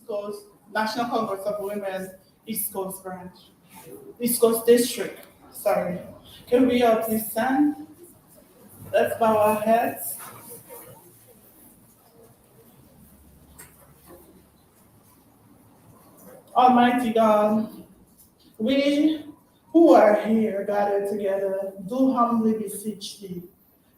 Coast, National Congress of Women, East Coast Branch, East Coast District, sorry. Can we all please stand? Let's bow our heads. Almighty God, we who are here gathered together do humbly beseech thee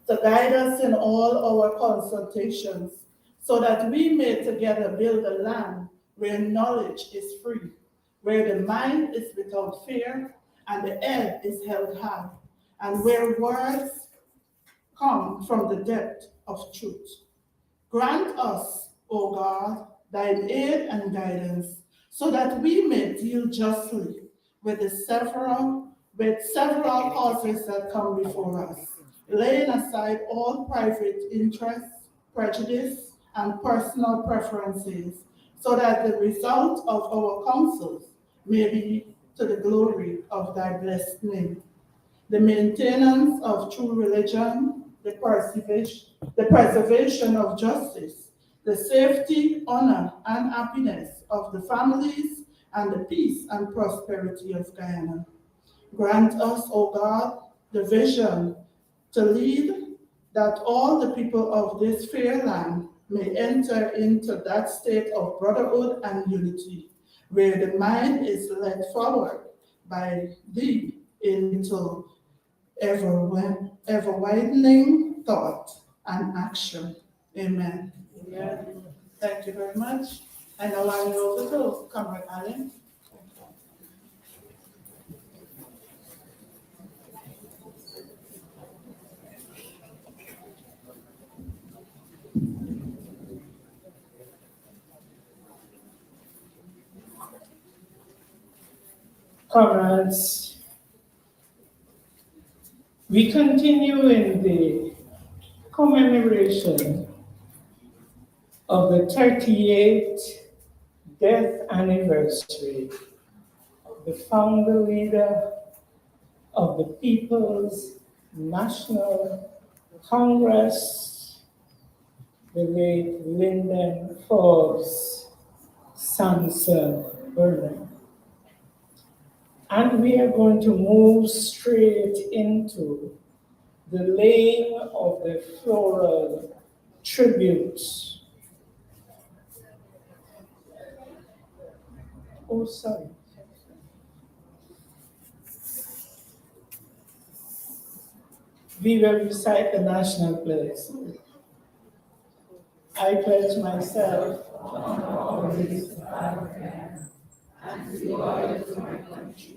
to guide us in all our consultations, so that we may together build a land where knowledge is free, where the mind is without fear, and the head is held high, and where words come from the depth of truth. Grant us, O God, thine aid and guidance, so that we may deal justly with several causes that come before us, laying aside all private interests, prejudice, and personal preferences, so that the result of our counsels may be to the glory of thy blessed name. The maintenance of true religion, the preservation of justice, the safety, honor, and happiness of the families, and the peace and prosperity of Guyana. Grant us, O God, the vision to lead, that all the people of this fair land may enter into that state of brotherhood and unity, where the mind is led forward by thee into ever widening thought and action. Amen. Amen. Thank you very much. I now hand over to Comrade Allen. Comrades, we continue in the commemoration of the 38th death anniversary of the founder leader of the People's National Congress, the late Linden Forbes Samson Burnham. And we are going to move straight into the laying of the floral tributes. Oh, sorry. We will recite the national pledge. I pledge myself to honor this African and to be loyal to my country,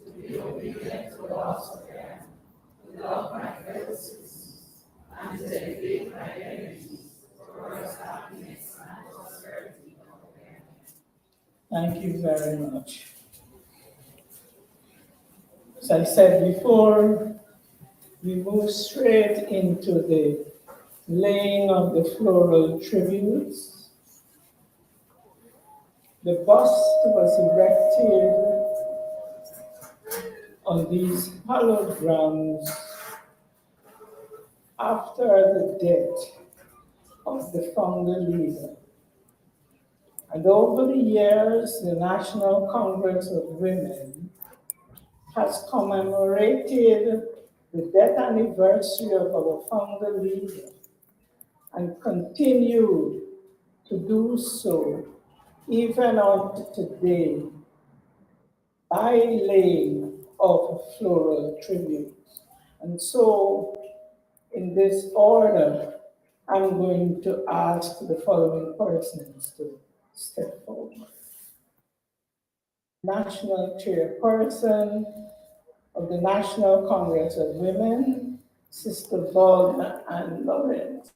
to be obedient to the laws of God, to love my fellow citizens, and to defeat my enemies for God's happiness and prosperity of man. Thank you very much. As I said before, we move straight into the laying of the floral tributes. The bust was erected on these hallowed grounds after the death of the founder leader. And over the years, the National Congress of Women has commemorated the death anniversary of our founder leader and continue to do so even on today by laying of floral tributes. And so, in this order, I'm going to ask the following persons to step forward. National Chairperson of the National Congress of Women, Sister Volna and Lawrence.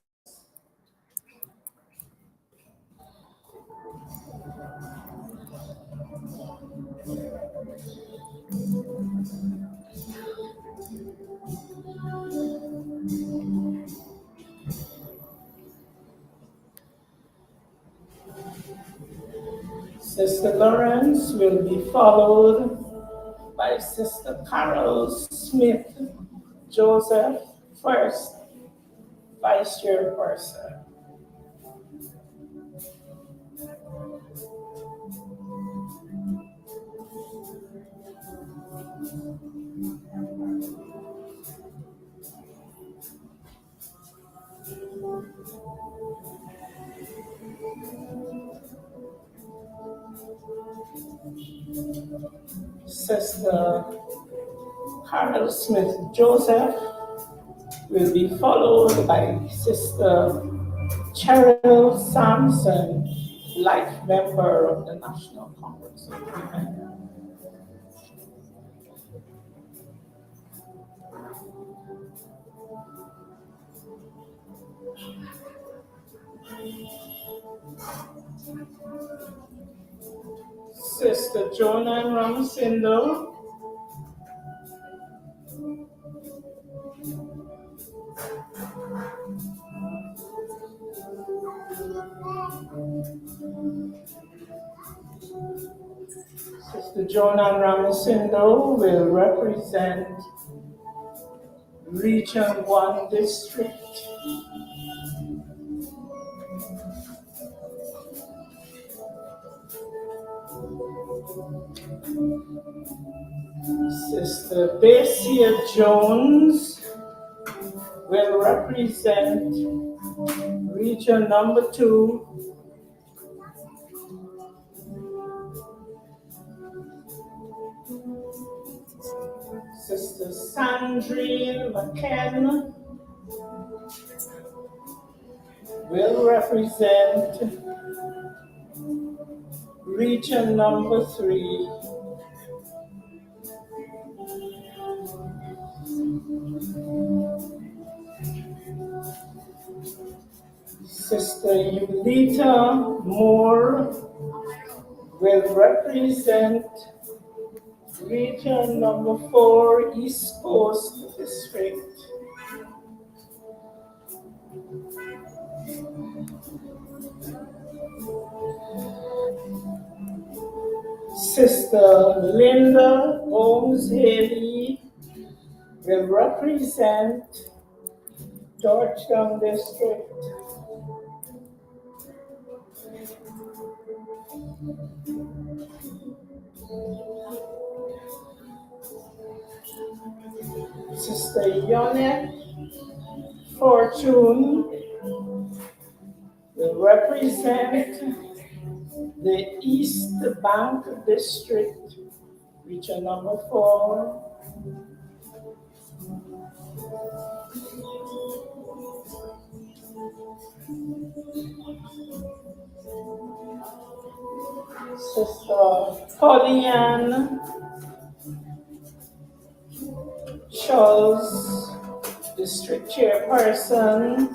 Sister Lawrence will be followed by Sister Carol Smith Joseph, first Vice Chairperson. Sister Carol Smith Joseph will be followed by Sister Cheryl Sampson, life member of the National Congress of Women. Sister Jonah Ramsindo will represent Region 1 District. Sister Basia Jones will represent Region number 2. Sister Sandrine McKen will represent Region number 3. Sister Yulita Moore will represent Region number 4, East Coast District. Sister Linda Holmes Haley will represent Georgetown District. Sister Yonette Fortune will represent the East Bank District, Region number 4. Sister Pollyann Charles, District Chairperson,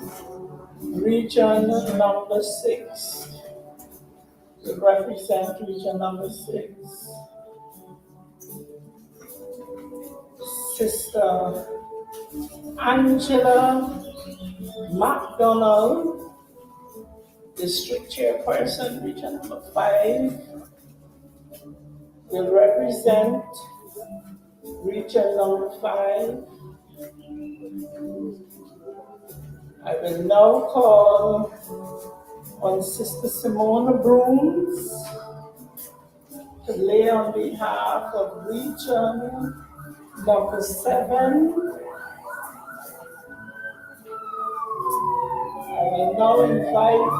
Region number 6. Will represent Region number 6. Sister Angela McDonald, District Chairperson, Region number 5, will represent Region number 5. I will now call on Sister Simona Brooms to lay on behalf of Region number 7. I will now invite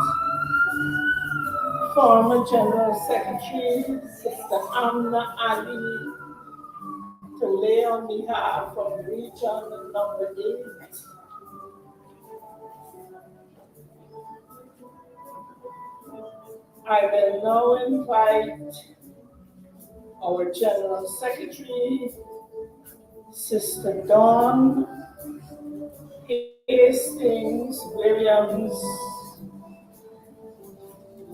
former General Secretary Sister Amna Ali to lay on behalf of Region number 8. I will now invite our General Secretary, Sister Dawn Hastings Williams,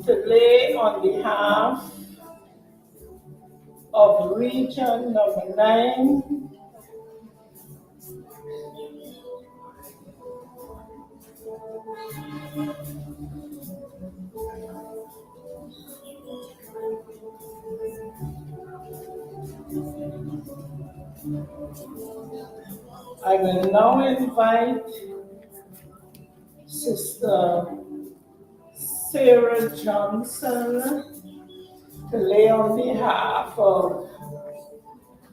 to lay on behalf of Region number 9. I will now invite Sister Sarah Johnson to lay on behalf of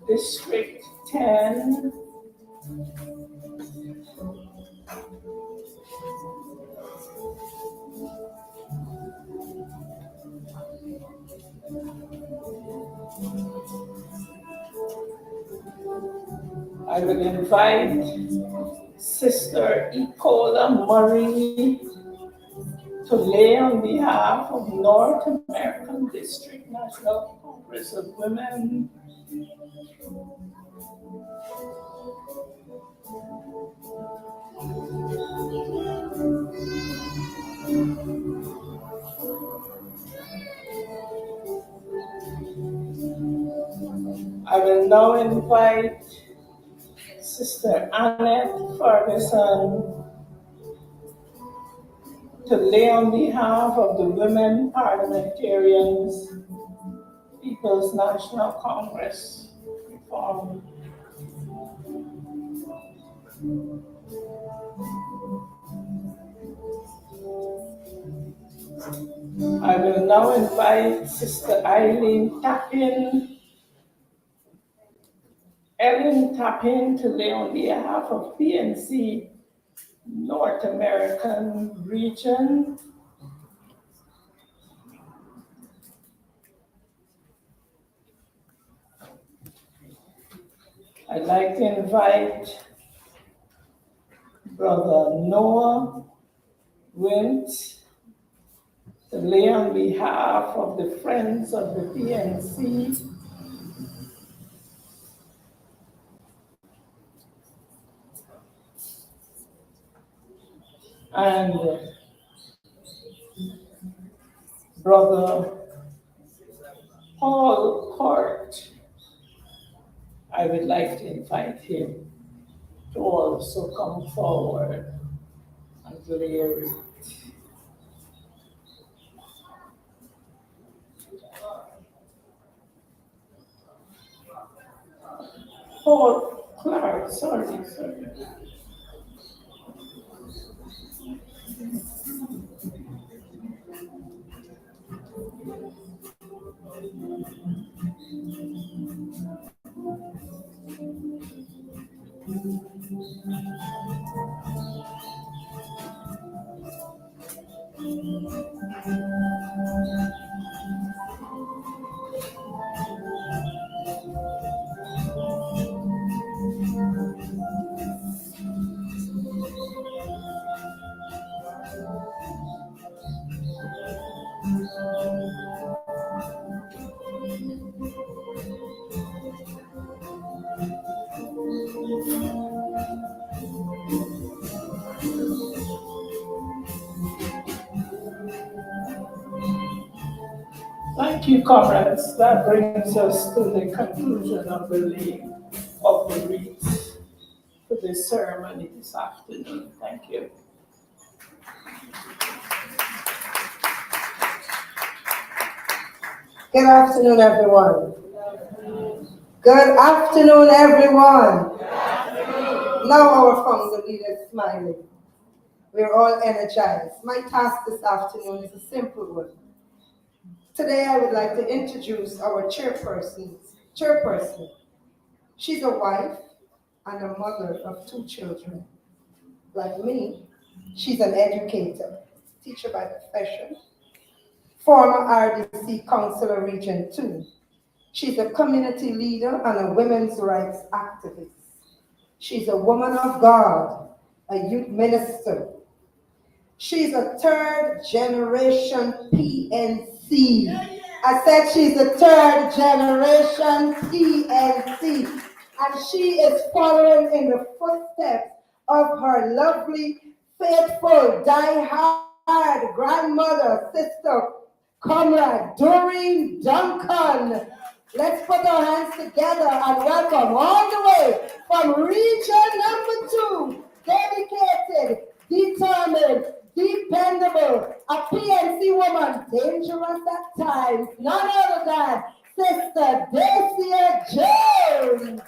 District 10. I will invite Sister Ecola Murray to lay on behalf of North American District National Congress of Women. I will now invite Sister Annette Ferguson to lay on behalf of the Women Parliamentarians, People's National Congress Reform. I will now invite Sister Ellen Tappin to lay on behalf of PNC North American Region. I'd like to invite Brother Noah Wint to lay on behalf of the Friends of the PNC. And Brother Paul Court, I would like to invite him to also come forward and lay a wreath. Paul Clark, sorry. Thank you, comrades. That brings us to the conclusion of the laying of the wreath for this ceremony this afternoon. Thank you. Good afternoon, everyone. Good afternoon, everyone. Now our founder leader is smiling. We're all energized. My task this afternoon is a simple one. Today I would like to introduce our chairperson. She's a wife and a mother of 2 children. Like me, she's an educator, teacher by profession, former RDC Councilor Region 2. She's a community leader and a women's rights activist. She's a woman of God, a youth minister. She's a 3rd generation PNC. I said she's a 3rd generation PNC. And she is following in the footsteps of her lovely, faithful, die-hard grandmother, sister, comrade, Doreen Duncan. Let's put our hands together and welcome all the way from region number 2, dedicated, determined, dependable, a PNC woman, dangerous at times, none other than Sister Dacia Jones.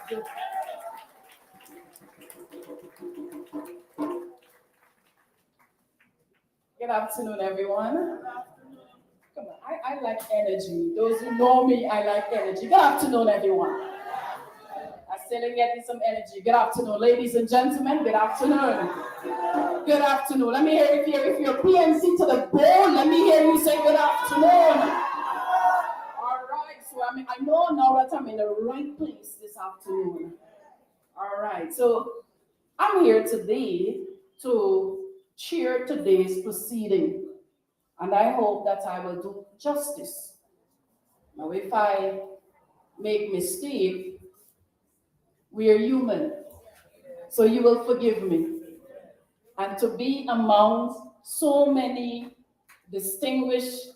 Good afternoon, everyone. Come on, I like energy. Those who know me, I like energy. Good afternoon, everyone. I'm still getting some energy. Good afternoon, ladies and gentlemen. Good afternoon. Good afternoon. Let me hear if you're PNC to the bone. Let me hear you say good afternoon. All right. So I know now that I'm in the right place this afternoon. All right, so I'm here today to chair today's proceeding, and I hope that I will do justice. Now, if I make mistake, we are human, so you will forgive me. And to be among so many distinguished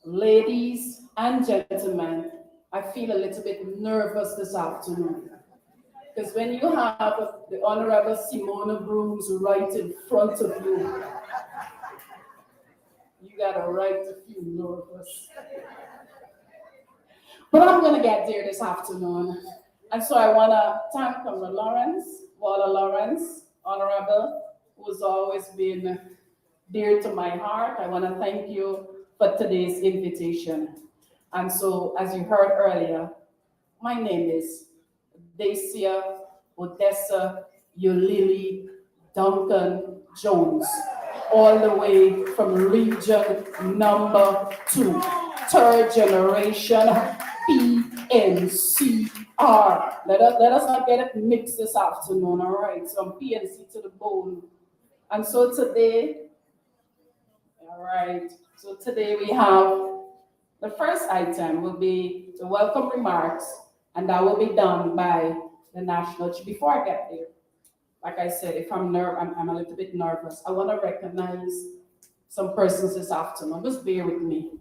ladies and gentlemen, I feel a little bit nervous this afternoon. Because when you have the Honorable Simona Brooms right in front of you, you got a right to feel nervous. But I'm going to get there this afternoon. And so I want to thank Comrade Lawrence, Walla Lawrence, Honorable, who's always been dear to my heart. I want to thank you for today's invitation. And so, as you heard earlier, my name is Dacia Odessa Yulili Duncan Jones, all the way from region number 2, third generation PNCR. Let us not get it mixed this afternoon, all right? So I'm PNC to the bone. And so today, all right, so today we have the first item will be the welcome remarks, and that will be done by the national chief. Before I get there, like I said, if I'm a little bit nervous. I want to recognize some persons this afternoon. Just bear with me,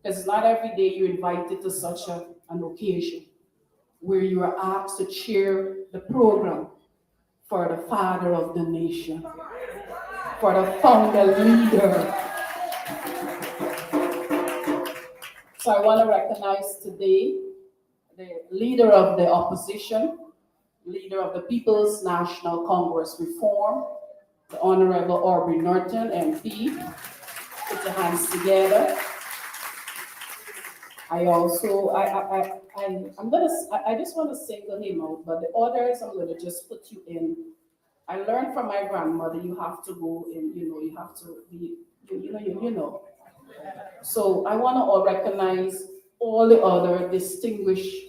because it's not every day you're invited to such an occasion where you are asked to chair the program for the father of the nation, for the founder leader. So I want to recognize today the leader of the opposition, leader of the People's National Congress Reform, the Honorable Aubrey Norton, MP. Put your hands together. I just want to single him out, but the others I'm going to just put you in. I learned from my grandmother, you have to go in, you have to be, you know. So I want to all recognize all the other distinguished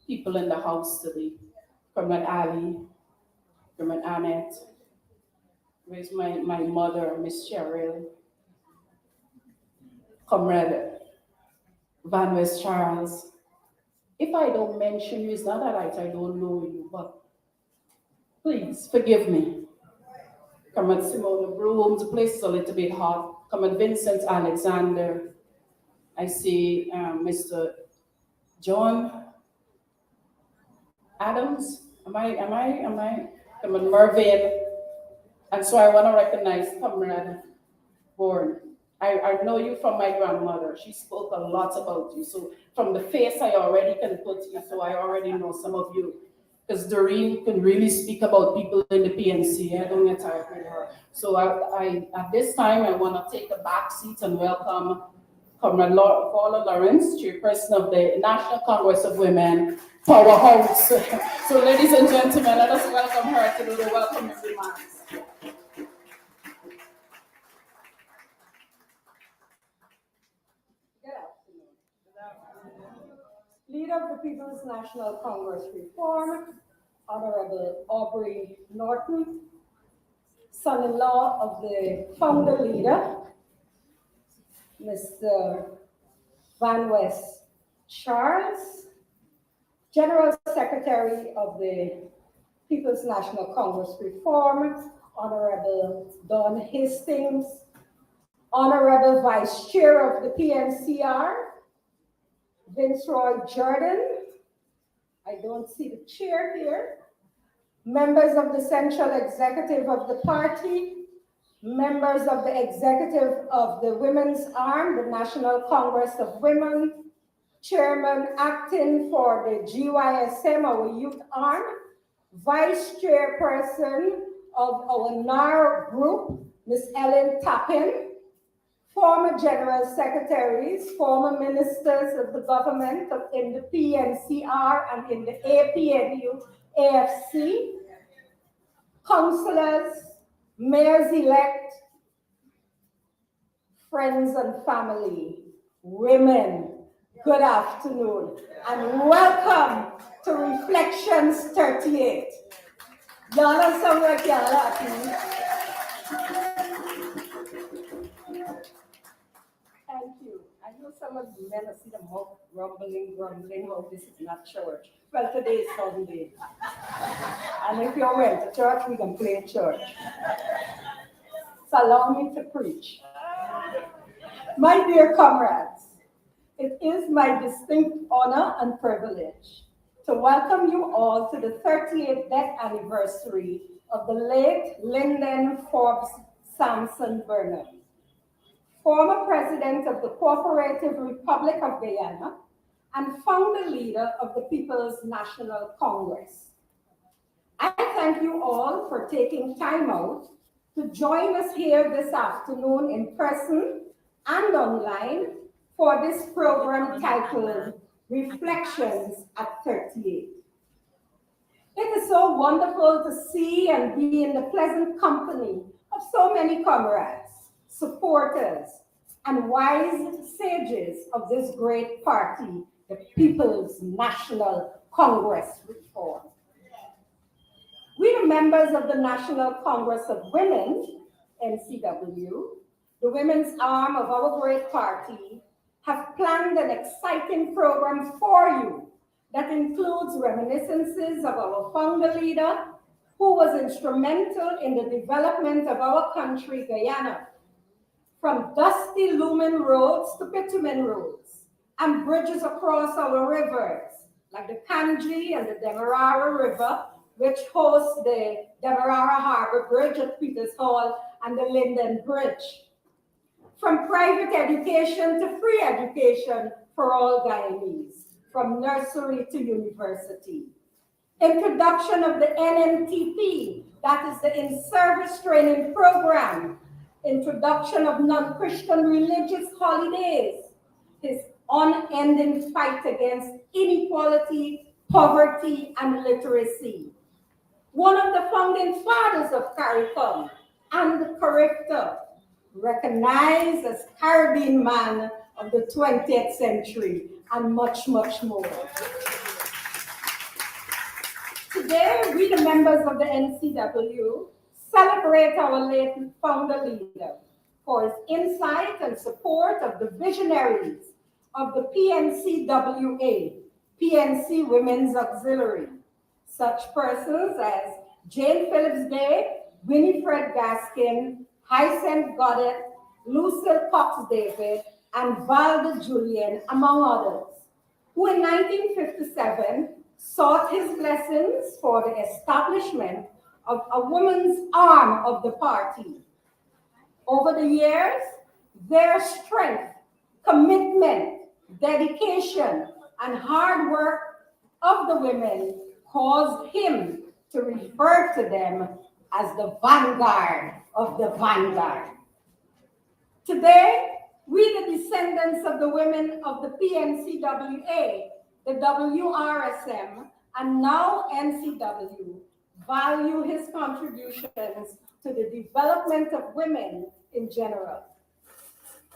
people in the house today. Comrade Ali, Comrade Annette, where's my mother, Miss Cheryl, Comrade Van West Charles. If I don't mention you, it's not that I don't know you, but please forgive me. Comrade Simona Brooms, the place is a little bit hot. Comrade Vincent Alexander. I see Mr. John Adams. Am I? Comrade Mervyn. And so I want to recognize Comrade Bourne. I know you from my grandmother. She spoke a lot about you. So from the face, I already can put you, so I already know some of you. Because Doreen can really speak about people in the PNC. I don't get tired with her. So I at this time, I want to take a back seat and welcome Comrade Paula Lawrence, chairperson of the National Congress of Women, Powerhouse. So ladies and gentlemen, let us welcome her to do the welcoming remarks. Leader of the People's National Congress Reform, Honorable Aubrey Norton, son-in-law of the founder leader, Mr. Van West Charles, General Secretary of the People's National Congress Reform, Honorable Don Hastings, Honorable Vice Chair of the PNCR, Vince Roy Jordan. I don't see the chair here. Members of the Central Executive of the party, members of the Executive of the Women's Arm, the National Congress of Women, Chairman acting for the GYSM, our youth arm, Vice Chairperson of our NAR group, Ms. Ellen Tappin, former General Secretaries, former Ministers of the government in the PNCR and in the APNU, AFC, councillors, mayors-elect, friends and family, women, good afternoon, and welcome to Reflections 38. Y'all are somewhere happy. Thank you. I know some of you men see the mouth grumbling, oh, this is not church. Well, today is Sunday. And if you went to church, we can play church. So allow me to preach. My dear comrades, it is my distinct honor and privilege to welcome you all to the 38th death anniversary of the late Linden Forbes Samson Burnham, former president of the Cooperative Republic of Guyana and founder leader of the People's National Congress. I thank you all for taking time out to join us here this afternoon in person and online for this program titled Reflections at 38. It is so wonderful to see and be in the pleasant company of so many comrades, supporters, and wise sages of this great party, the People's National Congress Reform. We, the members of the National Congress of Women, NCW, the women's arm of our great party, have planned an exciting program for you that includes reminiscences of our founder leader, who was instrumental in the development of our country, Guyana, from dusty lumen roads to bitumen roads, and bridges across our rivers, like the Kanji and the Demerara River, which hosts the Demerara Harbor Bridge at Peters Hall and the Linden Bridge. From private education to free education for all Guyanese, from nursery to university. Introduction of the NNTP, that is the in-service training program. Introduction of non-Christian religious holidays. His unending fight against inequality, poverty, and literacy. One of the founding fathers of CARICOM and the Character, recognized as Caribbean man of the 20th century, and much, much more. Today, we, the members of the NCW, celebrate our late founder leader for his insight and support of the visionaries of the PNCWA, PNC Women's Auxiliary, such persons as Jane Phillips Day, Winifred Gaskin, Hyacinth Goddard, Lucille Cox David, and Valda Julian, among others, who in 1957 sought his blessings for the establishment of a woman's arm of the party. Over the years, their strength, commitment, dedication, and hard work of the women caused him to refer to them as the vanguard of the vanguard. Today, we, the descendants of the women of the PNCWA, the WRSM, and now NCW, value his contributions to the development of women in general.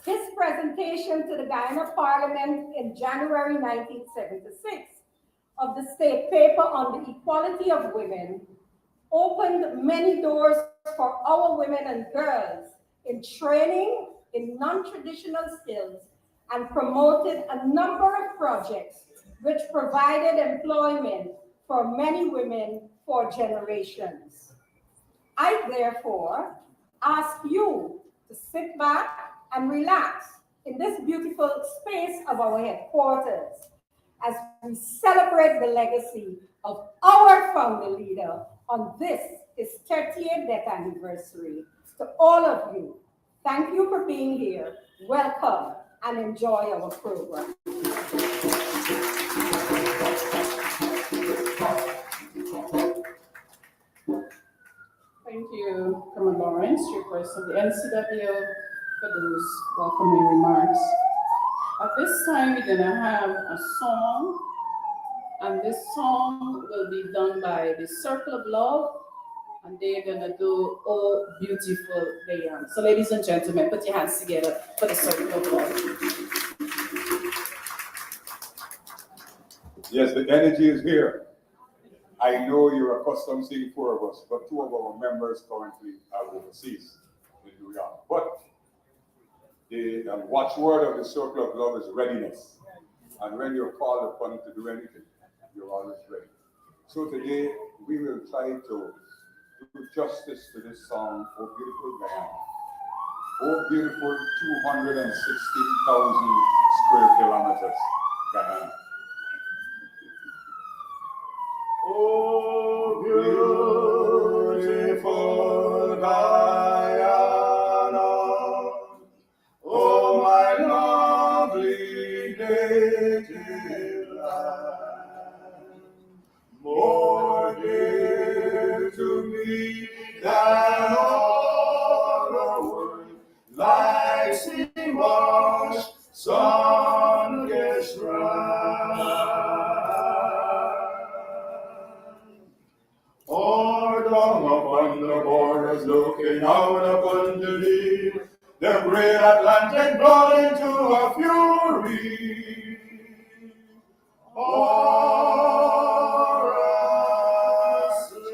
His presentation to the Guyana Parliament in January 1976 of the State Paper on the Equality of Women opened many doors for our women and girls in training in non-traditional skills and promoted a number of projects which provided employment for many women for generations. I therefore ask you to sit back and relax in this beautiful space of our headquarters as we celebrate the legacy of our founder leader on this, his 30th death anniversary. To all of you, thank you for being here. Welcome and enjoy our program. Thank you, Colonel Lawrence, chairperson of the NCW, for those welcoming remarks. At this time, we're going to have a song, and this song will be done by the Circle of Love, and they're going to do Oh Beautiful Guyana. So ladies and gentlemen, put your hands together for the Circle of Love. Yes, the energy is here. I know you're accustomed to seeing four of us, but two of our members currently are overseas in New York. But the watchword of the Circle of Love is readiness. And when you're called upon to do anything, you're always ready. So today, we will try to do justice to this song, Oh Beautiful Guyana. Oh beautiful 216,000 square kilometers, Guyana. Oh beautiful Guyana, oh my lovely native land, more dear to me than all the world, like sea wash, sun-kissed strand. Or down upon the borders, looking out upon the deep, the great Atlantic blown into a fury. Or asleep,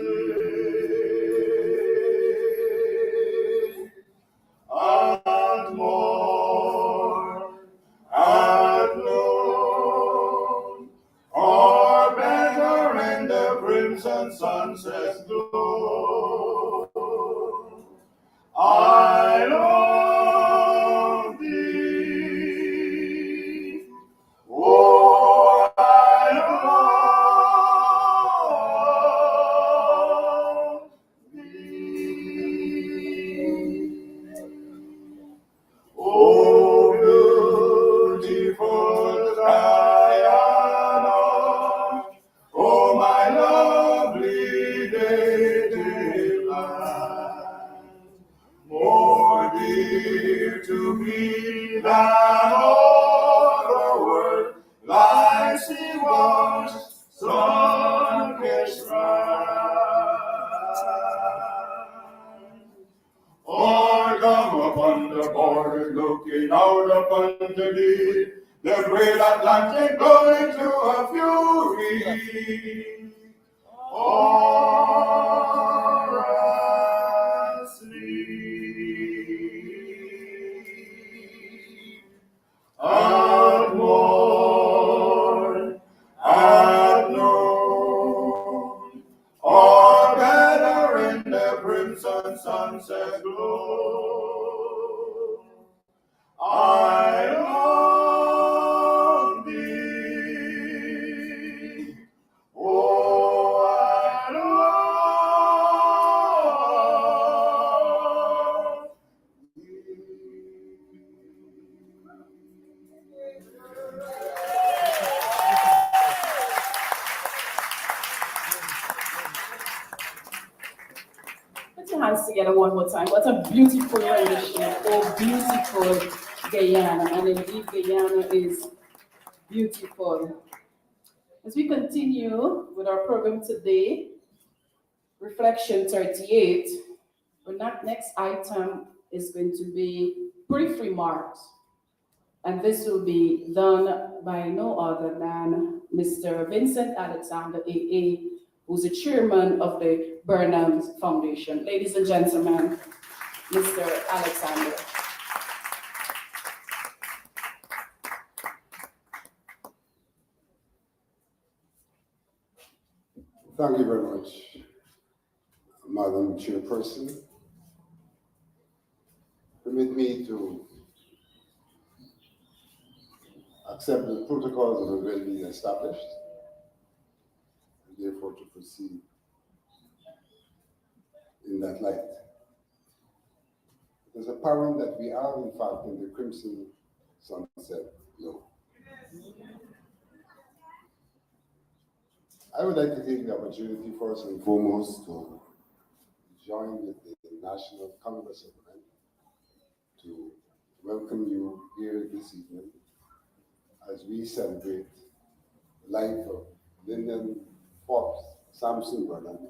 and more, at noon, or better in the crimson sunset's glow. I love thee, oh, I love thee. Oh, beautiful Guyana, oh, my lovely native land, more dear to me than all the world, like sea washed, sun-kissed strand. Or come upon the border, looking out upon the deep, the great Atlantic going to a fury. Or asleep, at morn, at noon, or better in the crimson sunset glow. I love thee, oh, I love thee. Put your hands together one more time. What a beautiful rendition. Oh, beautiful Guyana. And indeed, Guyana is beautiful. As we continue with our program today, Reflection 38, our next item is going to be brief remarks. And this will be done by no other than Mr. Vincent Alexander, AA, who's the chairman of the Burnham Foundation. Ladies and gentlemen, Mr. Alexander. Thank you very much, Madam Chairperson. Permit me to accept the protocols that have already been established, and therefore to proceed in that light. It is apparent that we are, in fact, in the crimson sunset glow. I would like to take the opportunity, first and foremost, to join with the National Congress of Men to welcome you here this evening as we celebrate the life of Linden Forbes Samson Burnham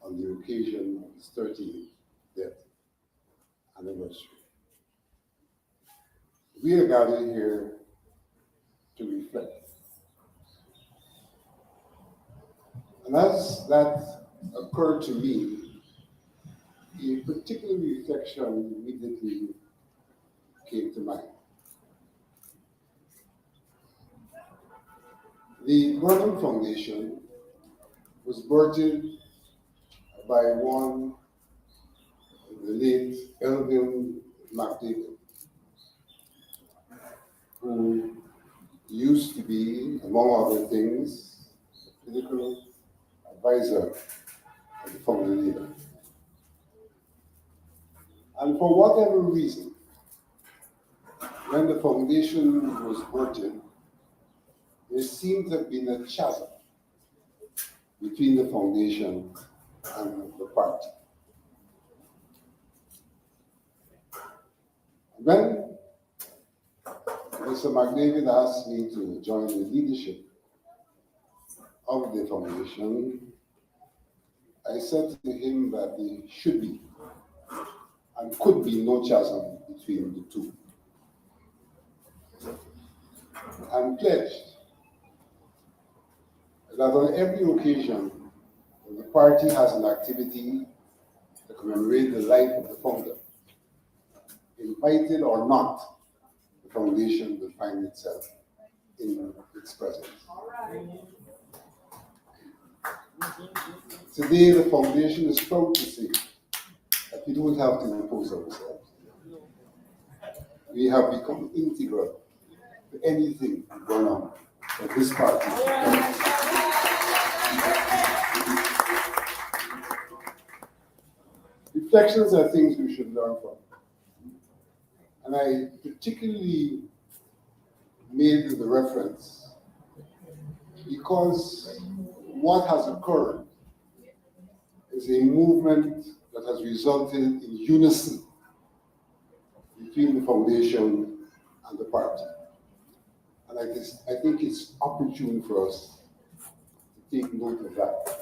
on the occasion of his 38th death anniversary. We are gathered here to reflect. And And as that occurred to me, a particular reflection immediately came to mind. The Burnham Foundation was birthed by one, the late Elvin McDavid, who used to be, among other things, a political advisor of the founder leader. And for whatever reason, when the foundation was birthed, there seemed to have been a chasm between the foundation and the party. When Mr. McDavid asked me to join the leadership of the foundation, I said to him that there should be and could be no chasm between the two, and pledged that on every occasion when the party has an activity to commemorate the life of the founder, invited or not, the foundation will find itself in its presence. Today, the foundation is proud to say that we don't have to impose ourselves. We have become integral to anything going on at this party. Reflections are things we should learn from. And I particularly made the reference because what has occurred is a movement that has resulted in unison between the foundation and the party. And I think it's opportune for us to take note of that.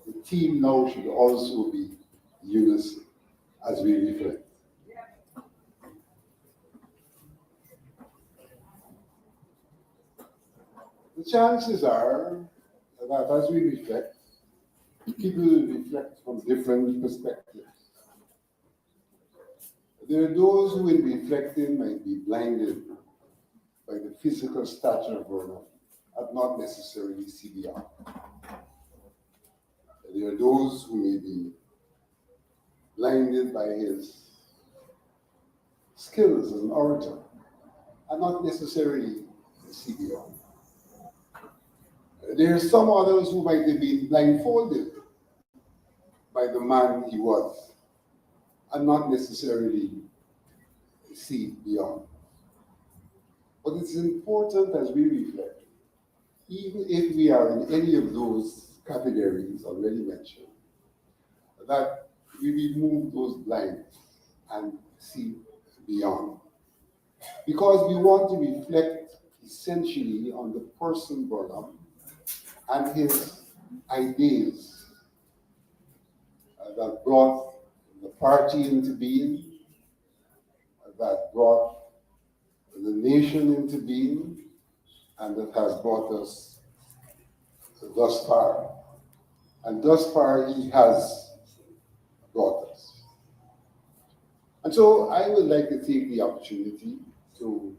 The team now should also be unison as we reflect. The chances are that as we reflect, people reflect from different perspectives. There are those who, in reflecting, might be blinded by the physical stature of Burnham and not necessarily see beyond. There are those who may be blinded by his skills as an orator and not necessarily see beyond. There are some others who might have been blindfolded by the man he was and not necessarily see beyond. But it's important as we reflect, even if we are in any of those categories already mentioned, that we remove those blinds and see beyond. Because we want to reflect essentially on the person Burnham and his ideas that brought the party into being, that brought the nation into being, and that has brought us thus far. And thus far, he has brought us. And so I would like to take the opportunity to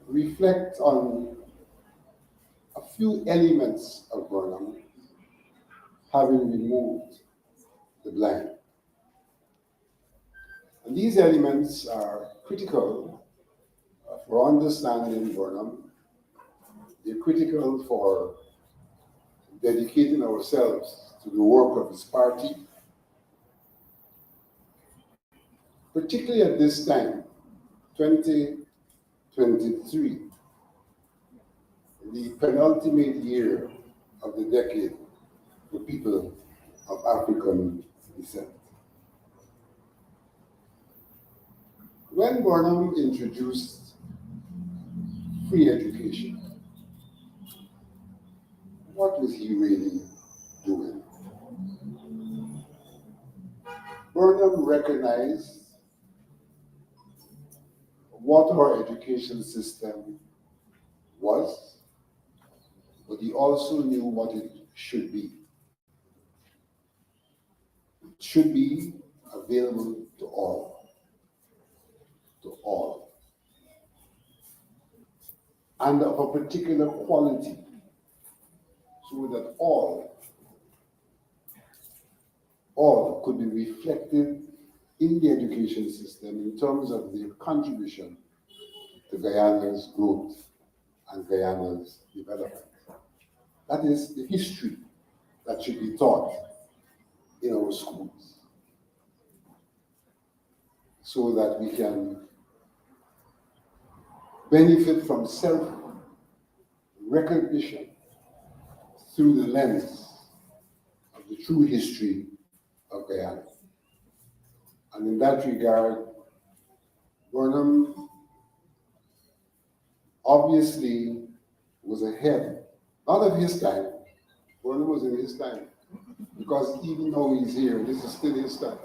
reflect on a few elements of Burnham, having removed the blind. And these elements are critical for understanding Burnham. They're critical for dedicating ourselves to the work of his party, particularly at this time, 2023, the penultimate year of the decade for people of African descent. When Burnham introduced free education, what was he really doing? Burnham recognized what our education system was but he also knew what it should be. It should be available to all. To all. And of a particular quality, so that all could be reflected in the education system in terms of their contribution to Guyana's growth and Guyana's development. That is the history that should be taught in our schools, so that we can benefit from self-recognition through the lens of the true history of Guyana. And in that regard, Burnham obviously was ahead, not of his time. Burnham was in his time, because even though he's here, this is still his time.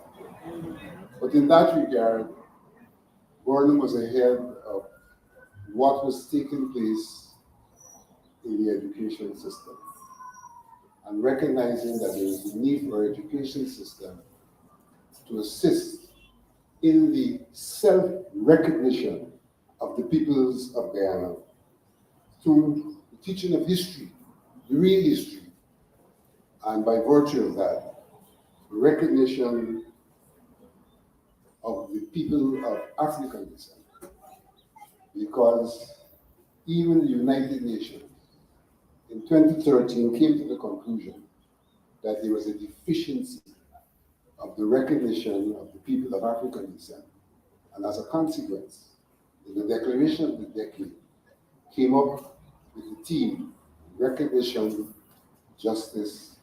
But in that regard, Burnham was ahead of what was taking place in the education system, and recognizing that there is a need for an education system to assist in the self-recognition of the peoples of Guyana through the teaching of history, the real history, and by virtue of that, recognition of the people of African descent. Because even the United Nations in 2013 came to the conclusion that there was a deficiency of the recognition of the people of African descent. And as a consequence, in the declaration of the decade, came up with the theme, recognition, justice,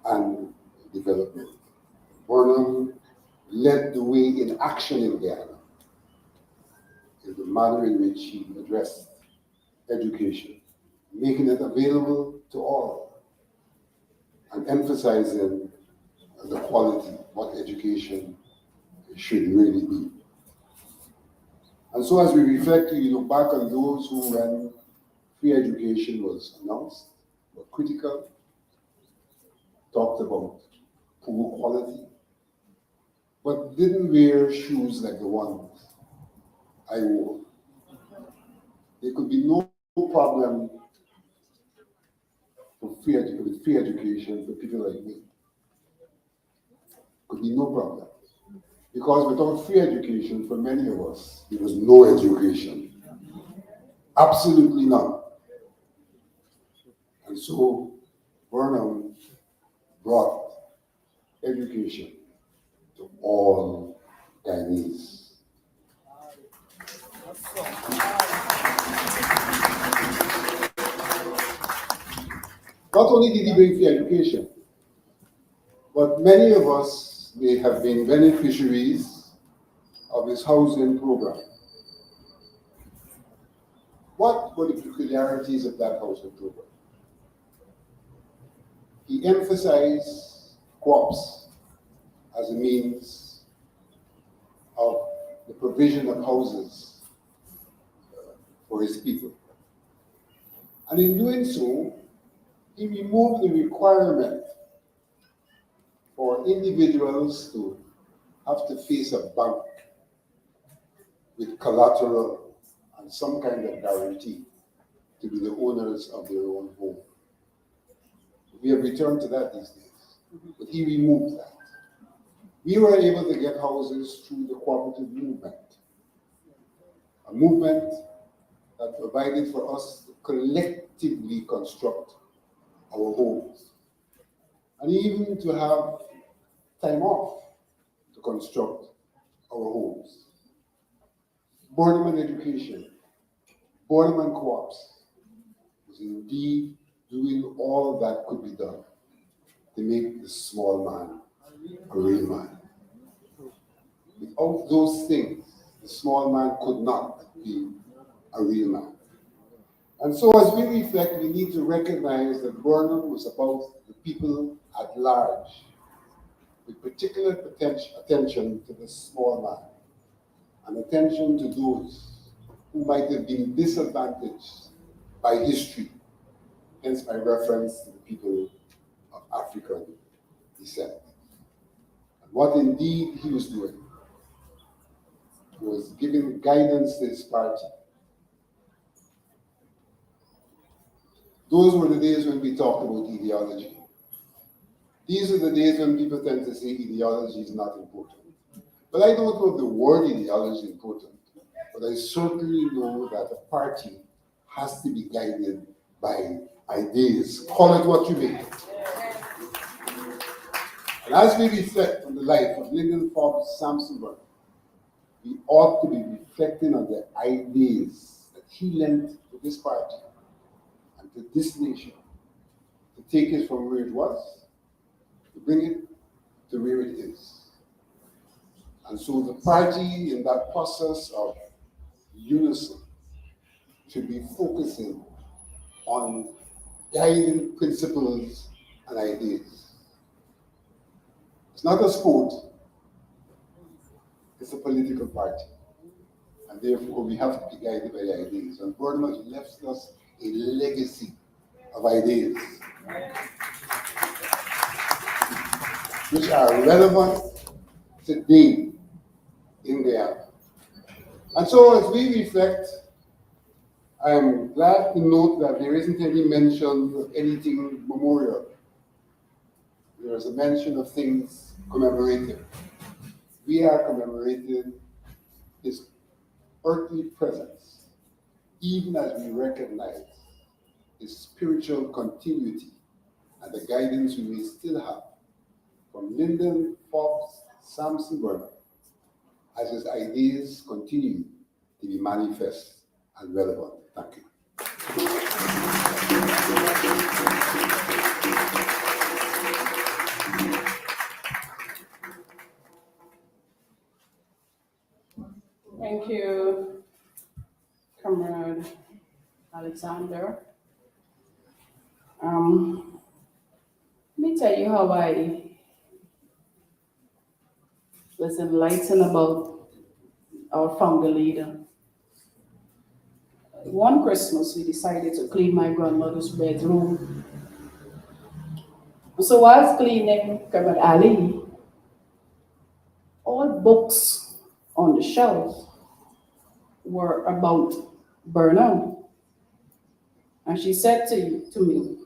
and development. Burnham led the way in action in Guyana, in the manner in which he addressed education, making it available to all, and emphasizing the quality, what education should really be. And so as we reflect, we look back on those who, when free education was announced, were critical, talked about poor quality, but didn't wear shoes like the ones I wore. There could be no problem with free education for people like me. Could be no problem. Because without free education, for many of us, there was no education. Absolutely none. And so Burnham brought education to all Guyanese. Not only did he bring free education, but many of us may have been beneficiaries of his housing program. What were the peculiarities of that housing program? He emphasized crops as a means of the provision of houses for his people. And in doing so, he removed the requirement for individuals to have to face a bank with collateral and some kind of guarantee to be the owners of their own home. We have returned to that these days, but he removed that. We were able to get houses through the cooperative movement, a movement that provided for us to collectively construct our homes, and even to have time off to construct our homes. Burnham and education, Burnham and co-ops was indeed doing all that could be done to make the small man a real man. Without those things, the small man could not be a real man. And so as we reflect, we need to recognize that Burnham was about the people at large, with particular attention to the small man, and attention to those who might have been disadvantaged by history hence my reference to the people of African descent. And what indeed he was doing was giving guidance to his party. Those were the days when we talked about ideology. These are the days when people tend to say ideology is not important. But I don't know if the word ideology is important, but I certainly know that a party has to be guided by ideas. Call it what you may. And as we reflect on the life of Linden Forbes Samson Burnham, we ought to be reflecting on the ideas that he lent to this party and to this nation to take it from where it was, to bring it to where it is. And so the party, in that process of unison, should be focusing on guiding principles and ideas. It's not a sport, it's a political party. And therefore, we have to be guided by ideas. And Burnham has left us a legacy of ideas which are relevant today in Guyana. And so as we reflect, I'm glad to note that there isn't any mention of anything memorial. There is a mention of things commemorated. We are commemorating his earthly presence, even as we recognize his spiritual continuity and the guidance we may still have from Linden Forbes Samson Burnham as his ideas continue to be manifest and relevant. Thank you. Thank you, Comrade Alexander. Let me tell you how I was enlightened about our founder leader. One Christmas, we decided to clean my grandmother's bedroom. So while cleaning, Comrade Ali, all books on the shelf were about Burnham. And she said to me,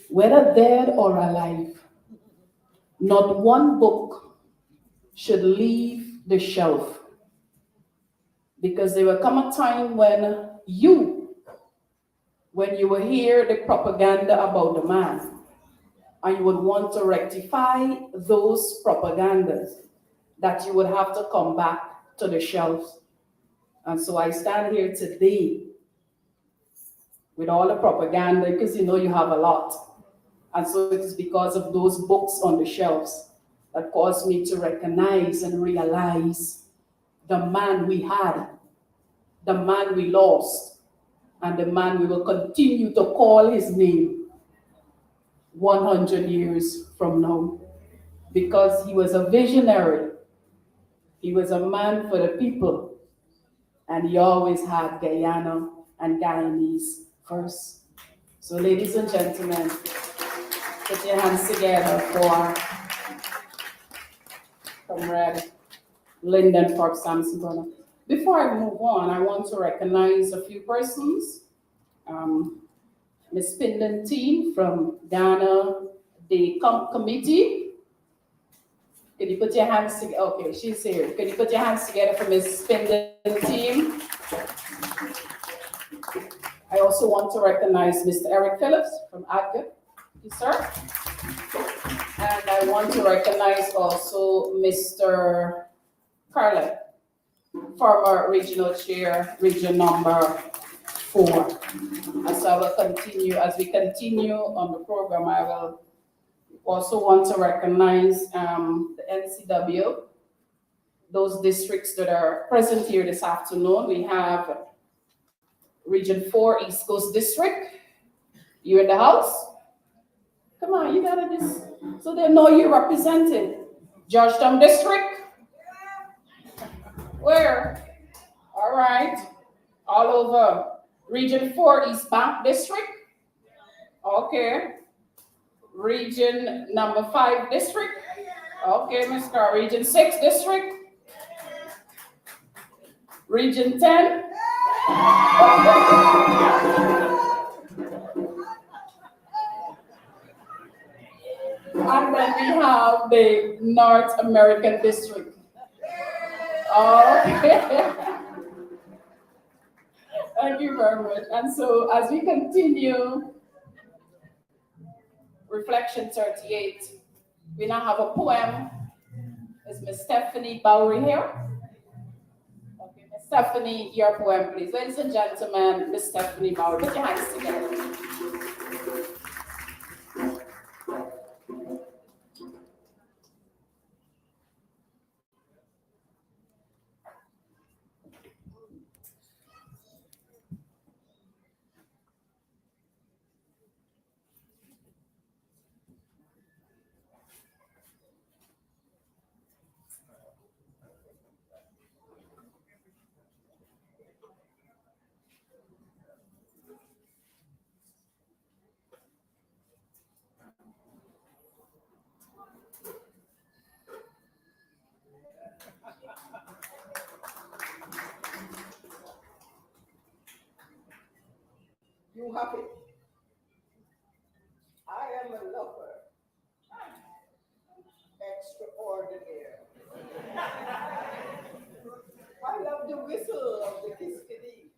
whether dead or alive, not one book should leave the shelf, because there will come a time when you will hear the propaganda about the man, and you would want to rectify those propagandas, that you would have to come back to the shelves. And so I stand here today with all the propaganda, because you know you have a lot. And so it is because of those books on the shelves that caused me to recognize and realize the man we had, the man we lost, and the man we will continue to call his name 100 years from now. Because he was a visionary, he was a man for the people, and he always had Guyana and Guyanese first. So ladies and gentlemen, put your hands together for Comrade Linden Forbes Samson Burnham. Before I move on, I want to recognize a few persons. Ms. Pinden Team from Ghana, the committee. Can you put your hands together? Okay, she's here. Can you put your hands together for Ms. Pinden Team? I also want to recognize Mr. Eric Phillips from ADGA. Yes, sir. And I want to recognize also Mr. Carlin, former regional chair, region number 4. As we continue on the program, I will also want to recognize the NCW, those districts that are present here this afternoon. We have Region 4 East Coast District. You in the house? Come on, you gotta just, so they know you're represented. Georgetown District? Where? All right. All over. Region 4 East Bank District? Okay. Region number 5 district. Okay, Ms. Carr. Region 6 district. Region 10. And then we have the North American district. Okay. Thank you very much. And so as we continue, Reflection 38, we now have a poem. Is Miss Stephanie Bowery here? Okay, Miss Stephanie, your poem, please. Ladies and gentlemen, Miss Stephanie Bowery, put your hands together. You happy? I am a lover, extraordinary. I love the whistle of the kiskadee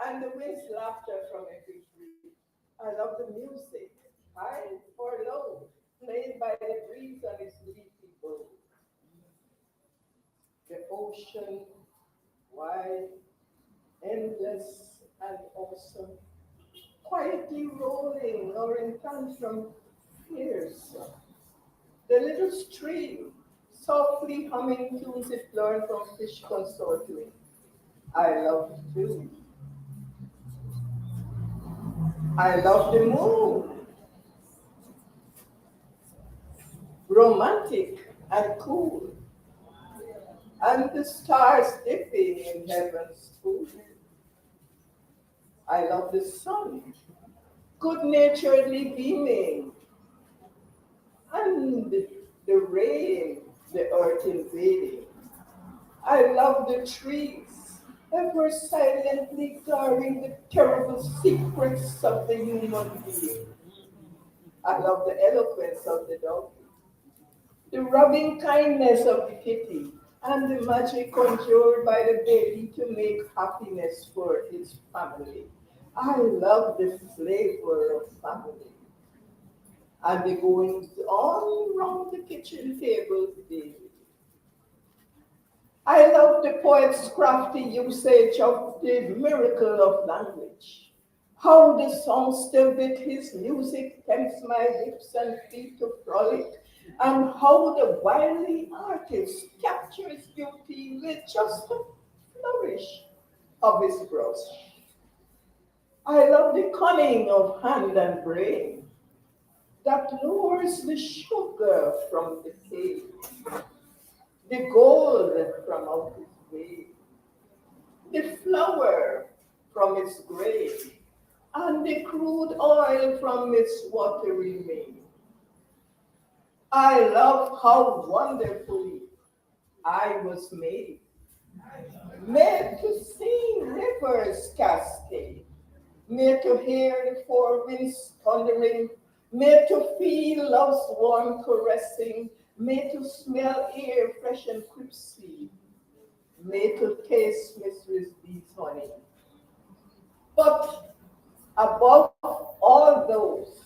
and the wind's laughter from every tree. I love the music, high or low, played by the breeze on its leafy bow. The ocean, wide, endless, and awesome, quietly rolling or in tantrum fearsome. The little stream, softly humming tunes it learned from fish consorting. I love too. I love the moon, romantic and cool, and the stars dipping in heaven's pool. I love the sun, good-naturedly beaming, and the rain, the earth invading. I love the trees, ever silently guarding the terrible secrets of the human being. I love the eloquence of the dog, the rubbing kindness of the kitty, and the magic conjured by the baby to make happiness for its family. I love the flavor of family and the goings on round the kitchen table daily. I love the poet's crafty usage of the miracle of language. How the songster with his music tempts my hips and feet to frolic, and how the wily artist captures beauty with just a flourish of his brush. I love the cunning of hand and brain that lures the sugar from the cake, the gold from out its vein, the flour from its grain, and the crude oil from its watery mane. I love how wonderfully I was made to see rivers cascade, made to hear the four winds thundering, made to feel love's warm caressing, made to smell air fresh and crispy, made to taste Mistress Bee's honey. But above all those,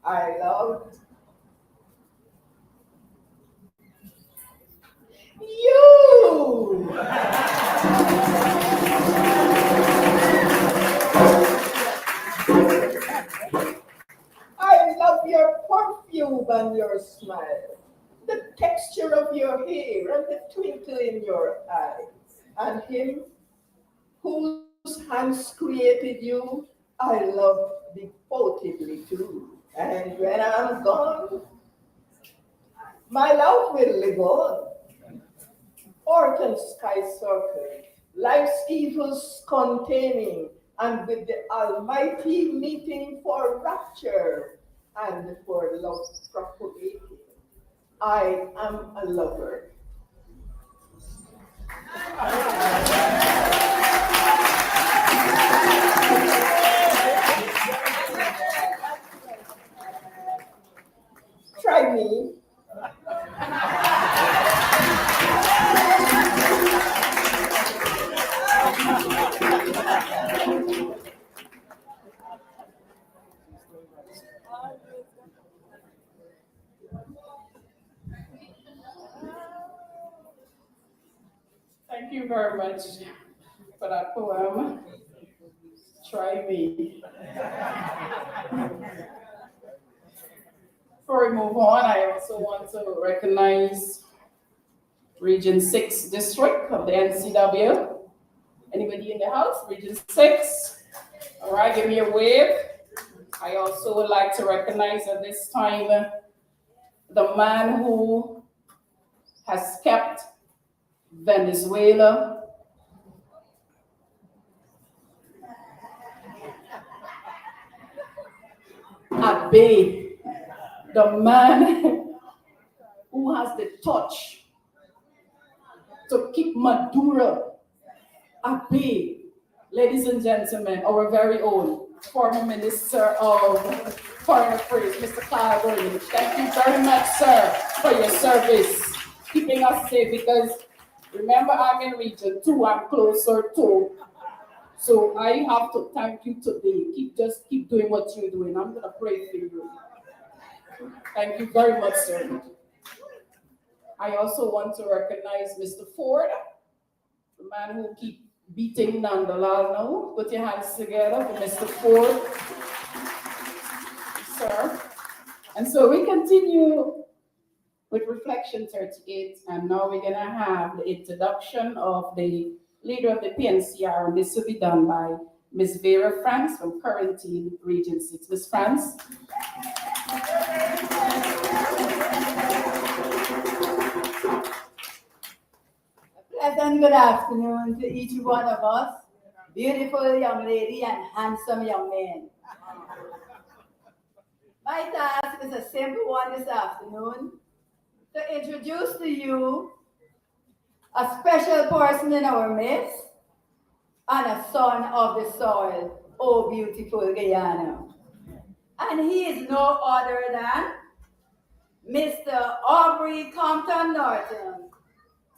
I love you. I love your perfume and your smile, the texture of your hair and the twinkle in your eye, and him whose hands created you, I love devotedly too. And when I'm gone, my love will live on. Earth and sky circle, life's evils containing, and with the almighty meeting for rapture and for love propagated. I am a lover. Try me. Thank you very much for that poem. Try me. Before we move on, I also want to recognize Region 6 District of the NCW. Anybody in the house? Region 6? All right, give me a wave. I also would like to recognize at this time the man who has kept Venezuela at bay. The man who has the touch to keep Maduro at bay. Ladies and gentlemen, our very own former Minister of Foreign Affairs, Mr. Carl Burnham. Thank you very much, sir, for your service, keeping us safe, because remember, I'm in Region 2, I'm closer to. So I have to thank you today. Just keep doing what you're doing. I'm gonna pray for you. Thank you very much, sir. I also want to recognize Mr. Ford, the man who keeps beating Nandalal now. Put your hands together for Mr. Ford, sir. And so we continue with Reflection 38, and now we're gonna have the introduction of the leader of the PNCR, and this will be done by Ms. Vera France from Quarantine Region 6. Ms. France. Pleasant good afternoon to each one of us, beautiful young lady and handsome young man. My task is a simple one this afternoon, to introduce to you a special person in our midst and a son of the soil, oh beautiful Guyana. And he is no other than Mr. Aubrey Compton Norton.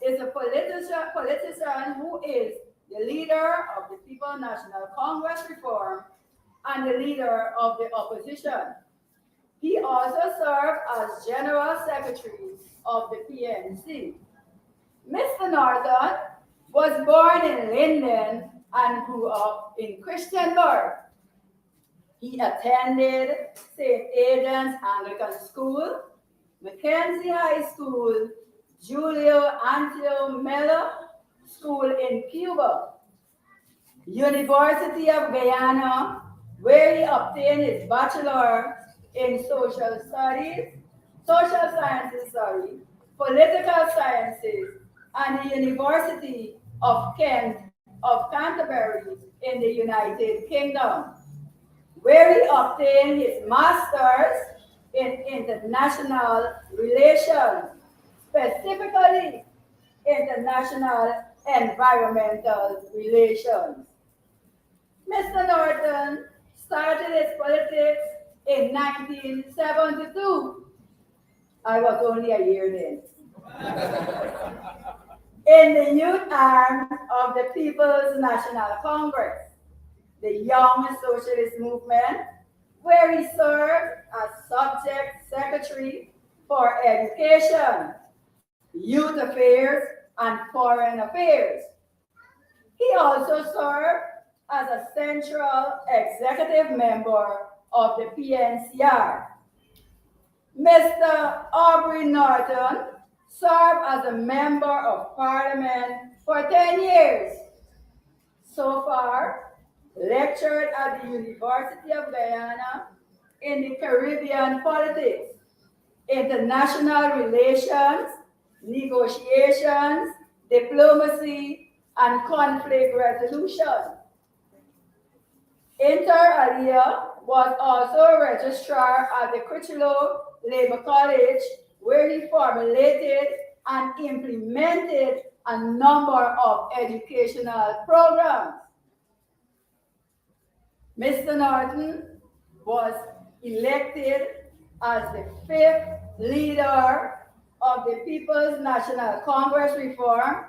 Is a politician who is the leader of the People's National Congress Reform and the leader of the opposition. He also served as General Secretary of the PNC. Mr. Norton was born in Linden and grew up in Christiansburg. He attended St. Aidan's Anglican School, Mackenzie High School, Julio Antio Melo School in Cuba, University of Guyana, where he obtained his bachelor in social sciences, political sciences, and the University of Canterbury in the United Kingdom, where he obtained his master's in international relations, specifically international environmental relations. Mr. Norton started his politics in 1972. I was only a year then. In the youth arm of the People's National Congress, the Young Socialist Movement, where he served as subject secretary for education, youth affairs, and foreign affairs. He also served as a central executive member of the PNCR. Mr. Aubrey Norton served as a member of parliament for 10 years. So far, lectured at the University of Guyana in the Caribbean politics, international relations, negotiations, diplomacy, and conflict resolution. Inter alia was also a registrar at the Critchlow Labour College, where he formulated and implemented a number of educational programs. Mr. Norton was elected as the 5th leader of the People's National Congress Reform.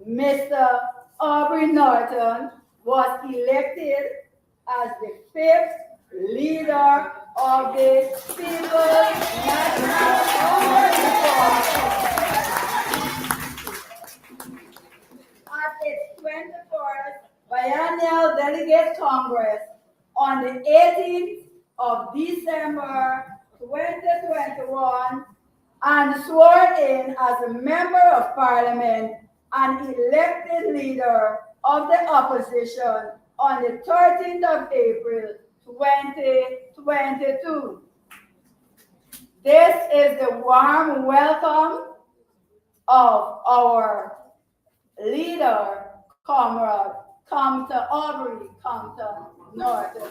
Mr. Aubrey Norton was elected as the 5th leader of the People's National Congress Reform. At its 24th Biennial Delegate Congress on the 18th of December 2021 and sworn in as a member of Parliament and elected leader of the opposition on the 13th of April 2022. This is the warm welcome of our leader, Comrade Compton Aubrey Compton Norton.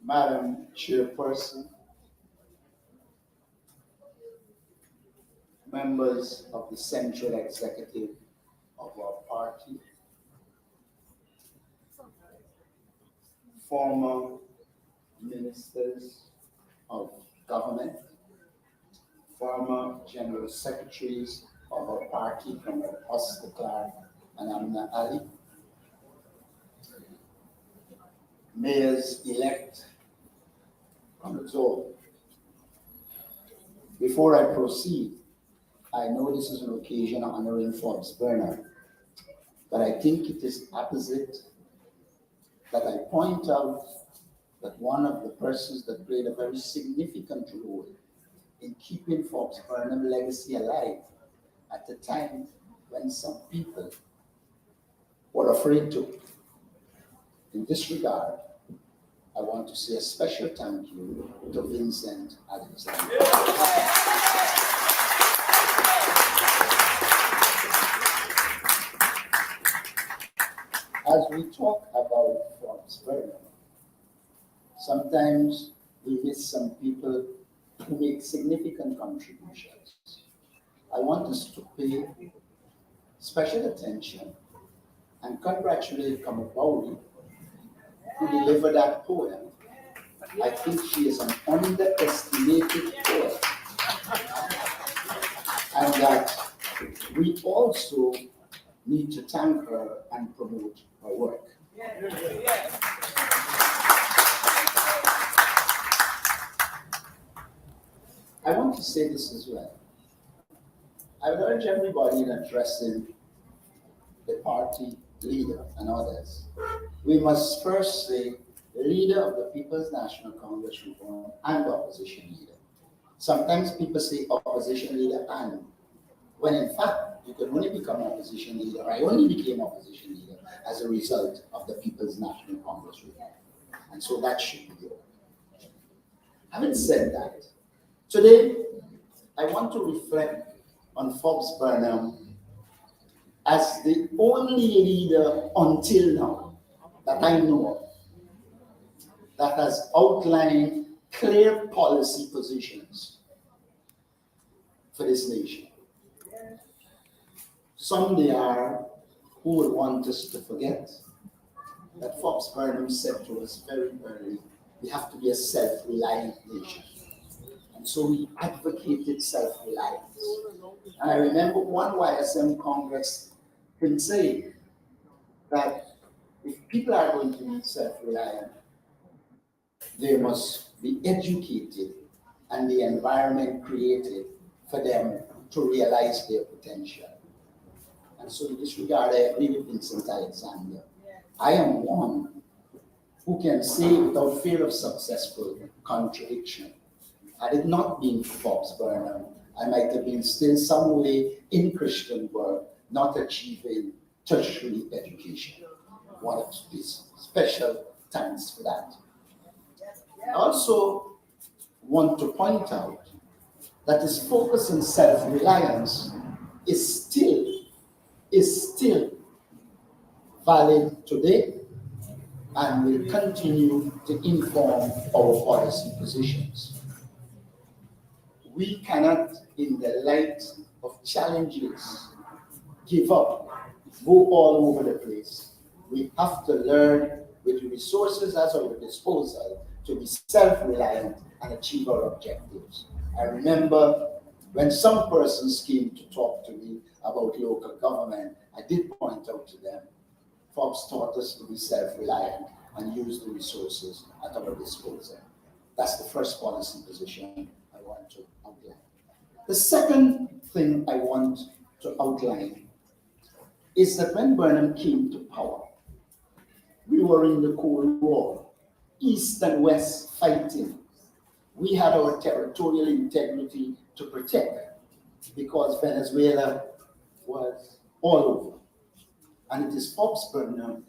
Madam Chairperson, members of the Central Executive of our party, former ministers of government, former general secretaries of our party from Oscar Clark and Amna Ali, mayors-elect on its own. Before I proceed, I know this is an occasion honoring Forbes Burnham, but I think it is apposite that I point out that one of the persons that played a very significant role in keeping Forbes Burnham's legacy alive at the time when some people were afraid to. In this regard, I want to say a special thank you to Vincent Alexander. As we talk about Forbes Burnham, sometimes we miss some people who make significant contributions. I want us to pay special attention and congratulate Kamabori, who delivered that poem. I think she is an underestimated poet. And that we also need to thank her and promote her work. I want to say this as well. I would urge everybody in addressing the party leader and others, we must first say leader of the People's National Congress Reform and opposition leader. Sometimes people say opposition leader and, when in fact you can only become opposition leader. I only became opposition leader as a result of the People's National Congress Reform. And so that should be there. Having said that, today I want to reflect on Forbes Burnham as the only leader until now that I know of that has outlined clear policy positions for this nation. Some there are who will want us to forget that Forbes Burnham said to us very early, we have to be a self-reliant nation. And so we advocated self-reliance. And I remember one YSM Congress him saying that if people are going to be self-reliant, they must be educated and the environment created for them to realize their potential. And so in this regard, I agree with Vincent Alexander. I am one who can say without fear of successful contradiction, had it not been for Forbes Burnham, I might have been still some way in Christian work, not achieving tertiary education. one of these special times for that. I also want to point out that his focus on self-reliance is still valid today and will continue to inform our policy positions. We cannot, in the light of challenges, give up, go all over the place. We have to learn with the resources at our disposal to be self-reliant and achieve our objectives. I remember when some persons came to talk to me about local government, I did point out to them, Forbes taught us to be self-reliant and use the resources at our disposal. That's the first policy position I want to outline. The second thing I want to outline is that when Burnham came to power, we were in the Cold War, East and West fighting. We had our territorial integrity to protect because Venezuela was all over. And it is Forbes Burnham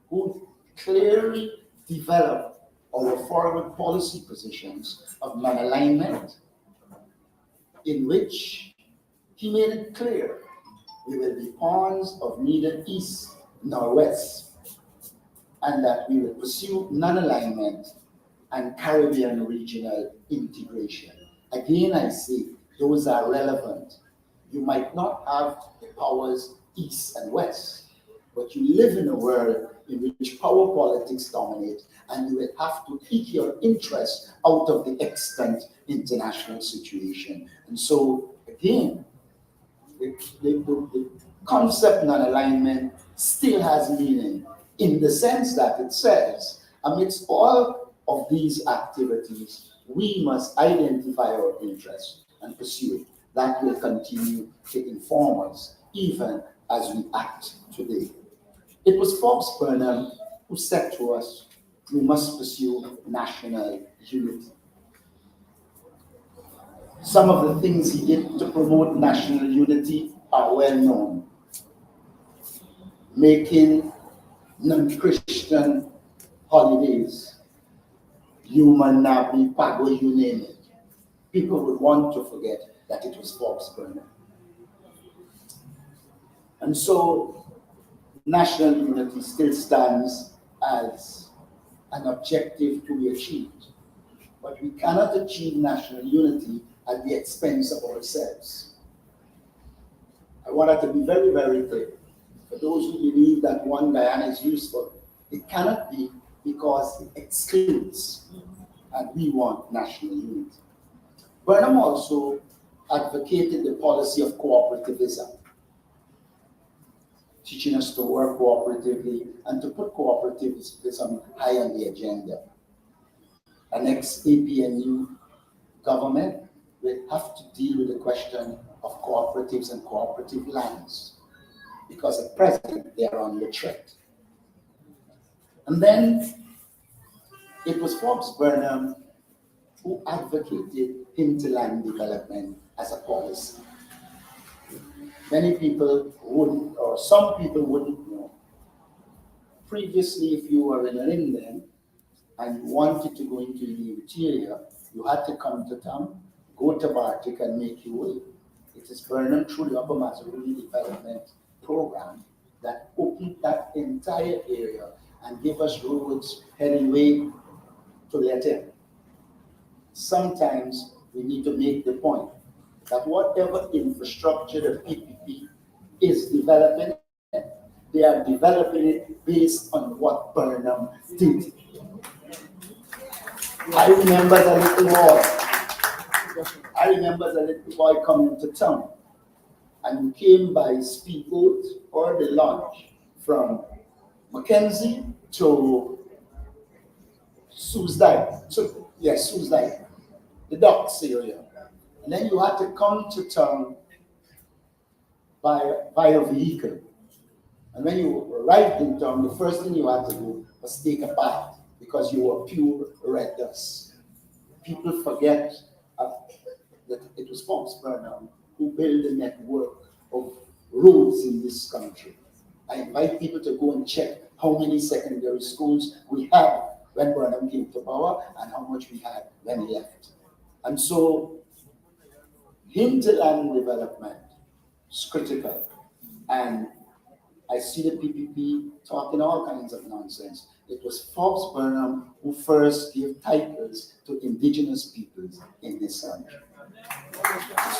who clearly developed our forward policy positions of non-alignment, in which he made it clear we will be pawns of neither East nor West, and that we will pursue non-alignment and Caribbean regional integration. Again, I say those are relevant. You might not have the powers East and West, but you live in a world in which power politics dominate, and you will have to eke your interest out of the extant international situation. And so, again, the concept non-alignment still has meaning in the sense that it says, amidst all of these activities, we must identify our interests and pursue it. That will continue to inform us even as we act today. It was Forbes Burnham who said to us, we must pursue national unity. Some of the things he did to promote national unity are well known. Making non-Christian holidays, human nabi, pago, you name it. People would want to forget that it was Forbes Burnham. And so national unity still stands as an objective to be achieved. But we cannot achieve national unity at the expense of ourselves. I want it to be very, very clear. For those who believe that one Guyana is useful, it cannot be because it excludes, and we want national unity. Burnham also advocated the policy of cooperativism, teaching us to work cooperatively and to put cooperativism high on the agenda. An ex-APNU government will have to deal with the question of cooperatives and cooperative lands, because at present they are under threat. And then it was Forbes Burnham who advocated hinterland development as a policy. Many people wouldn't, or some people wouldn't know. Previously, if you were in Linden and you wanted to go into the interior, you had to come to town, go to Bartik and make your way. It is Burnham through the Upper Mazaruni Development Program that opened that entire area and gave us roads heading way to Leyte. Sometimes we need to make the point that whatever infrastructure the PPP is developing, they are developing it based on what Burnham did. I remember as a little boy coming to town, and we came by speedboat or the launch from Mackenzie to Suzdai. So, yes, Suzdai, the docks area. And then you had to come to town via vehicle. And when you arrived in town, the first thing you had to do was take a bath because you were pure red dust. People forget that it was Forbes Burnham who built the network of roads in this country. I invite people to go and check how many secondary schools we had when Burnham came to power and how much we had when he left. And so hinterland development is critical. And I see the PPP talking all kinds of nonsense. It was Forbes Burnham who first gave titles to indigenous peoples in this country.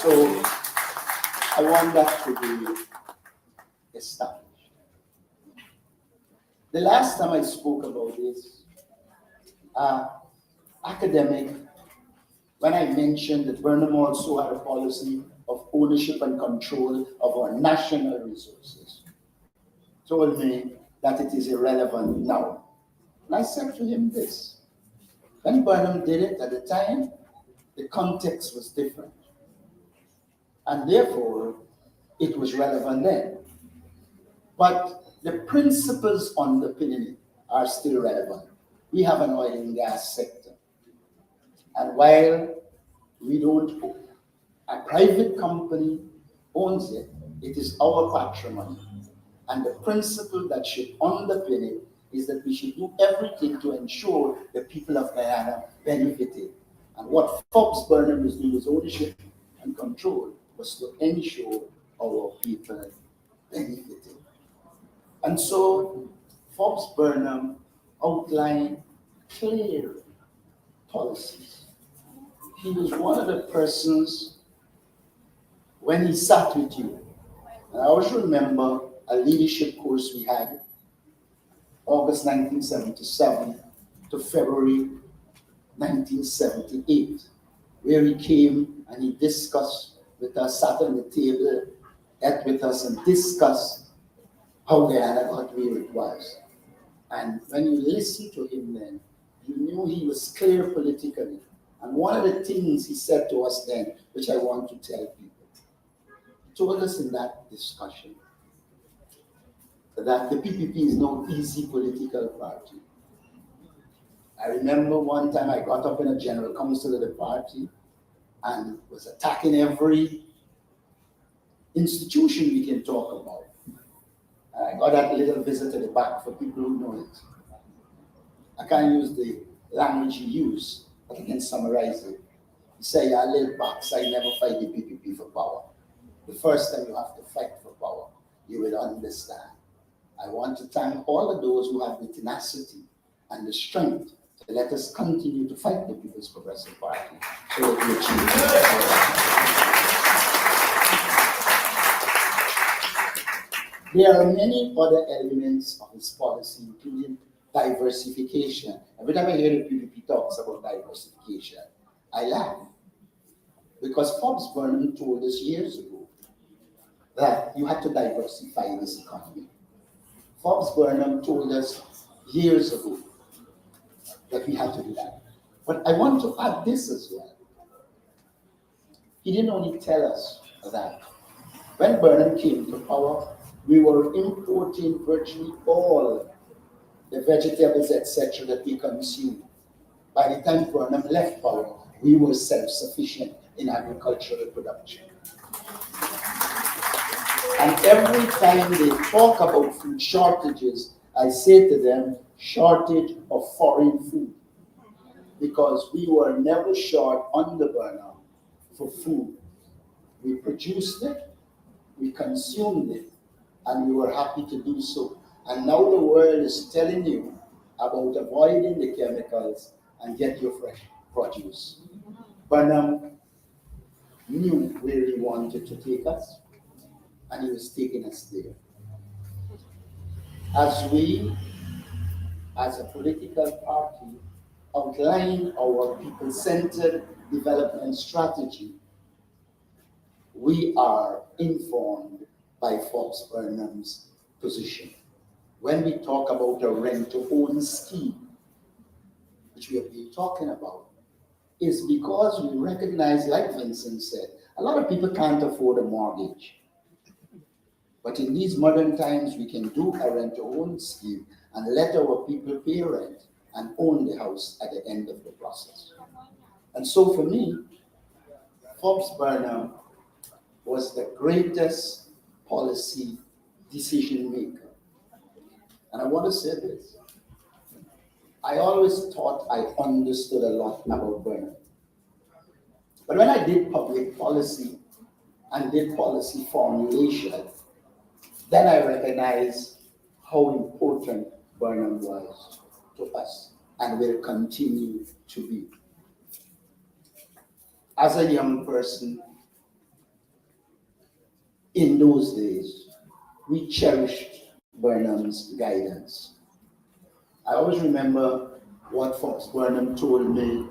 So I want that to be established. The last time I spoke about this, academic, when I mentioned that Burnham also had a policy of ownership and control of our national resources, told me that it is irrelevant now. And I said to him this, when Burnham did it at the time, the context was different. And therefore, it was relevant then. But the principles underpinning it are still relevant. We have an oil and gas sector. And while we don't own, a private company owns it, it is our patrimony. And the principle that should underpin it is that we should do everything to ensure the people of Guyana benefited. And what Forbes Burnham is doing with ownership and control was to ensure our people benefited. And so Forbes Burnham outlined clear policies. He was one of the persons, when he sat with you, and I always remember a leadership course we had, August 1977 to February 1978, where he came and he discussed with us, sat on the table, ate with us and discussed how Guyana got where it was. And when you listen to him then, you knew he was clear politically. And one of the things he said to us then, which I want to tell people, he told us in that discussion that the PPP is no easy political party. I remember one time I got up in a general council of the party and was attacking every institution we can talk about. I got that little visit at the back for people who know it. I can't use the language he used, but I can summarize it. He said, "Yeah, little backside never fight the PPP for power. The first time you have to fight for power, you will understand." I want to thank all of those who have the tenacity and the strength to let us continue to fight the People's Progressive Party so that we achieve. There are many other elements of his policy, including diversification. Every time I hear the PPP talks about diversification, I laugh. Because Forbes Burnham told us years ago that you had to diversify this economy. Forbes Burnham told us years ago that we had to do that. But I want to add this as well. He didn't only tell us that. When Burnham came to power, we were importing virtually all the vegetables, etc., that we consume. By the time Burnham left power, we were self-sufficient in agricultural production. And every time they talk about food shortages, I say to them, shortage of foreign food. Because we were never short under Burnham for food. We produced it, we consumed it, and we were happy to do so. And now the world is telling you about avoiding the chemicals and get your fresh produce. Burnham knew where he wanted to take us, and he was taking us there. As we, as a political party, outline our people-centered development strategy, we are informed by Forbes Burnham's position. When we talk about a rent-to-own scheme, which we have been talking about, is because we recognize, like Vincent said, a lot of people can't afford a mortgage. But in these modern times, we can do a rent-to-own scheme and let our people pay rent and own the house at the end of the process. And so for me, Forbes Burnham was the greatest policy decision maker. And I want to say this. I always thought I understood a lot about Burnham. But when I did public policy and did policy formulation, then I recognized how important Burnham was to us and will continue to be. As a young person, in those days, we cherished Burnham's guidance. I always remember what Fox Burnham told me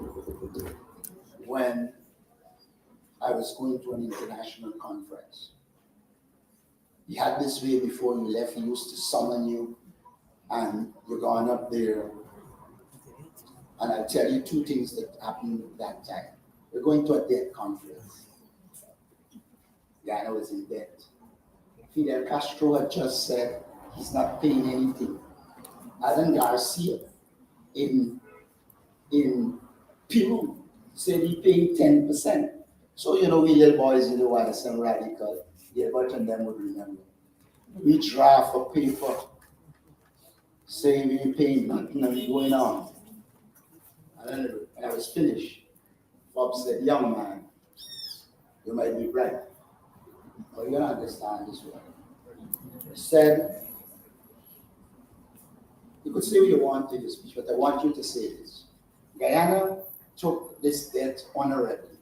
when I was going to an international conference. He had this way before he left, he used to summon you, and you're going up there. And I'll tell you two things that happened that time. We're going to a debt conference. Guyana was in debt. Fidel Castro had just said he's not paying anything. Alan Garcia in Peru said he paid 10%. So, we little boys, why are some radical. Gilbert and them would remember. We draft a paper saying we ain't paying nothing and we going on. And then when I was finished, Bob said, young man, you might be right, but you don't understand this one. He said, you could say what you want in your speech, but I want you to say this. Guyana took this debt honorably,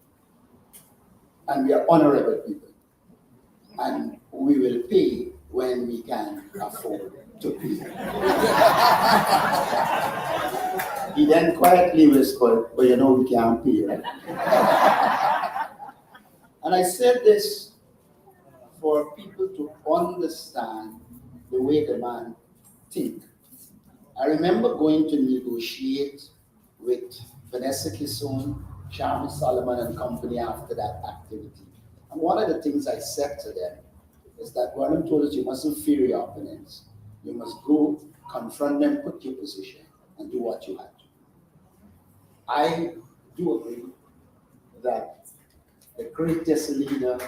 and we are honorable people, and we will pay when we can afford to pay. He then quietly whispered, but we can't pay, right? And I said this for people to understand the way the man thinks. I remember going to negotiate with Vanessa Kissoon, Charmy Solomon and company after that activity. And one of the things I said to them is that Burnham told us you mustn't fear your opponents. You must go, confront them, put your position, and do what you have to. I do agree that the greatest leader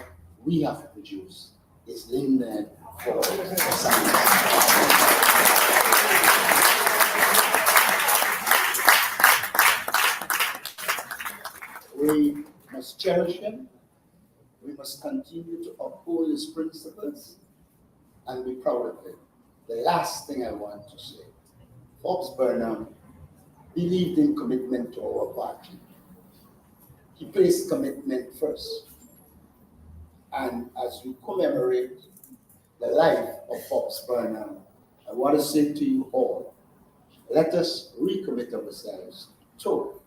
we have produced is Linden Forbes Samson. We must cherish him. We must continue to uphold his principles and be proud of him. The last thing I want to say, Forbes Burnham believed in commitment to our party. He placed commitment first. And as we commemorate the life of Forbes Burnham, I want to say to you all, let us recommit ourselves to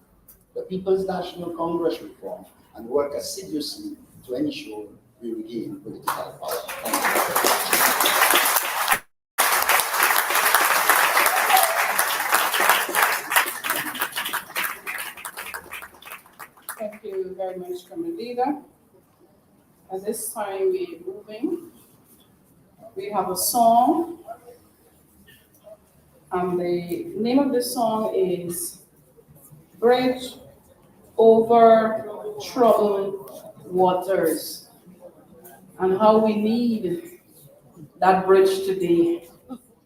the People's National Congress reform and work assiduously to ensure we regain political power. Thank you very much, Comrade Leader. At this time, we're moving. We have a song, and the name of the song is Bridge Over Troubled Waters, and how we need that bridge today,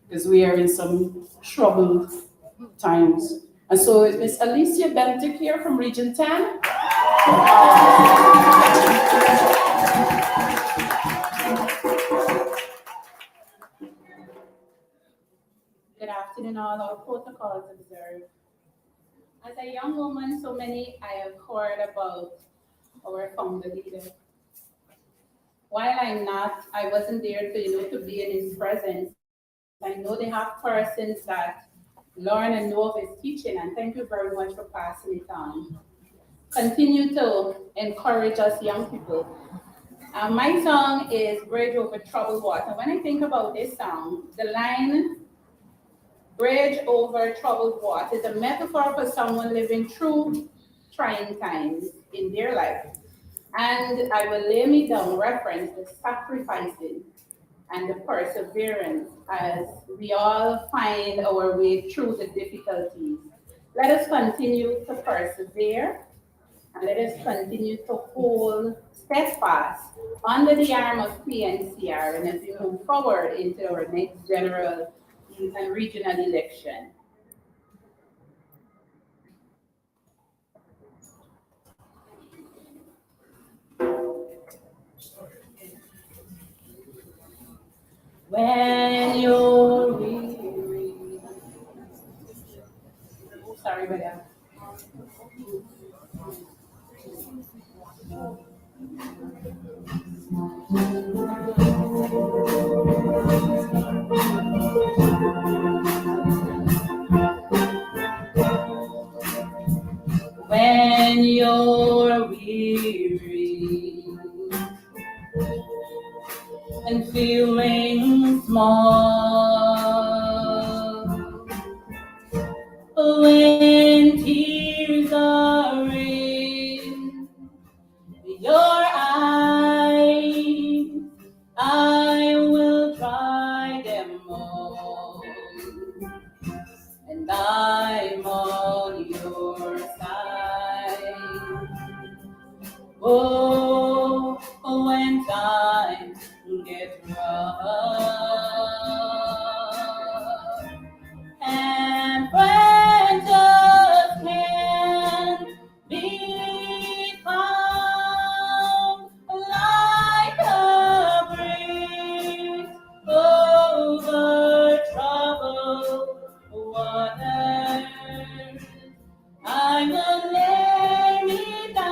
because we are in some troubled times. And so is Miss Alicia Bentic here from Region 10. Good afternoon, all our protocols observed. As a young woman, so many I have heard about our founder leader. While I wasn't there to be in his presence. I know they have persons that learn and know of his teaching, and thank you very much for passing it on. Continue to encourage us young people. My song is Bridge Over Troubled Water. When I think about this song, the line, Bridge Over Troubled Water, is a metaphor for someone living through trying times in their life. And I will lay me down reference the sacrificing and the perseverance as we all find our way through the difficulties. Let us continue to persevere, and let us continue to hold steadfast under the arm of PNCR, and as we move forward into our next general and regional election. When you're weary. Oh, sorry about that. When you're weary and feeling small, when tears are in your eyes, I will dry them all, and I'm on your side. Oh, when times get rough and friends just can't be found, like a bridge over troubled waters, I will lay me down.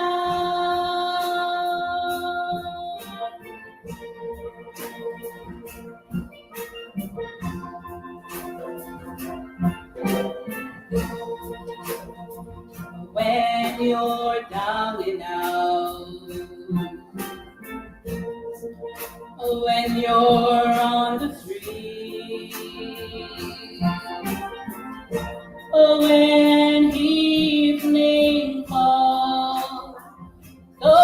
When you're down and out, when you're on the street, when evening falls so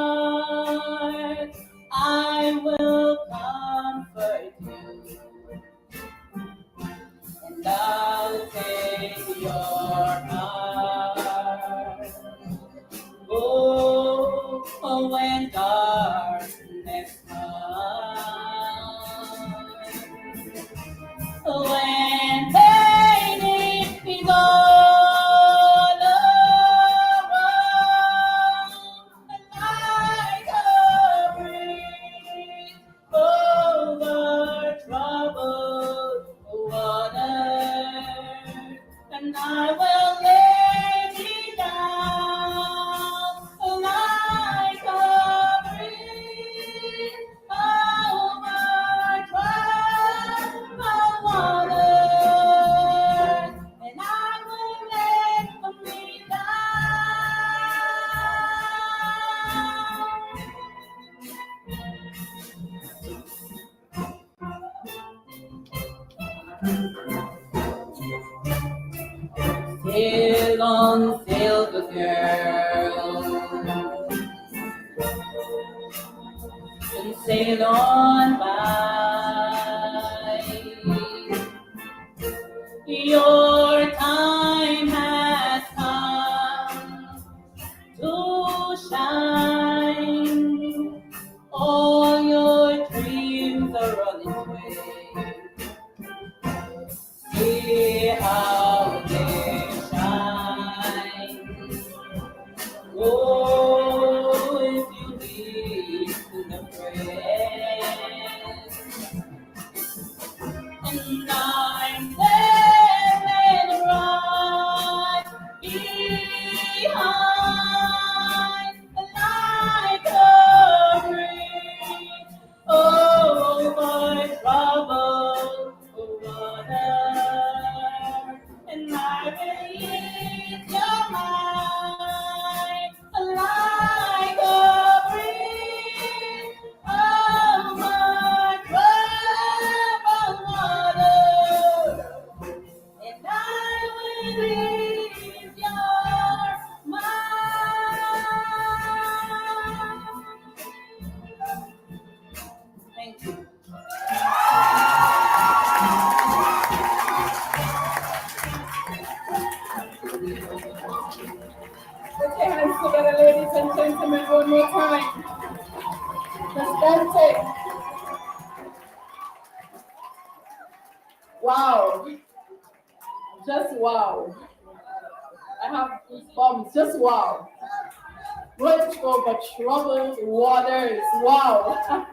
hard, I will comfort you, and I'll take your heart. Oh, when darkness comes, when pain is all around, like a bridge over troubled water, and I will lay me down like a bridge over troubled water, and I will lay me down. Sail on, sail the girl, and sail on by. Your time has come to shine. All your dreams are on its way. See how they shine. Oh, if you listen to praise, and I'm sailing right behind, like a bridge over troubled water, and I will ease your mind, like a bridge over troubled water, and I will ease your mind. Thank you. Put your hands together, ladies and gentlemen, one more time. Presidente. Wow. Just wow. I have goosebumps. Just wow. Bridge over troubled waters. Wow.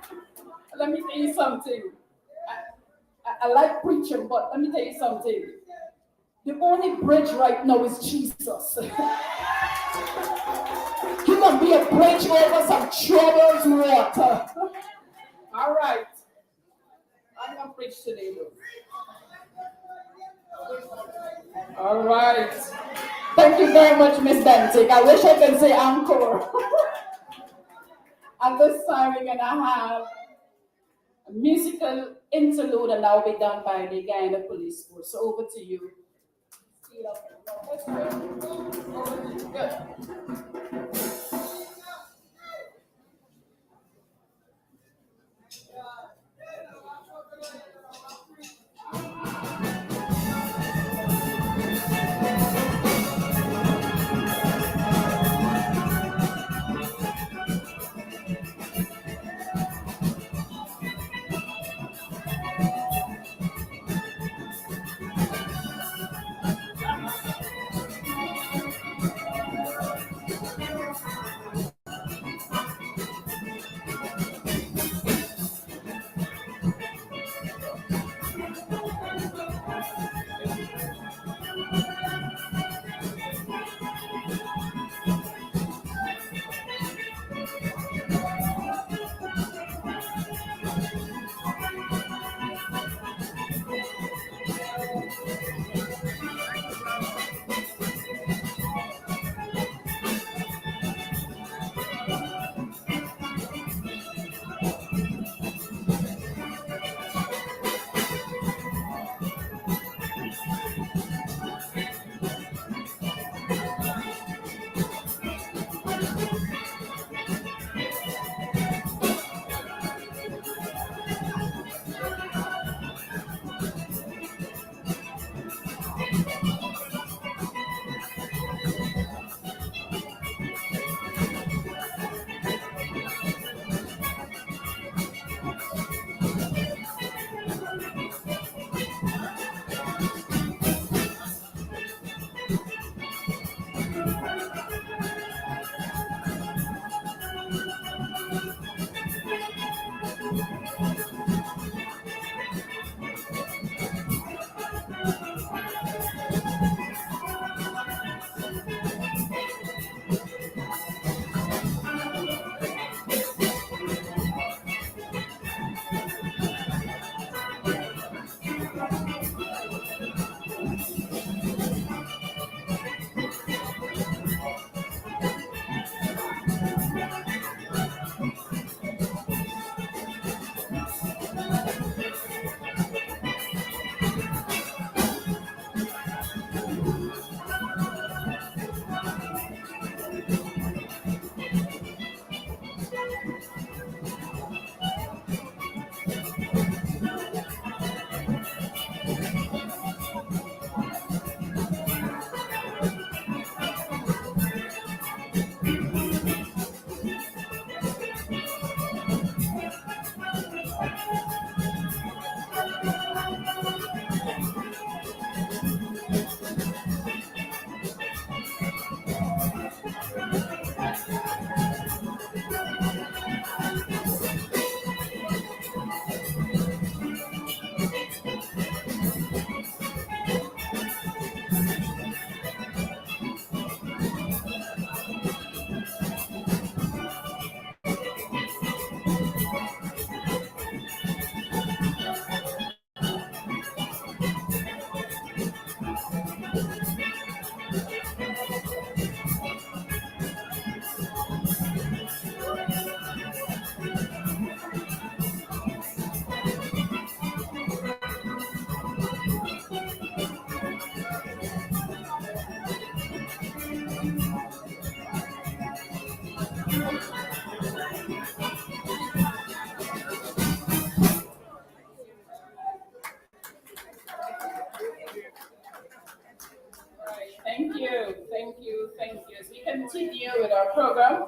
Let me tell you something. I like preaching, but let me tell you something. The only bridge right now is Jesus. He can be a bridge over some troubled water. All right. I'm going to preach today, though. All right. Thank you very much, Miss Bentic. I wish I could say encore. At this time, we're going to have a musical interlude, and that will be done by the guy in the police force. So over to you. Good. Thank you, thank you, thank you. As we continue with our program,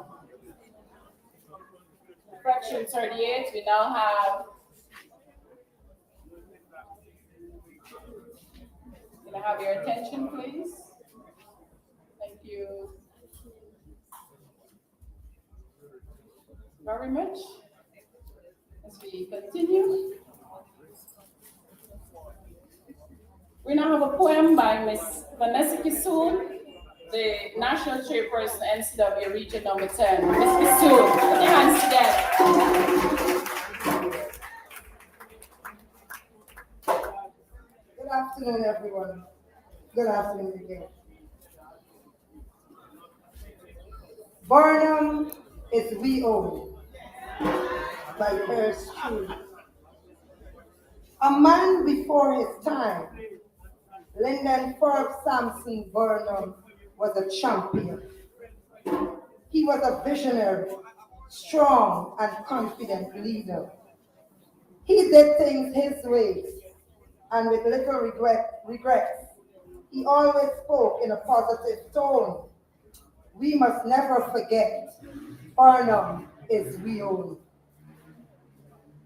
Fraction 38, we now have Can I have your attention, please? Thank you very much. As we continue, we now have a poem by Miss Vanessa Kisoon, the National Chairperson, NCW Region Number 10. Miss Kisoon, put your hands together. Good afternoon, everyone. Good afternoon again. Burnham is we own by yours truly. A man before his time, Linden Forbes Samson Burnham was a champion. He was a visionary, strong and confident leader. He did things his way, and with little regrets. He always spoke in a positive tone. We must never forget, Burnham is we own.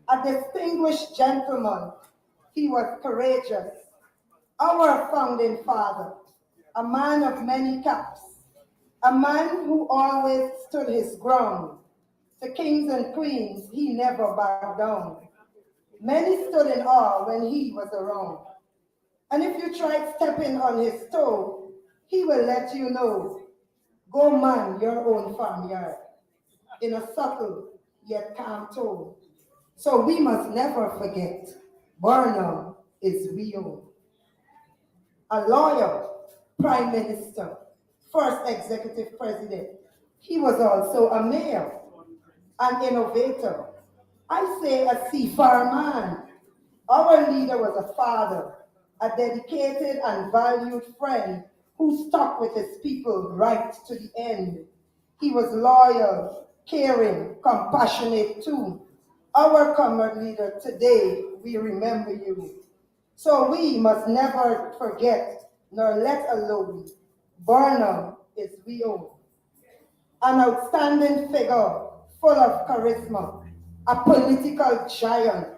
A distinguished gentleman, he was courageous. Our founding father, a man of many caps, a man who always stood his ground. To kings and queens, he never bowed down. Many stood in awe when he was around. And if you tried stepping on his toe, he will let you know, go man your own farmyard, in a subtle yet calm tone. So we must never forget, Burnham is we own. A lawyer, prime minister, first executive president. He was also a mayor, an innovator. I say a seafarer man. Our leader was a father, a dedicated and valued friend who stuck with his people right to the end. He was loyal, caring, compassionate too. Our comrade leader, today we remember you. So we must never forget nor let alone, Burnham is we own. An outstanding figure, full of charisma, a political giant.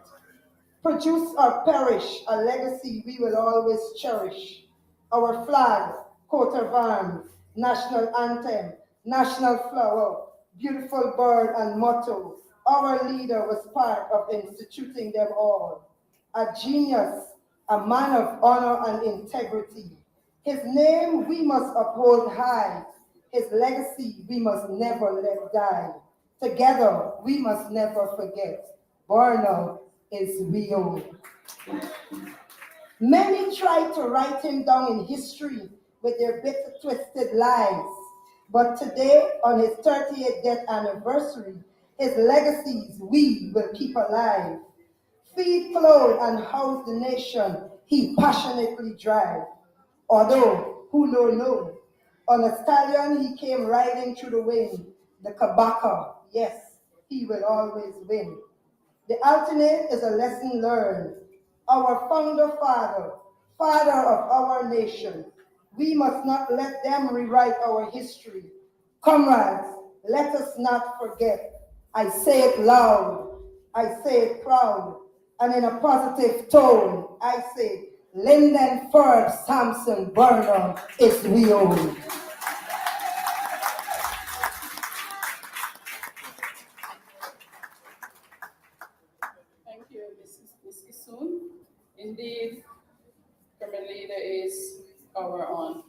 Produce or perish, a legacy we will always cherish. Our flag, coat of arms, national anthem, national flower, beautiful bird and motto. Our leader was part of instituting them all. A genius, a man of honor and integrity. His name we must uphold high. His legacy we must never let die. Together we must never forget. Burnham is we own. Many try to write him down in history with their bitter, twisted lies. But today, on his 38th death anniversary, his legacies we will keep alive. Feed, clothe, and house the nation he passionately drive. Although, who no, on a stallion he came riding through the wind. The Kabaka, yes, he will always win. The alternate is a lesson learned. Our founder father, father of our nation. We must not let them rewrite our history. Comrades, let us not forget. I say it loud, I say it proud, and in a positive tone, I say, Linden Forbes Samson Burnham is we own. Thank you, Ms. Kisoon. Indeed, Premier Leader is our own.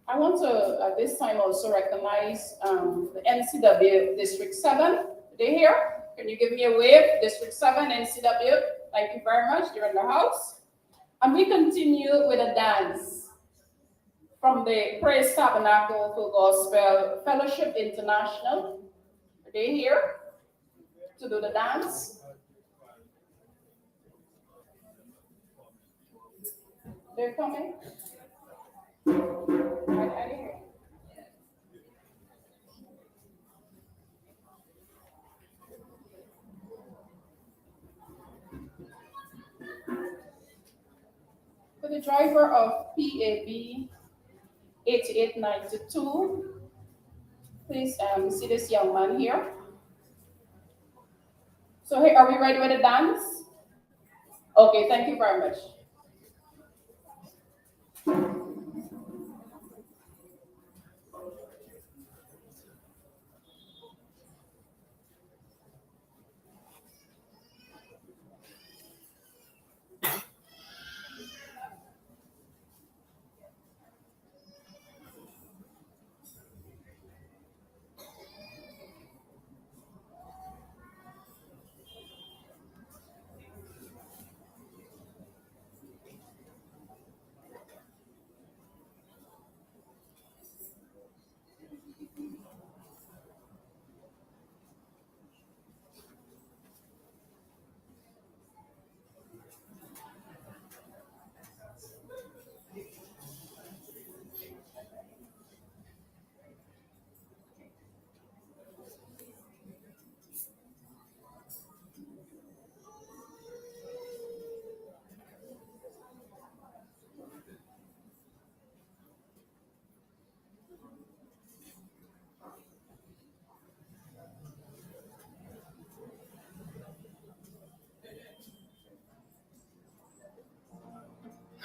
I want to, at this time, also recognize the NCW District 7. Are they here? Can you give me a wave? District 7, NCW. Thank you very much. You're in the house. And we continue with a dance from the Praise Tabernacle for Gospel Fellowship International. Are they here to do the dance? They're coming. Are they here? For the driver of PAB 8892, please see this young man here. So hey, are we ready with the dance? Okay, thank you very much.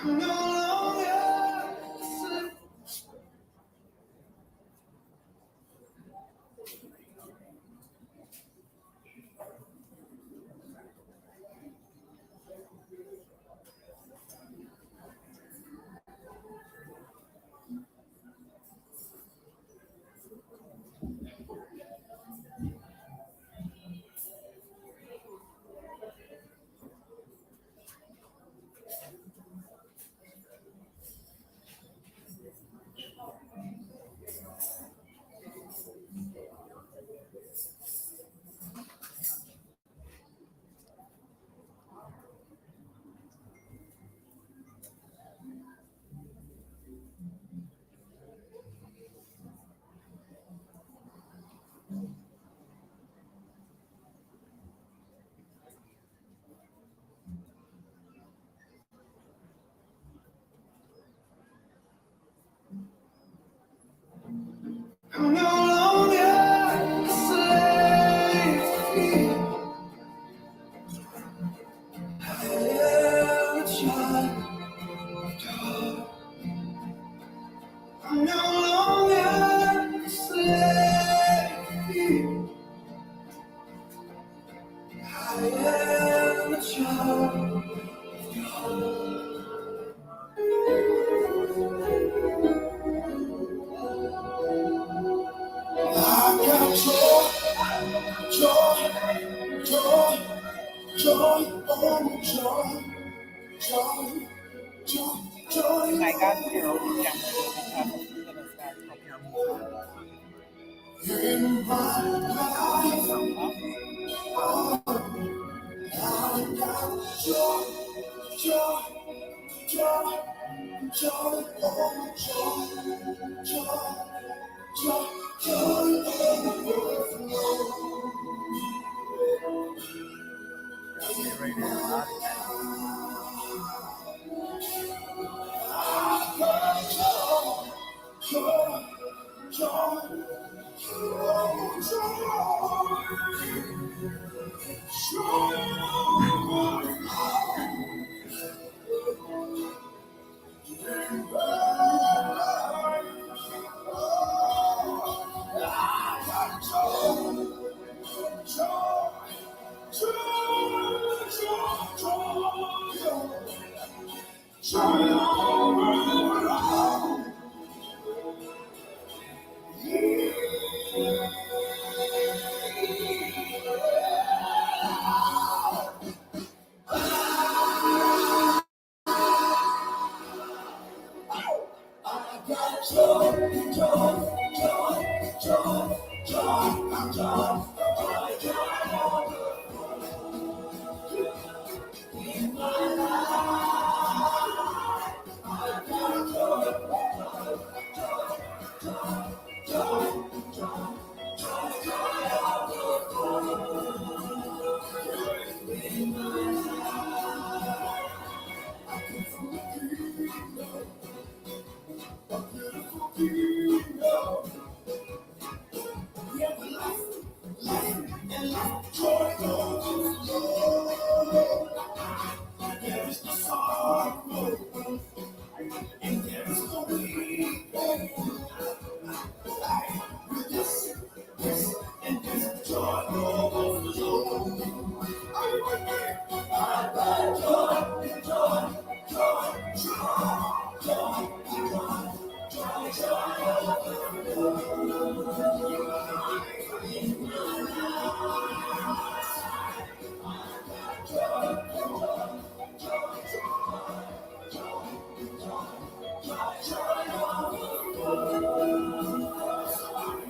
I'm no longer slave. I'm no longer a slave. I am a child of God. I'm no longer a slave. I am a child. I've got joy, joy, joy, joy, oh joy, joy, joy, joy. I got zero camera because I'm gonna start up your In my life, I've got joy, joy, joy, joy, oh joy, joy, joy, joy, joy, joy,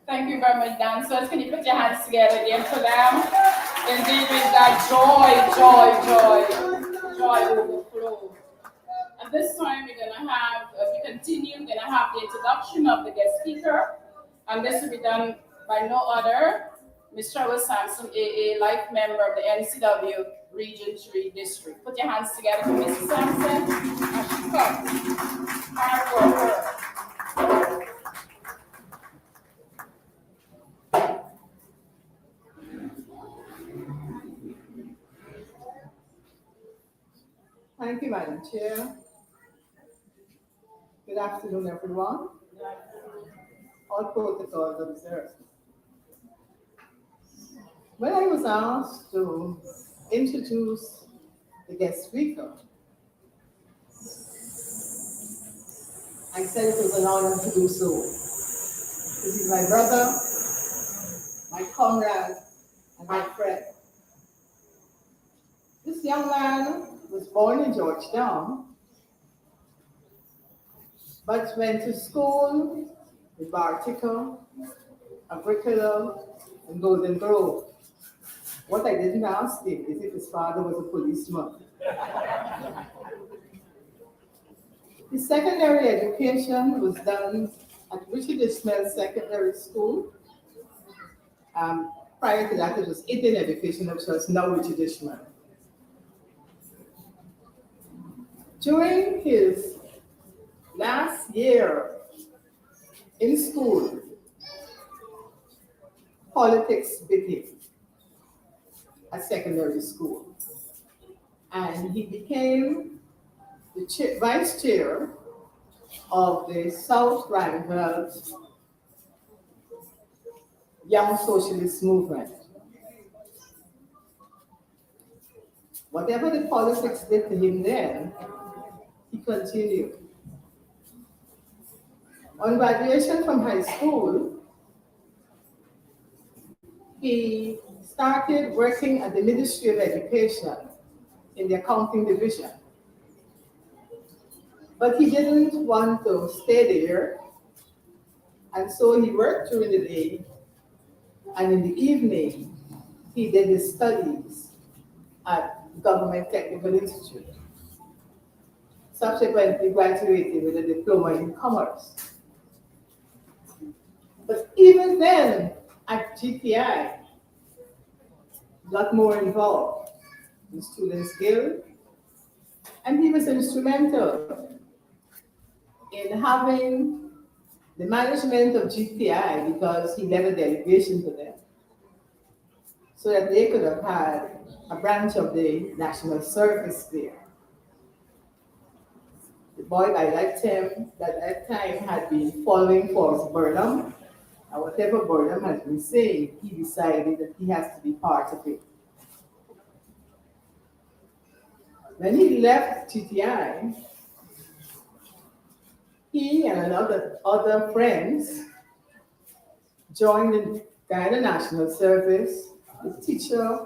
Thank you very much, dancers. Can you put your hands together again for them? Indeed, with that joy overflow. At this time, we're going to have, as we continue, we're going to have the introduction of the guest speaker. And this will be done by no other, Ms. FORBES SAMPSON, AA, life member of the NCW Region 3 District. Put your hands together for Mrs. Sampson as she comes. Hard worker. Thank you, Madam Chair. Good afternoon, everyone. All protocols observed. When I was asked to introduce the guest speaker, I said it was an honor to do so. This is my brother, my comrade, and my friend. This young man was born in Georgetown, but went to school in Bartica, Agricola, and Golden Grove. What I didn't ask him is if his father was a policeman. His secondary education was done at Richard Ismail Secondary School. Prior to that, it was Indian education, which was now Richard Ismail. During his last year in school, politics bit him at secondary school. And he became the vice chair of the South Randolph Young Socialist Movement. Whatever the politics did to him then, he continued. On graduation from high school, he started working at the Ministry of Education in the accounting division. But he didn't want to stay there, and so he worked during the day, and in the evening, he did his studies at Government Technical Institute. Subsequently graduated with a diploma in commerce. But even then, at GTI, got more involved in Students' Guild, and he was instrumental in having the management of GTI because he led a delegation to them so that they could have had a branch of the National Service there. The boy by that time had been following Forbes Burnham, and whatever Burnham has been saying, he decided that he has to be part of it. When he left GTI, he and other friends joined the Guyana National Service, the teacher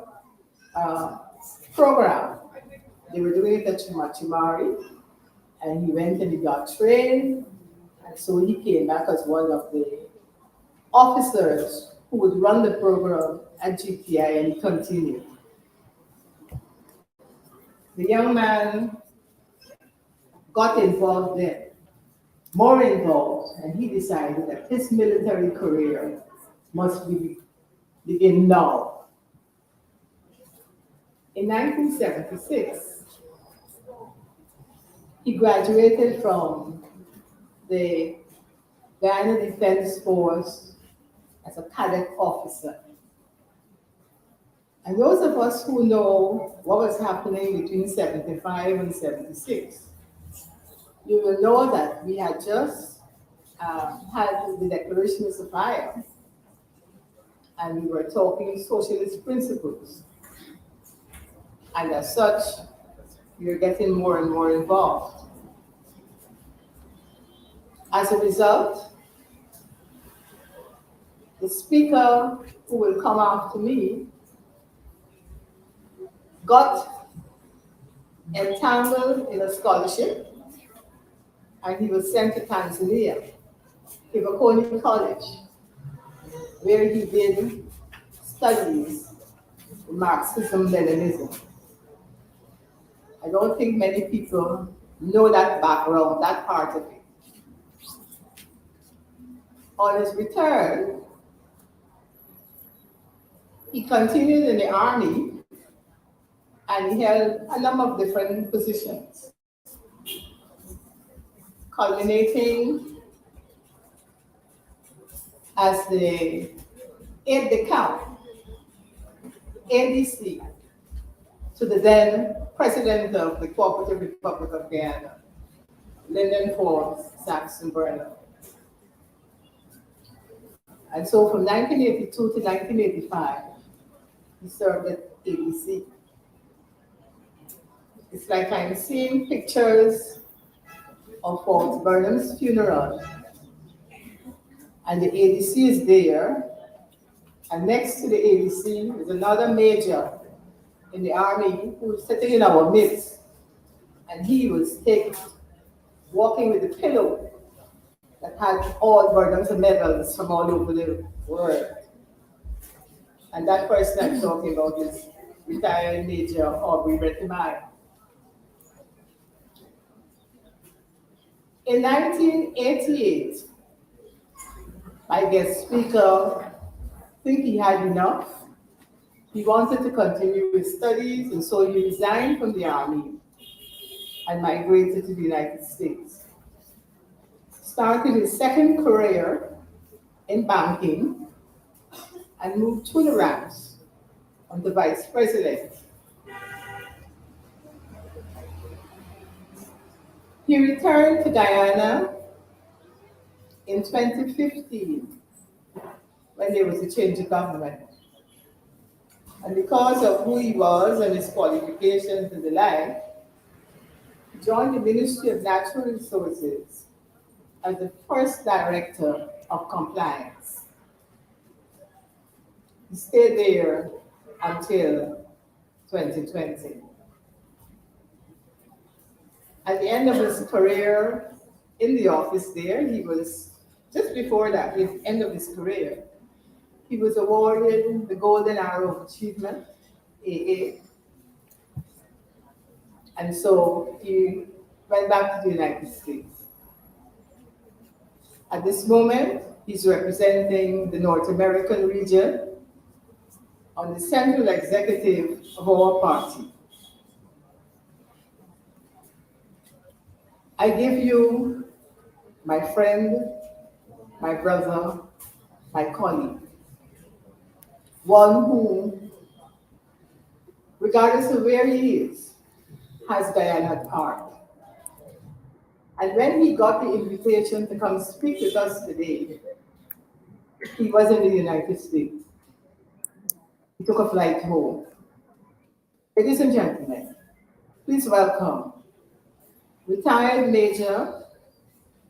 program. They were doing it at Chumachimari, and he went and he got trained, and so he came back as one of the officers who would run the program at GTI, and he continued. The young man got involved then, more involved, and he decided that his military career must begin now. In 1976, he graduated from the Guyana Defense Force as a cadet officer. And those of us who know what was happening between 75 and 76, you will know that we had just had the Declaration of Sophia, and we were talking socialist principles. And as such, we were getting more and more involved. As a result, the speaker who will come after me got entangled in a scholarship, and he was sent to Tanzania, Kivakoni College, where he did studies in Marxism-Leninism. I don't think many people know that background, that part of it. On his return, he continued in the army, and he held a number of different positions, culminating as the aide-de-camp, ADC, to the then President of the Cooperative Republic of Guyana, Linden Forbes Samphson Burnham. And so from 1982 to 1985, he served at ADC. It's like I'm seeing pictures of Forbes Burnham's funeral, and the ADC is there, and next to the ADC is another major in the army who was sitting in our midst, and he was walking with a pillow that had all Burnham's medals from all over the world. And that person I'm talking about is retired Major Aubrey Retimai. In 1988, my guest speaker, I think he had enough. He wanted to continue his studies, and so he resigned from the army and migrated to the United States. Started his second career in banking and moved through the ranks on the vice president. He returned to Guyana in 2015 when there was a change of government. And because of who he was and his qualifications and the like, he joined the Ministry of Natural Resources as the first director of compliance. He stayed there until 2020. At the end of his career in the office there, he was, just before that, the end of his career, he was awarded the Golden Arrow of Achievement, AA. And so he went back to the United States. At this moment, he's representing the North American region on the central executive of our party. I give you my friend, my brother, my colleague, one who, regardless of where he is, has Guyana at heart. And when he got the invitation to come speak with us today, he was in the United States. He took a flight home. Ladies and gentlemen, please welcome retired Major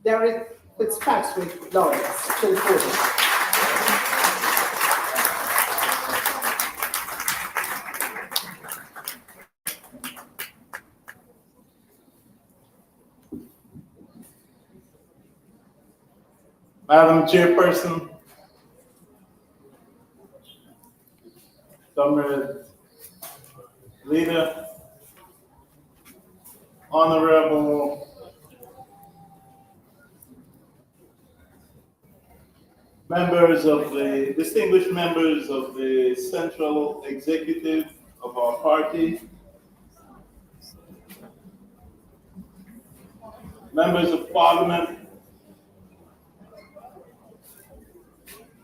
Derek Fitzpatrick Lawrence to the podium. Madam Chairperson, Comrade Leader, Honorable distinguished members of the Central Executive of our party, members of Parliament.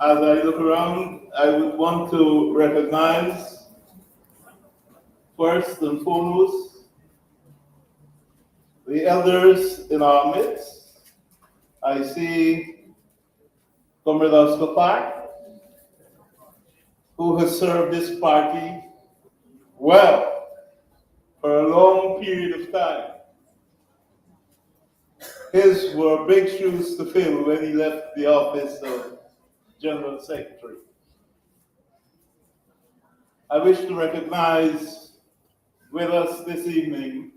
As I look around, I would want to recognize, first and foremost, the elders in our midst. I see Comrade Oscar Park, who has served this party well for a long period of time. His were big shoes to fill when he left the office of General Secretary. I wish to recognize with us this evening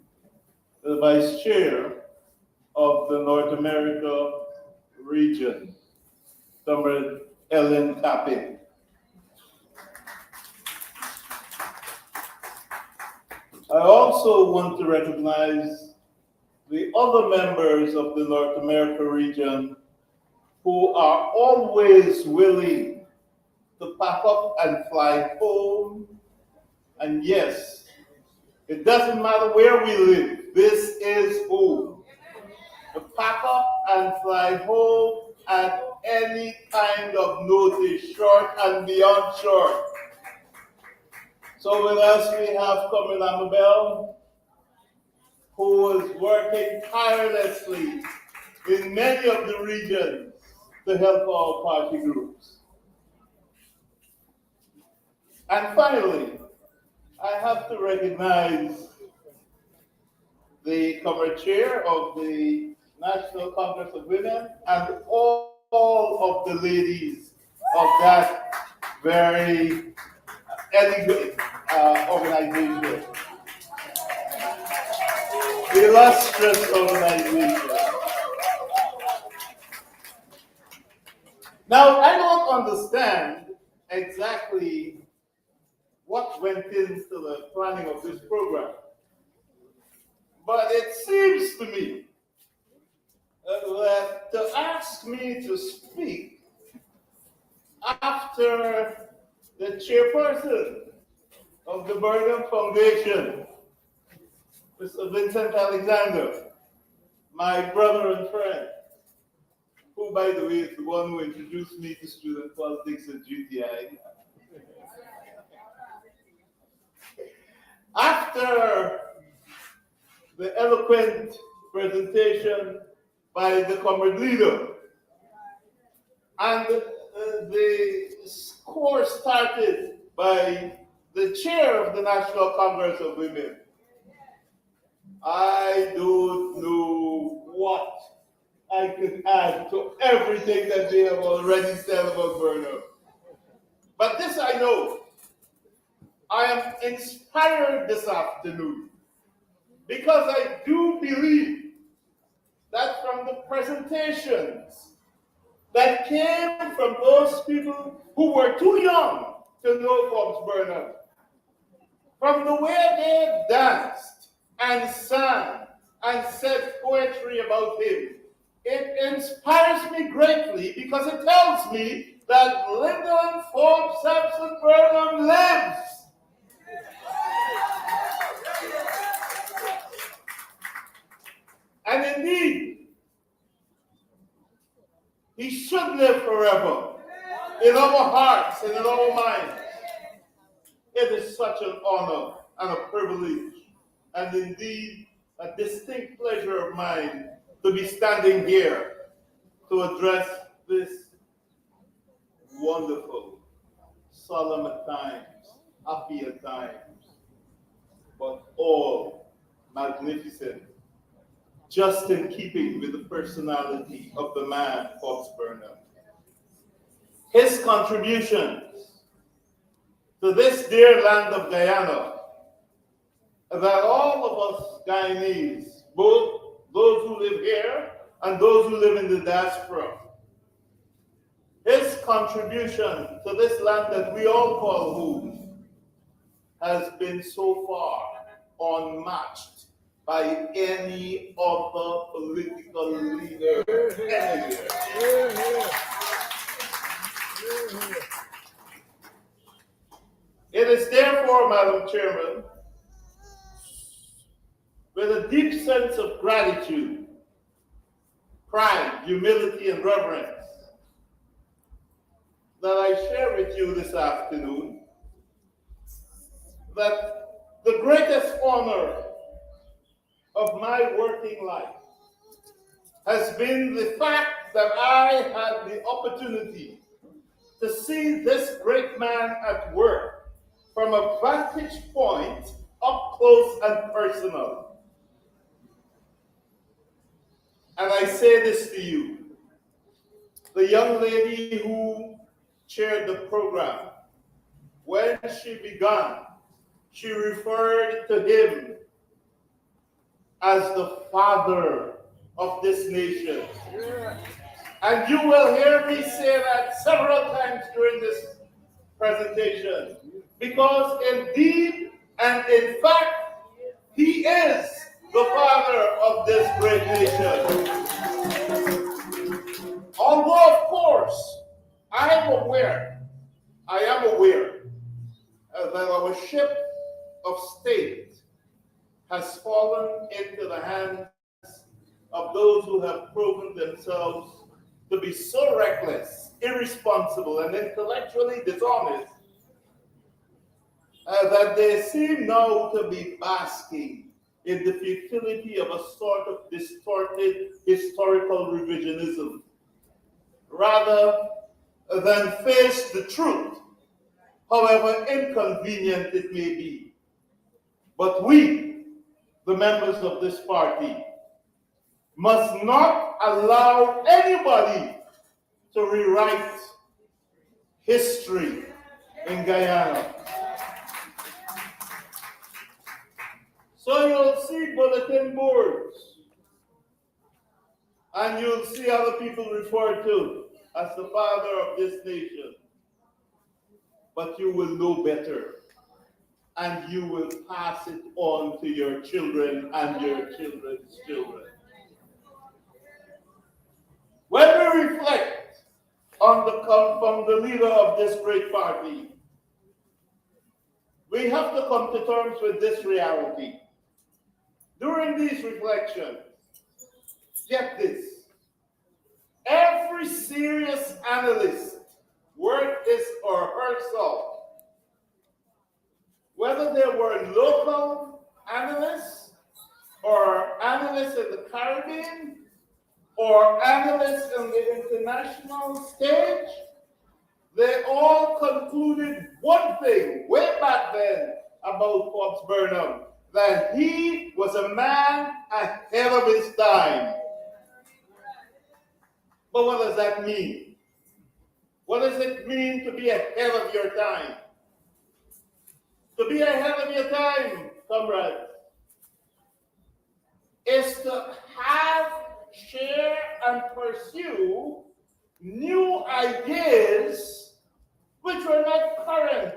the Vice Chair of the North America region, Comrade Ellen Tapping. I also want to recognize the other members of the North America region who are always willing to pack up and fly home. And yes, it doesn't matter where we live, this is home. To pack up and fly home at any kind of notice, short and beyond short. So with us we have Comrade Amabel, who is working tirelessly in many of the regions to help our party groups. And finally, I have to recognize the Comrade Chair of the National Congress of Women and all of the ladies of that very elegant organization. Illustrious organization. Now, I don't understand exactly what went into the planning of this program, but it seems to me that to ask me to speak after the chairperson of the Burnham Foundation, Mr. Vincent Alexander, my brother and friend, who, by the way, is the one who introduced me to student politics at GTI. After the eloquent presentation by the Comrade Leader, and the course started by the chair of the National Congress of Women, I don't know what I could add to everything that they have already said about Burnham. But this I know, I am inspired this afternoon because I do believe that from the presentations that came from those people who were too young to know Forbes Burnham, from the way they danced and sang and said poetry about him, it inspires me greatly because it tells me that Linden Forbes Samson Burnham lives. And indeed, he should live forever in our hearts and in our minds. It is such an honor and a privilege, and indeed a distinct pleasure of mine to be standing here to address this wonderful, solemn at times, happy at times, but all magnificent, just in keeping with the personality of the man, Forbes Burnham. His contributions to this dear land of Guyana, that all of us Guyanese, both those who live here and those who live in the diaspora, his contribution to this land that we all call home has been so far unmatched by any other political leader anywhere. It is therefore, Madam Chairman, with a deep sense of gratitude, pride, humility, and reverence that I share with you this afternoon that the greatest honor of my working life has been the fact that I had the opportunity to see this great man at work from a vantage point up close and personal. And I say this to you, the young lady who chaired the program, when she began, she referred to him as the father of this nation. And you will hear me say that several times during this presentation, because indeed and in fact, he is the father of this great nation. Although, of course, I am aware that our ship of state has fallen into the hands of those who have proven themselves to be so reckless, irresponsible, and intellectually dishonest that they seem now to be basking in the futility of a sort of distorted historical revisionism, rather than face the truth, however inconvenient it may be. But we, the members of this party, must not allow anybody to rewrite history in Guyana. So you'll see bulletin boards, and you'll see other people referred to as the father of this nation. But you will know better, and you will pass it on to your children and your children's children. When we reflect on the come from the leader of this great party, we have to come to terms with this reality. During these reflections, get this, every serious analyst worth his or her salt, whether they were local analysts or analysts in the Caribbean or analysts on the international stage, they all concluded one thing way back then about Forbes Burnham, that he was a man ahead of his time. But what does that mean? What does it mean to be ahead of your time? To be ahead of your time, comrades, is to have, share, and pursue new ideas which were not current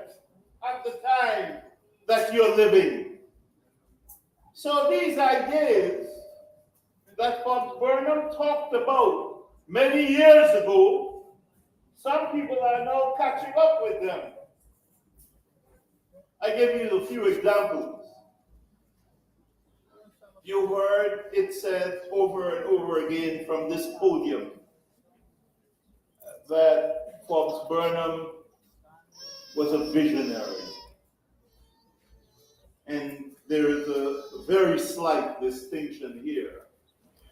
at the time that you're living. So these ideas that Forbes Burnham talked about many years ago, some people are now catching up with them. I give you a few examples. You heard it said over and over again from this podium that Forbes Burnham was a visionary. And there is a very slight distinction here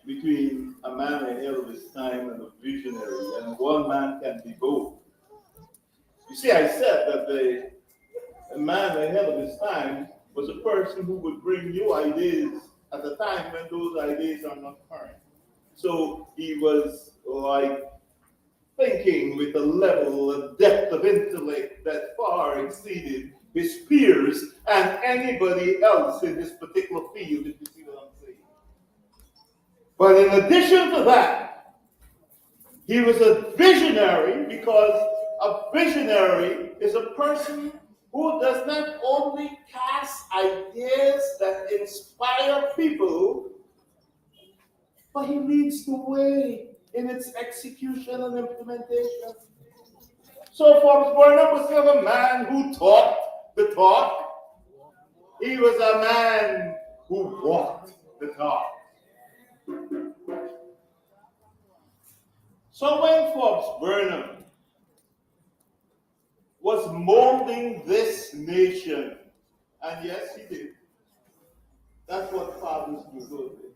between a man ahead of his time and a visionary, and one man can be both. You see, I said that a man ahead of his time was a person who would bring new ideas at a time when those ideas are not current. So he was like thinking with a level of depth of intellect that far exceeded his peers and anybody else in this particular field, if you see what I'm saying. But in addition to that, he was a visionary, because a visionary is a person who does not only cast ideas that inspire people, but he leads the way in its execution and implementation. So Forbes Burnham was still a man who talked the talk. He was a man who walked the talk. So when Forbes Burnham was molding this nation, and yes, he did. That's what fathers do, don't they?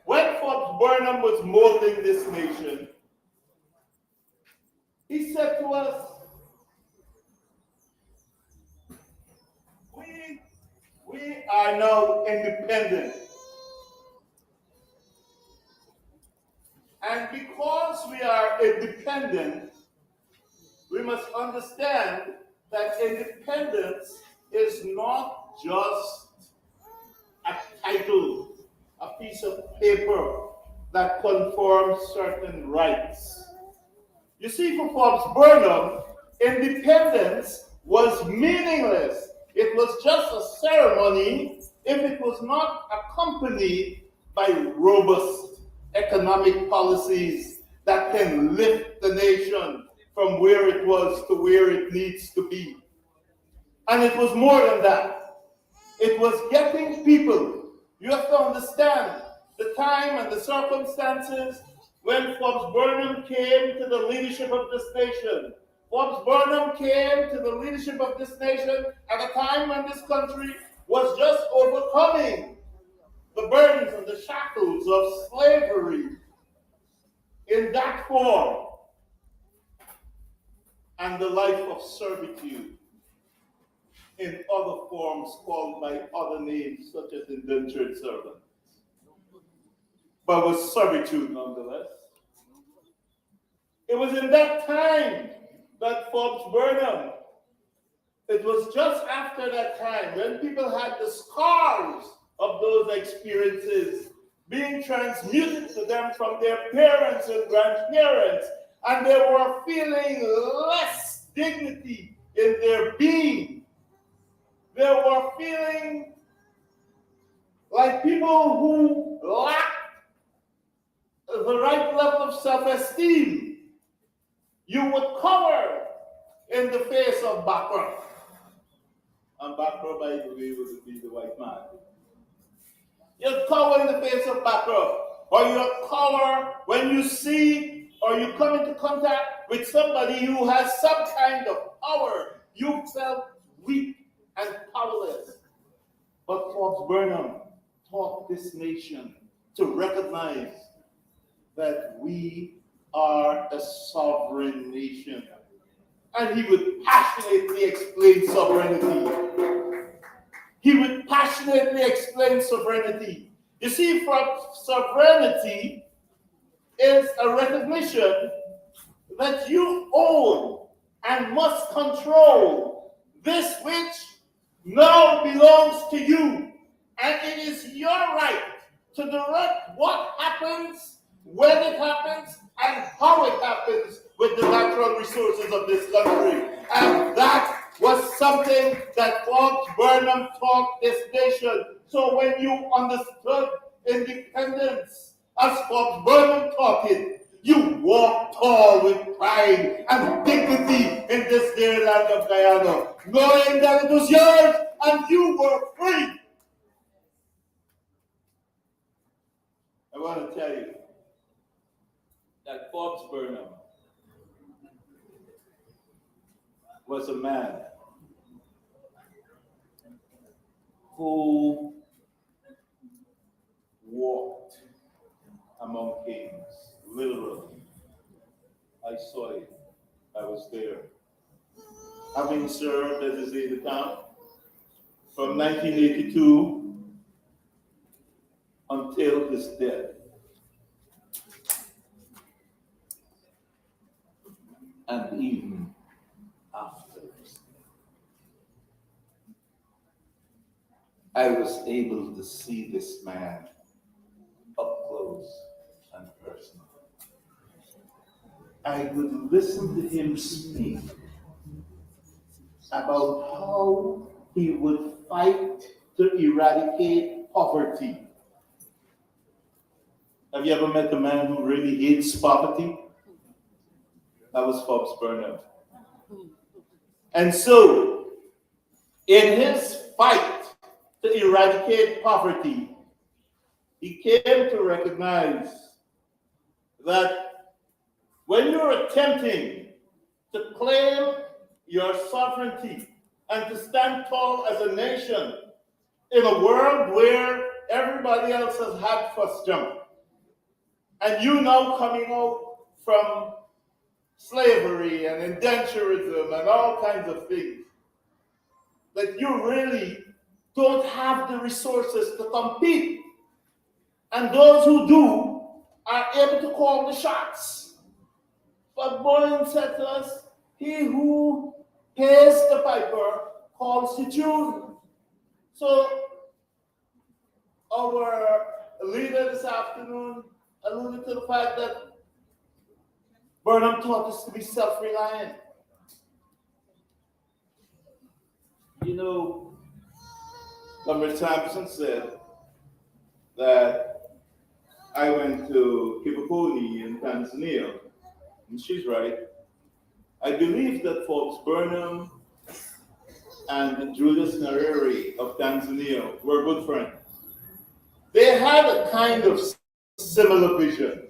When Forbes Burnham was molding this nation, he said to us, we are now independent. And because we are independent, we must understand that independence is not just a title, a piece of paper that confirms certain rights. You see, for Forbes Burnham, independence was meaningless. It was just a ceremony if it was not accompanied by robust economic policies that can lift the nation from where it was to where it needs to be. And it was more than that. It was getting people. You have to understand the time and the circumstances when Forbes Burnham came to the leadership of this nation. Forbes Burnham came to the leadership of this nation at a time when this country was just overcoming the burdens and the shackles of slavery in that form and the life of servitude in other forms called by other names such as indentured servant. But was servitude nonetheless. It was in that time that Forbes Burnham, it was just after that time when people had the scars of those experiences being transmuted to them from their parents and grandparents, and they were feeling less dignity in their being. They were feeling like people who lacked the right level of self-esteem. You would cover in the face of Bakra. And Bakra, by the way, would be the white man. You'd cover in the face of Bakra. Or you'd cover when you see or you come into contact with somebody who has some kind of power. You felt weak and powerless. But Forbes Burnham taught this nation to recognize that we are a sovereign nation. And he would passionately explain sovereignty. He would passionately explain sovereignty. You see, for sovereignty is a recognition that you own and must control this which now belongs to you. And it is your right to direct what happens, when it happens, and how it happens with the natural resources of this country. And that was something that Forbes Burnham taught this nation. So when you understood independence as Forbes Burnham taught it, you walk tall with pride and dignity in this dear land of Guyana, knowing that it was yours and you were free. I want to tell you that Forbes Burnham was a man who walked among kings, literally. I saw it. I was there. Having served as his aide-de-camp from 1982 until his death. And even after his death. I was able to see this man up close and personal. I would listen to him speak about how he would fight to eradicate poverty. Have you ever met a man who really hates poverty? That was Forbes Burnham. And so, in his fight to eradicate poverty, he came to recognize that when you're attempting to claim your sovereignty and to stand tall as a nation in a world where everybody else has had first jump, and you now coming out from slavery and indenturism and all kinds of things, that you really don't have the resources to compete. And those who do are able to call the shots. But Boylan said to us, he who pays the piper calls the tune. So our leader this afternoon alluded to the fact that Burnham taught us to be self-reliant. You know, Comrade Sampson said that I went to Kibokoni in Tanzania, and she's right. I believe that Forbes Burnham and Julius Nyerere of Tanzania were good friends. They had a kind of similar vision.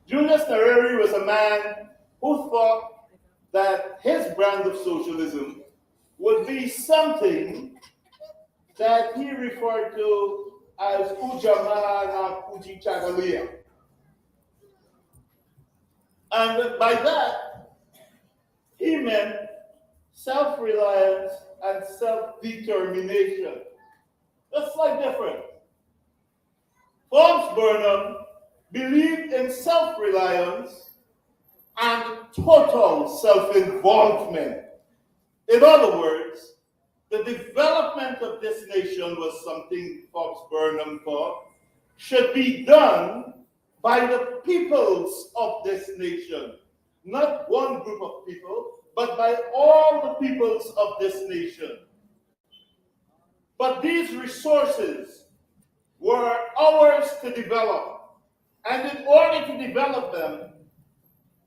Julius Nyerere was a man who thought that his brand of socialism would be something that he referred to as Ujamaa na Kujichagulia. And by that, he meant self-reliance and self-determination. That's slight difference. Forbes Burnham believed in self-reliance and total self-involvement. In other words, the development of this nation was something Forbes Burnham thought should be done by the peoples of this nation. Not one group of people, but by all the peoples of this nation. But these resources were ours to develop. And in order to develop them,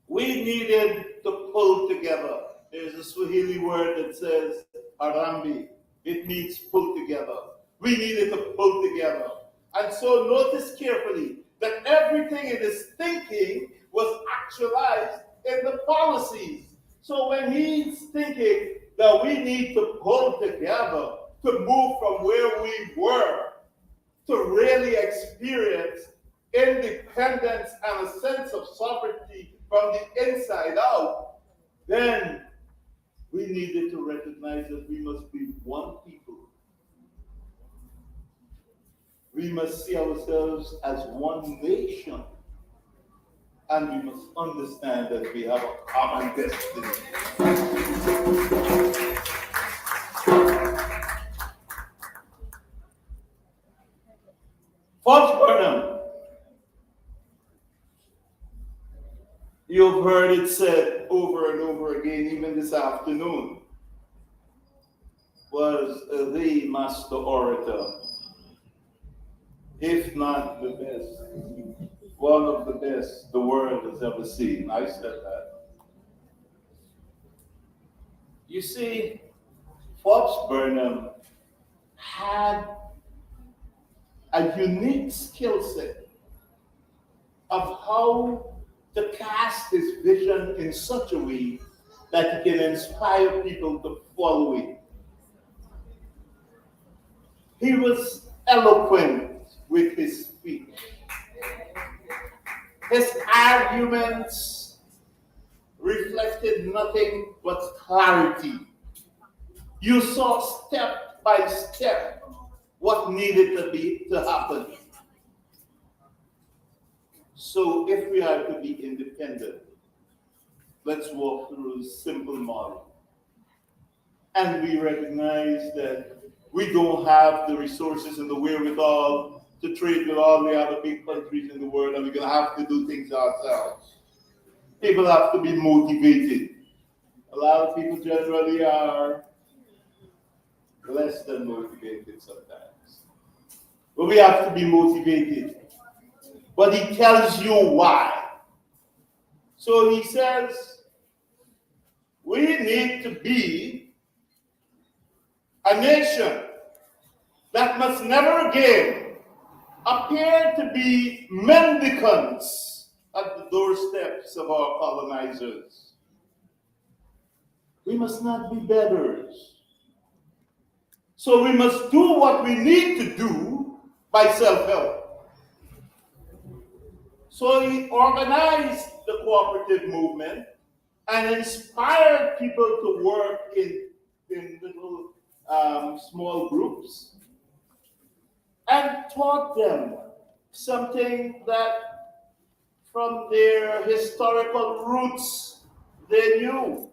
we needed to pull together. There's a Swahili word that says harambe. It means pull together. We needed to pull together. And so notice carefully that everything in his thinking was actualized in the policies. So when he's thinking that we need to pull together to move from where we were to really experience independence and a sense of sovereignty from the inside out, then we needed to recognize that we must be one people. We must see ourselves as one nation. and we must understand that we have a common destiny. Forbes Burnham, you've heard it said over and over again, even this afternoon, was the master orator, if not the best, one of the best the world has ever seen. I said that. You see, Forbes Burnham had a unique skill set of how to cast his vision in such a way that he can inspire people to follow it. He was eloquent with his speech. His arguments reflected nothing but clarity. You saw step by step what needed to happen. So if we are to be independent, let's walk through a simple model. And we recognize that we don't have the resources and the wherewithal to trade with all the other big countries in the world, and we're going to have to do things ourselves. People have to be motivated. A lot of people generally are less than motivated sometimes. But we have to be motivated. But he tells you why. So he says, we need to be a nation that must never again appear to be mendicants at the doorsteps of our colonizers. We must not be beggars. So we must do what we need to do by self-help. So he organized the cooperative movement and inspired people to work in little small groups and taught them something that from their historical roots they knew.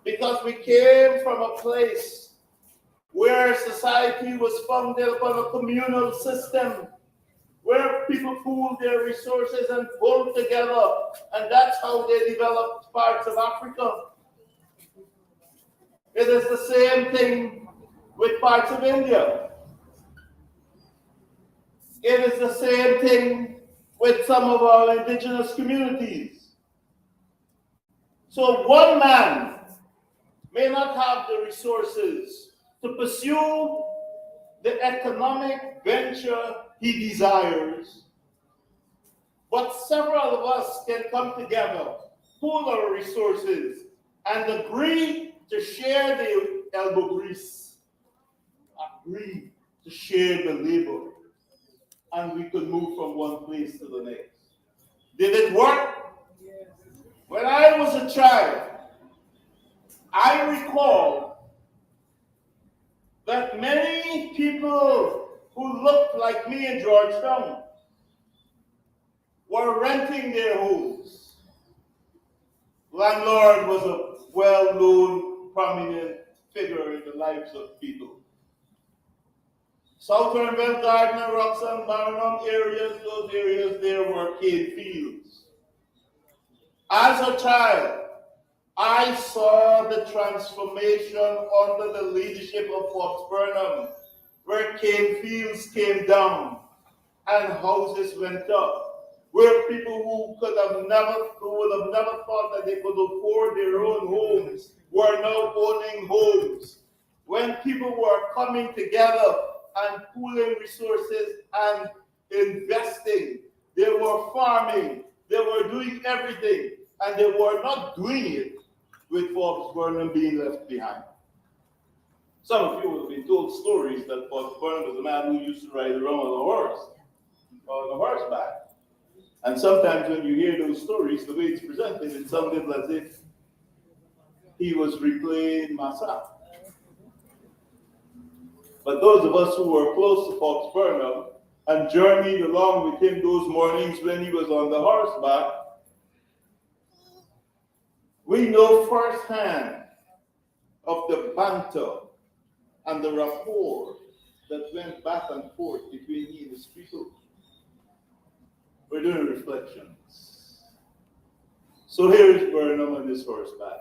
Because we came from a place where society was founded upon a communal system, where people pooled their resources and pulled together, and that's how they developed parts of Africa. It is the same thing with parts of India. It is the same thing with some of our indigenous communities. So one man may not have the resources to pursue the economic venture he desires, but several of us can come together, pool our resources, and agree to share the elbow grease, agree to share the labor, and we could move from one place to the next. Did it work? Yes. When I was a child, I recall that many people who looked like me in Georgetown were renting their homes. Landlord was a well-known, prominent figure in the lives of people. Southern Bell Gardner, Roxham, Barnum areas, those areas there were cane fields. As a child, I saw the transformation under the leadership of Forbes Burnham, where cane fields came down and houses went up, where people who would have never thought that they could afford their own homes were now owning homes. When people were coming together and pooling resources and investing, they were farming, they were doing everything, and they were not doing it with Forbes Burnham being left behind. Some of you will have been told stories that Forbes Burnham was a man who used to ride around on a horse, on a horseback. And sometimes when you hear those stories, the way it's presented, it sounded as if he was replaying Massa. But those of us who were close to Forbes Burnham and journeyed along with him those mornings when he was on the horseback, We know firsthand of the banter and the rapport that went back and forth between he and his people. We're doing reflections. So here is Burnham on his horseback.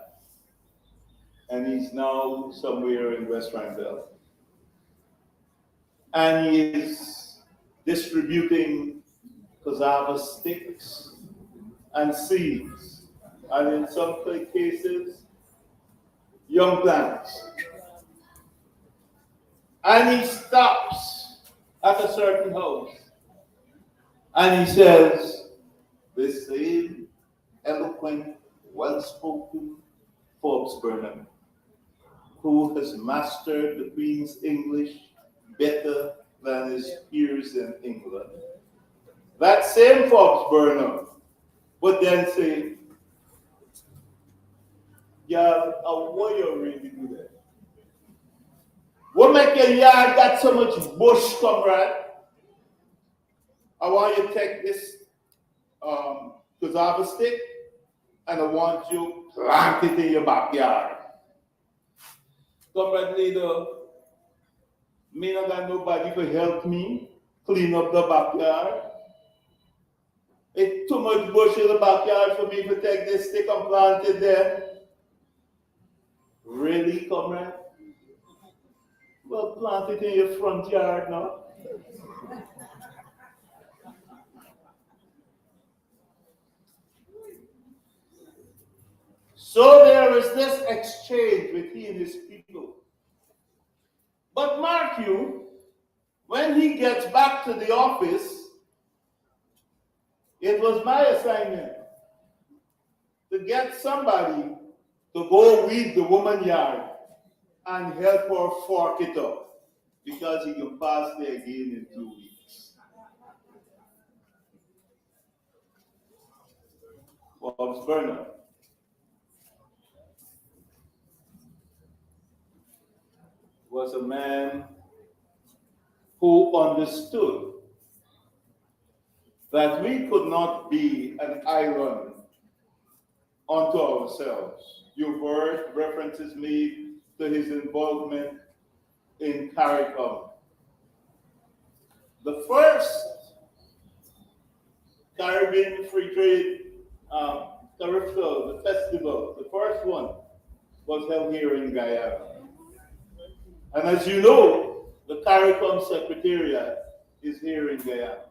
And he's now somewhere in West Randell. And he is distributing cassava sticks and seeds. And in some cases, young plants. And he stops at a certain house. And he says, the same eloquent, well-spoken Forbes Burnham, who has mastered the Queen's English better than his peers in England. That same Forbes Burnham would then say, yeah, what you really do there? What make your yard got so much bush, comrade? I want you to take this cassava stick and I want you to plant it in your backyard. Comrade leader, me not got nobody to help me clean up the backyard. It's too much bush in the backyard for me to take this stick and plant it there. Really, comrade? Well, plant it in your front yard now. So there is this exchange between his people. But mark you, when he gets back to the office, it was my assignment to get somebody to go weed the woman's yard and help her fork it up because he can pass there again in 2 weeks. Forbes Burnham was a man who understood that we could not be an island unto ourselves. You've heard references made to his involvement in CARICOM. The first Caribbean Free Trade the festival, the first one, was held here in Guyana. And as you know, the CARICOM Secretariat is here in Guyana.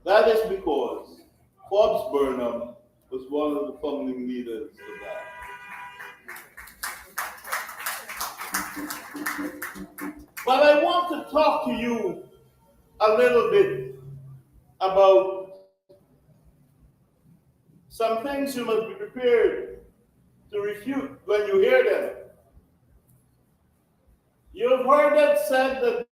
That is because Forbes Burnham was one of the founding leaders of that. But I want to talk to you a little bit about some things you must be prepared to refute when you hear them. You've heard it said that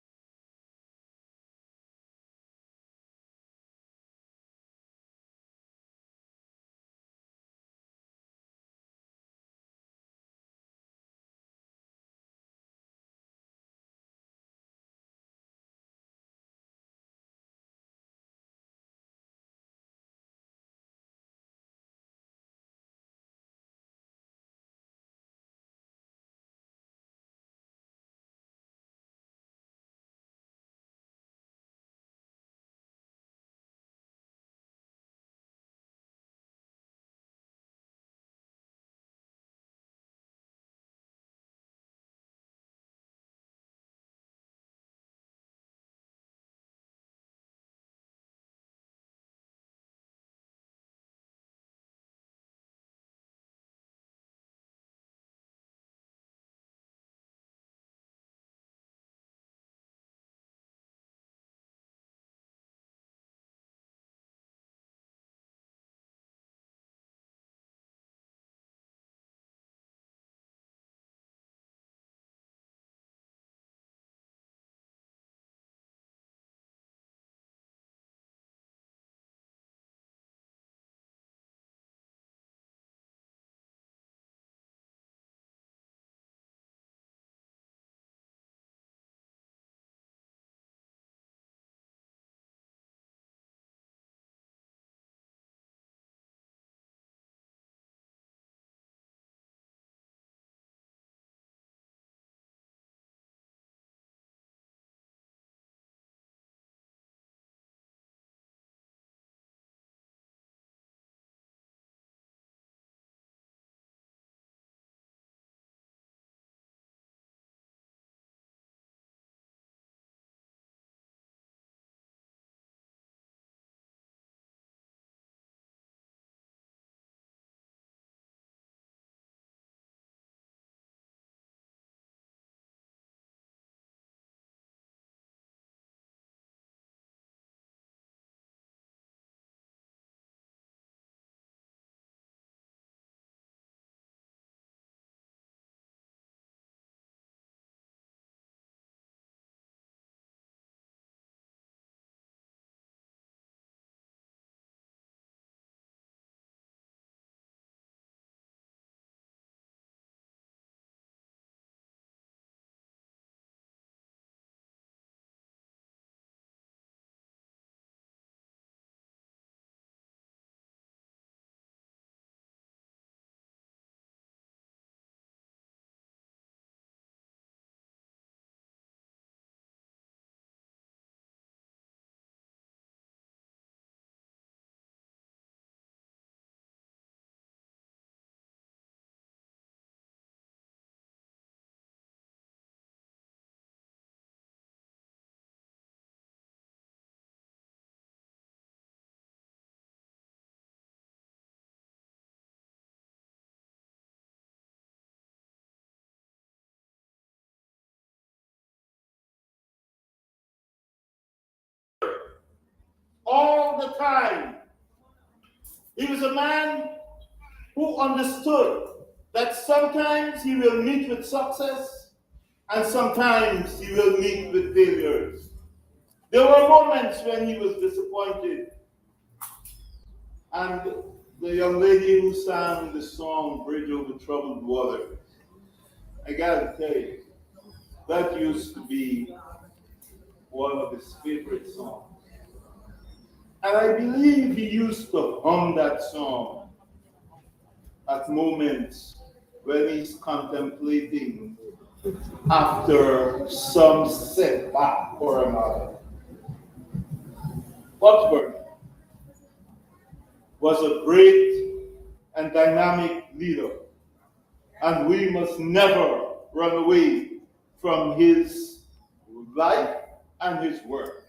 all the time. He was a man who understood that sometimes he will meet with success and sometimes he will meet with failures. There were moments when he was disappointed. And the young lady who sang the song Bridge Over Troubled Water, I gotta tell you, that used to be one of his favorite songs. And I believe he used to hum that song at moments when he's contemplating after some setback or another. Butler was a great and dynamic leader, and we must never run away from his life and his work.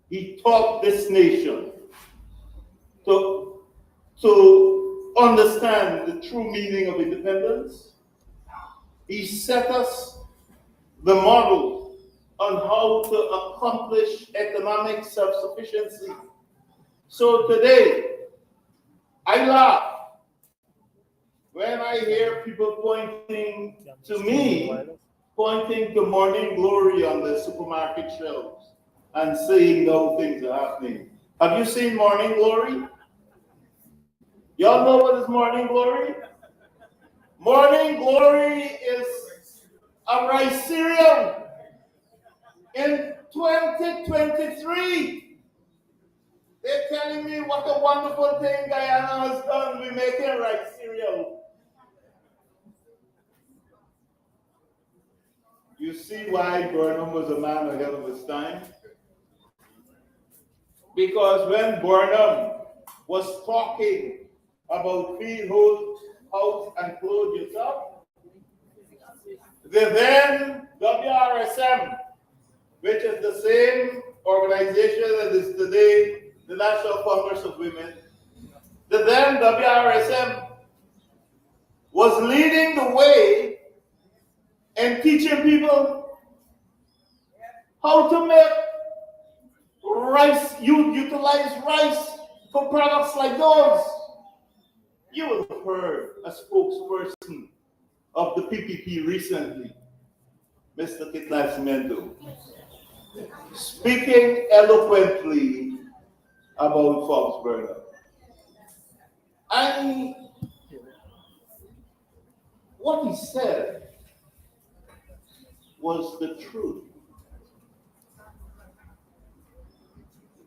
He taught this nation to understand the true meaning of independence. He set us the model on how to accomplish economic self-sufficiency. So today, I laugh when I hear people pointing to me, pointing to Morning Glory on the supermarket shelves and saying how things are happening. Have you seen Morning Glory? Y'all know what is Morning Glory? Morning Glory is a rice cereal. In 2023, they're telling me what a wonderful thing Guyana has done. We're making rice cereal. You see why Burnham was a man ahead of his time? Because when Burnham was talking about feed, hold, house, and clothe yourself, the then WRSM, which is the same organization that is today the National Congress of Women, the then WRSM was leading the way in teaching people how to make rice, utilize rice for products like those. You will have heard a spokesperson of the PPP recently, Mr. Kitlas Mendo, speaking eloquently about Forbes Burnham. And what he said was the truth.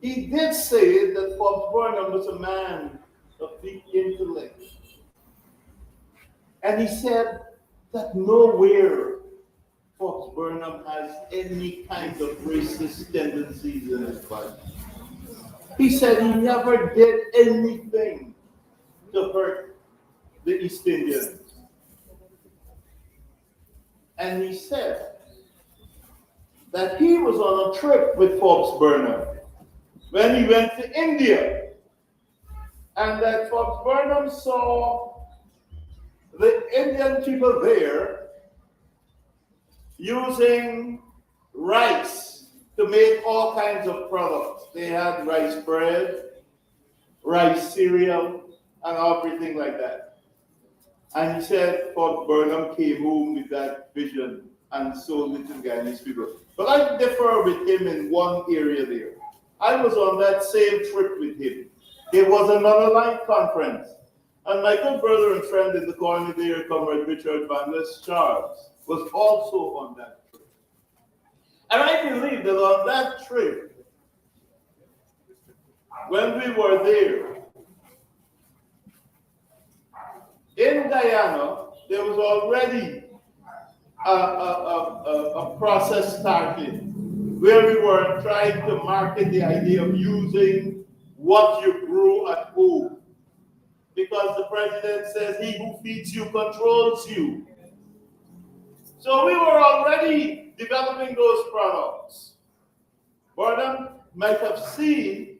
He did say that Forbes Burnham was a man of deep intellect. And he said that nowhere Forbes Burnham has any kind of racist tendencies in his body. He said he never did anything to hurt the East Indians. And he said that he was on a trip with Forbes Burnham when he went to India, and that Forbes Burnham saw the Indian people there using rice to make all kinds of products. They had rice bread, rice cereal, and everything like that. And he said Forbes Burnham came home with that vision and sold it to the Guyanese people. But I differ with him in one area there. I was on that same trip with him. There was another line conference. And my good brother and friend in the corner there, Comrade Richard Van Les Charles, was also on that trip. And I believe that on that trip, when we were there, in Guyana, there was already a process started where we were trying to market the idea of using what you grew at home. Because the president says he who feeds you controls you. So we were already developing those products. Burnham might have seen,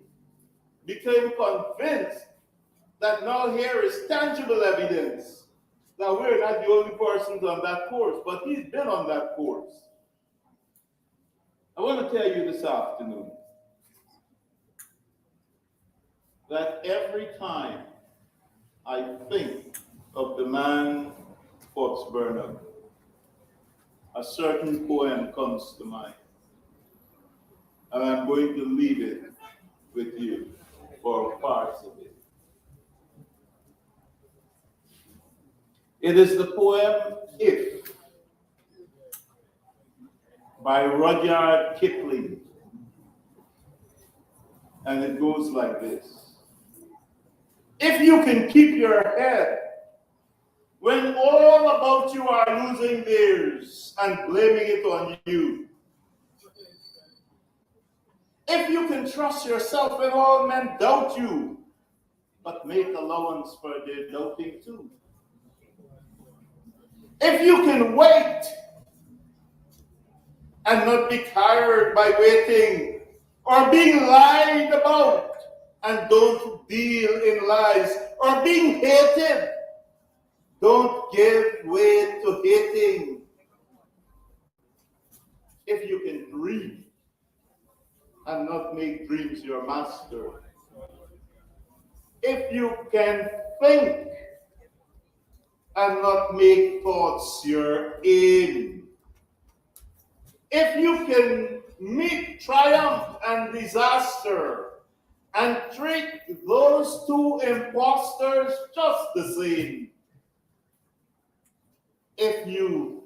became convinced that now here is tangible evidence that we're not the only persons on that course, but he's been on that course. I want to tell you this afternoon that every time I think of the man Forbes Burnham, a certain poem comes to mind. And I'm going to leave it with you for parts of it. It is the poem If by Rudyard Kipling. And it goes like this. If you can keep your head when all about you are losing theirs and blaming it on you, if you can trust yourself when all men doubt you, but make allowance for their doubting too. If you can wait and not be tired by waiting or being lied about and don't deal in lies, or being hated, don't give way to hating. If you can dream and not make dreams your master, if you can think and not make thoughts your aim, if you can meet triumph and disaster and treat those two impostors just the same, if you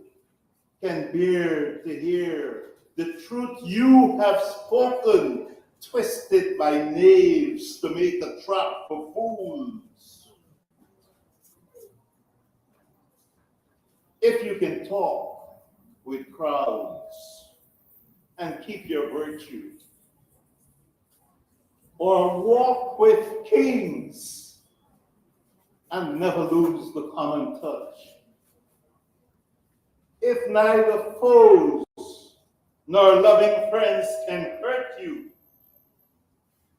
can bear to hear the truth you have spoken, twisted by knaves to make a trap for fools, if you can talk with crowds and keep your virtue, or walk with kings and never lose the common touch, if neither foes nor loving friends can hurt you,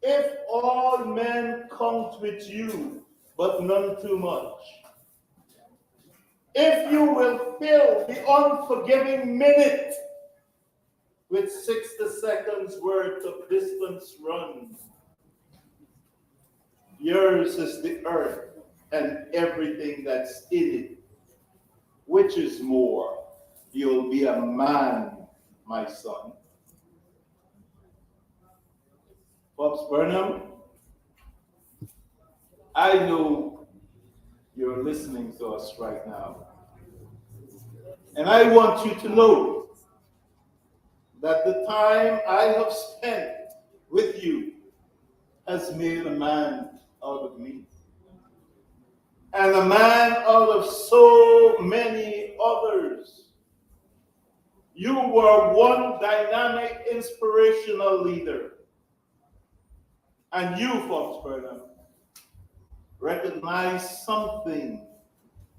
if all men count with you, but none too much, if you will fill the unforgiving minute with 60 seconds worth of distance run, yours is the earth and everything that's in it. Which is more? You'll be a man, my son. Forbes Burnham, I know you're listening to us right now. And I want you to know that the time I have spent with you has made a man out of me. And a man out of so many others. You were one dynamic, inspirational leader. And you, Forbes Burnham, recognize something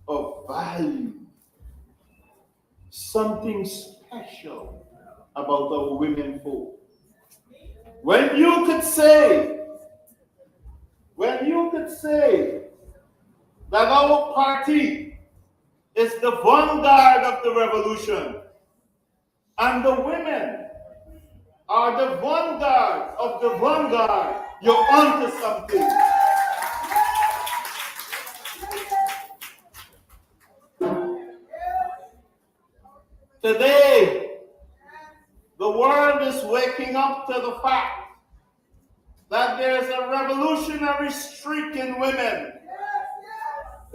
of value, something special about our women folk. When you could say that our party is the vanguard of the revolution, and the women are the vanguard of the vanguard, you're onto something. Today, the world is waking up to the fact that there's a revolutionary streak in women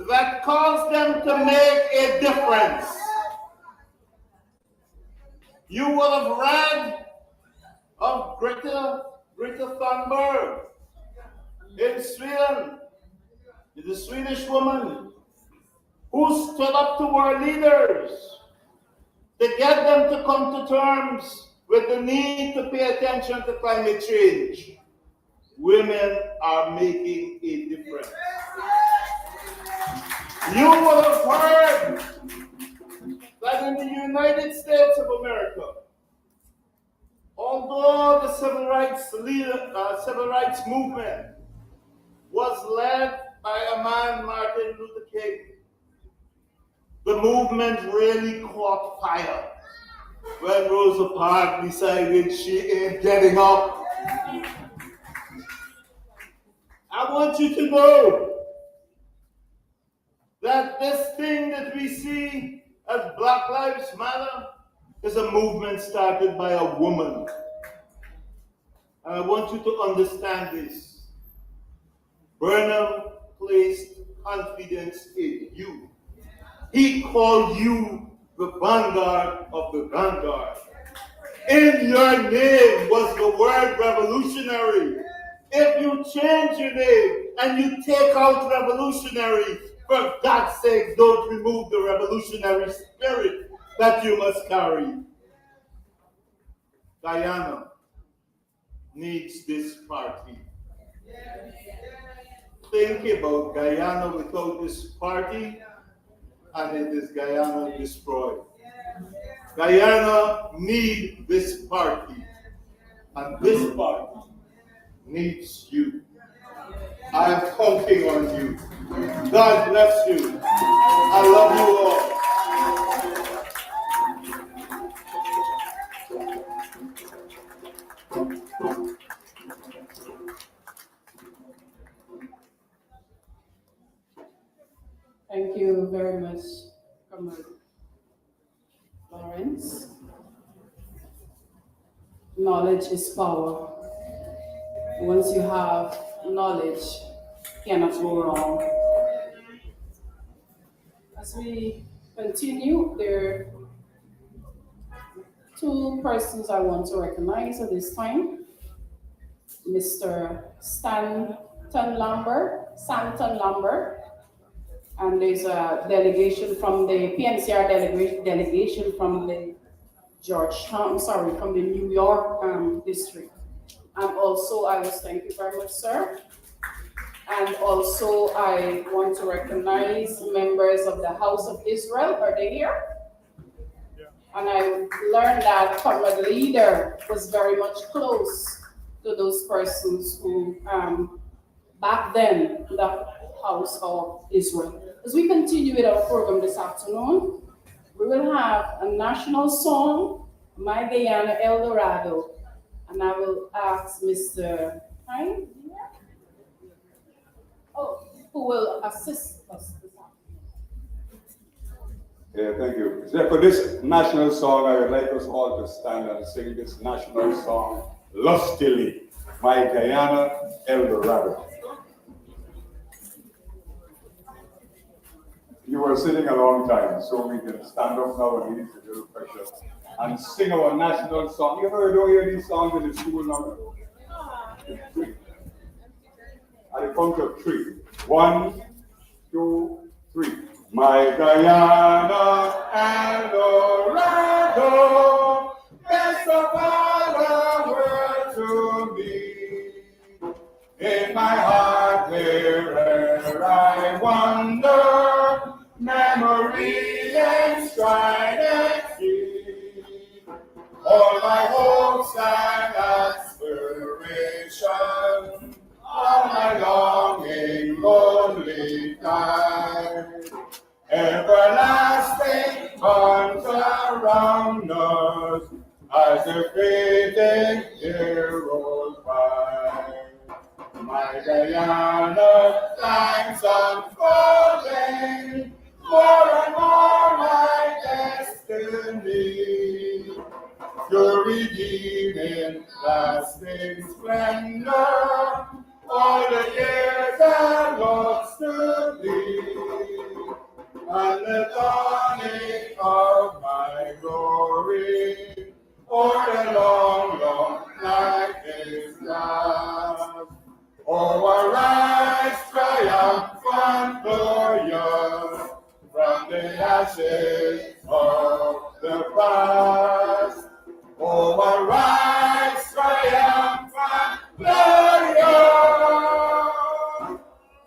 that calls them to make a difference. You will have read of Greta Thunberg in Sweden, the Swedish woman who stood up to our leaders to get them to come to terms with the need to pay attention to climate change. Women are making a difference. You will have heard that in the United States of America, although the civil rights movement was led by a man, Martin Luther King, the movement really caught fire when Rosa Parks decided she ain't getting up. I want you to know that this thing that we see as Black Lives Matter is a movement started by a woman. And I want you to understand this. Burnham placed confidence in you. He called you the vanguard of the vanguard. In your name was the word revolutionary. If you change your name and you take out revolutionary, for God's sake, don't remove the revolutionary spirit that you must carry. Guyana needs this party. Think about Guyana without this party, and it is Guyana destroyed. Guyana needs this party, and this party needs you. I am counting on you. God bless you. I love you all. Thank you very much, Comrade Lawrence. Knowledge is power. Once you have knowledge, cannot go wrong. As we continue, there are two persons I want to recognize at this time. Mr. Stanton Lambert, and there's a delegation from the PNCR delegation from the from the New York district. And also, thank you very much, sir. And also, I want to recognize members of the House of Israel. Are they here? Yeah. And I learned that Comrade Leader was very much close to those persons who, back then, the House of Israel. As we continue with our program this afternoon, we will have a national song, My Guyana El Dorado, and I will ask Mr. Hein, who will assist us this afternoon. Yeah, thank you. So for this national song, I would like us all to stand and sing this national song, lustily, My Guyana El Dorado. You were sitting a long time, so we can stand up now and release a little pressure and sing our national song. You ever don't hear these songs in the school now? At the count of 3. 1, 2, 3. My Guyana El Dorado, best of all the world to me. In my heart wherever I wander, memory enshrined and see. All my hopes and aspirations, all my longing, lonely time. Everlasting bonds around us as the fading year rolls by. My Guyana time's unfolding, more and more my destiny. Your redeeming, lasting splendor, all the years are lost to thee. And the dawning of my glory, o'er the long, long night is last. Oh, arise, triumphant, glorious, from the ashes of the past. Oh, arise, triumphant, glorious,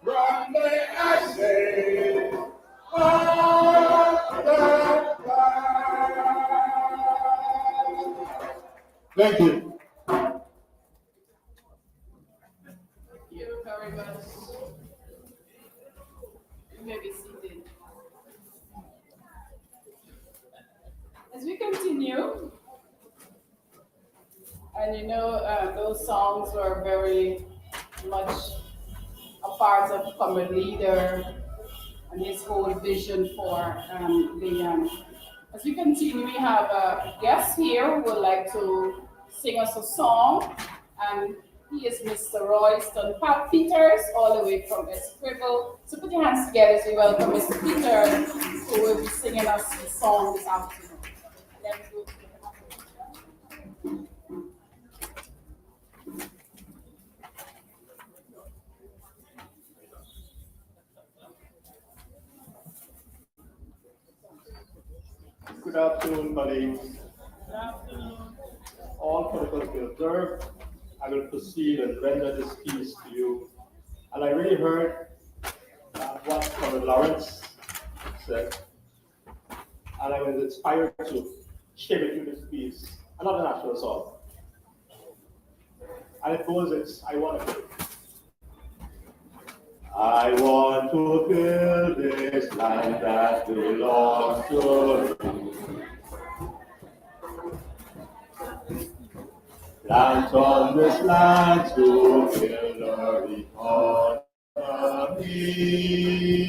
from the ashes of the past. Thank you. Thank you very much. You may be seated. As we continue, and those songs were very much part of Comrade Leader and his whole vision for the young. As we continue, we have a guest here who would like to sing us a song, and he is Mr. Royston Peters, all the way from Esquivel. So put your hands together as we welcome Mr. Peters, who will be singing us the song this afternoon. Let's go. Good afternoon, colleagues. Good afternoon. All protocols be observed. I will proceed and render this piece to you. And I really heard what Colonel Lawrence said, and I was inspired to share with you this piece, another national song. And it goes, I want to build this land that belongs to me. Plant on this land to build our economy.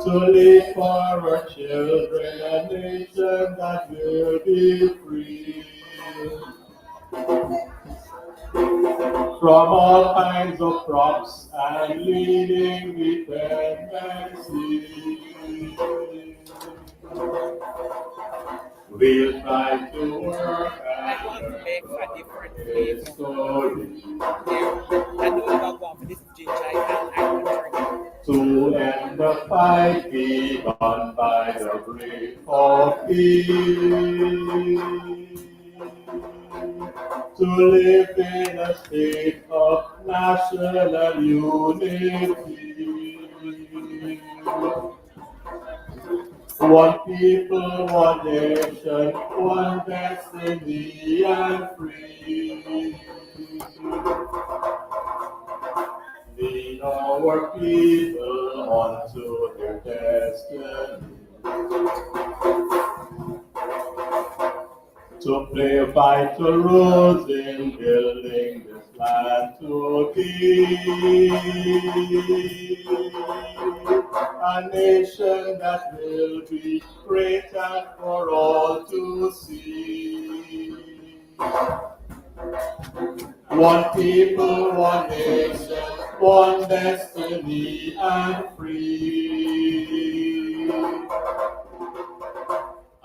To leave for our children a nation that will be free. From all kinds of crops and leading dependency. We'll try to work and make a different his story. To end the fight begun by the great of peace. To live in a state of national unity. One people, one nation, one destiny and free. Lead our people onto their destiny. To play vital roles in building this land to be a nation that will be great and for all to see. One people, one nation, one destiny and free.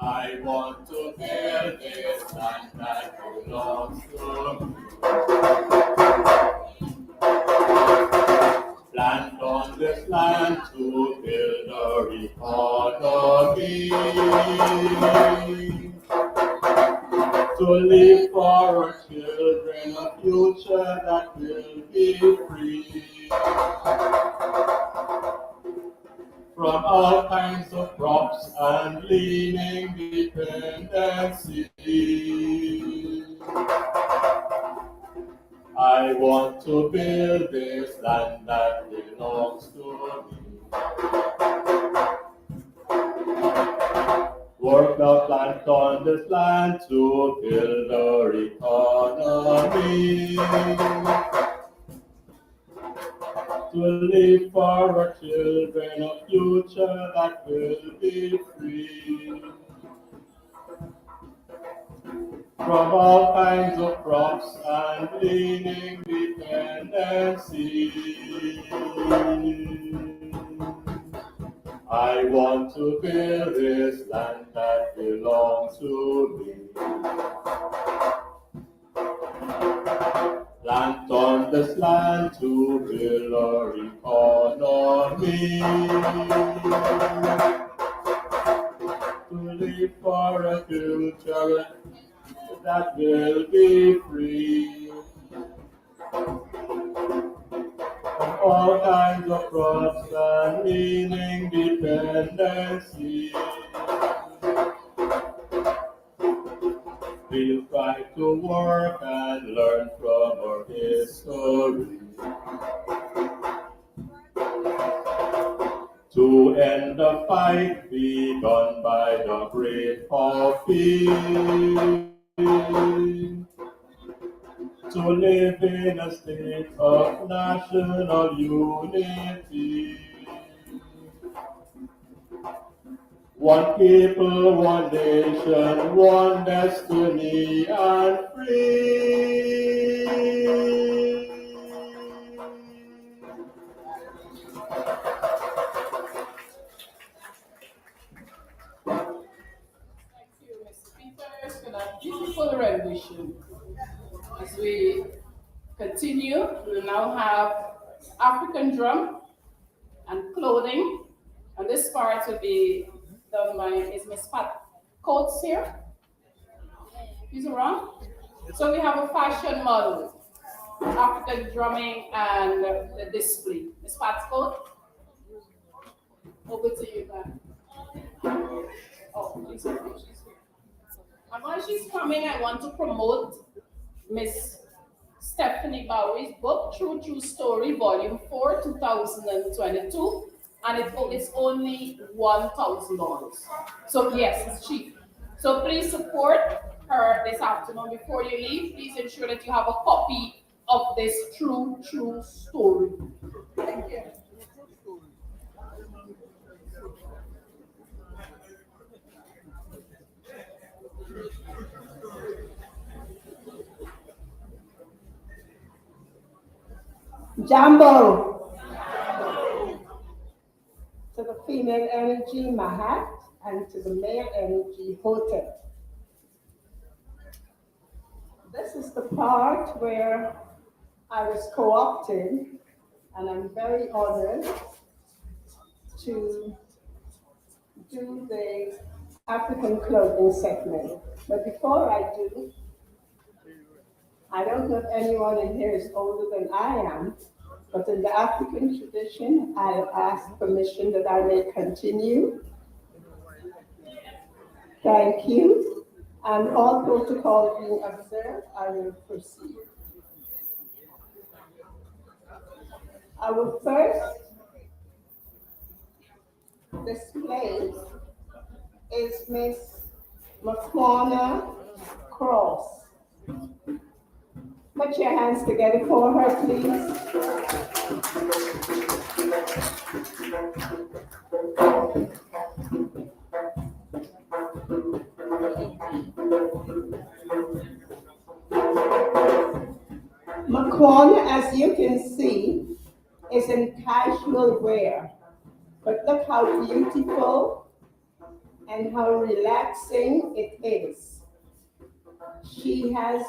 I want to build this land that belongs to me. Plant on this land to build our economy. To leave for our children a future that will be free. From all kinds of crops and leaning dependency. I want to build this land that belongs to me. Work the plant on this land to build our economy. To leave for our children a future that will be free. From all kinds of crops and leaning dependency. I want to build this land that belongs to me. Plant on this land to build our economy. To live for a future that will be free. From all kinds of crops and leaning dependency. We'll try to work and learn from our history. To end the fight begun by the great of peace. to live in a state of national unity. One people, one nation, one destiny, and free. Thank you, Mr. Peters, for that beautiful rendition. As we continue, we will now have African drum and clothing. And this part will be done by Miss Pat Coates here. He's around. So we have a fashion model, African drumming, and the display. Miss Pat Coates, over to you, man. Oh, she's here. And while she's coming, I want to promote Miss Stephanie Bowie's book, True Story, Volume 4, 2022. And it's only $1,000. So yes, it's cheap. So please support her this afternoon. Before you leave, please ensure that you have a copy of this true story. Thank you. Jambo. To the female energy, Mahat, and to the male energy, Hotep. This is the part where I was co-opted, and I'm very honored to do the African clothing segment. But before I do, I don't know if anyone in here is older than I am, but in the African tradition, I ask permission that I may continue. Thank you. And all protocol being observed, I will proceed. Our first display is Miss Makwana Cross. Put your hands together for her, please. Makwana, as you can see, is in casual wear. But look how beautiful and how relaxing it is. She has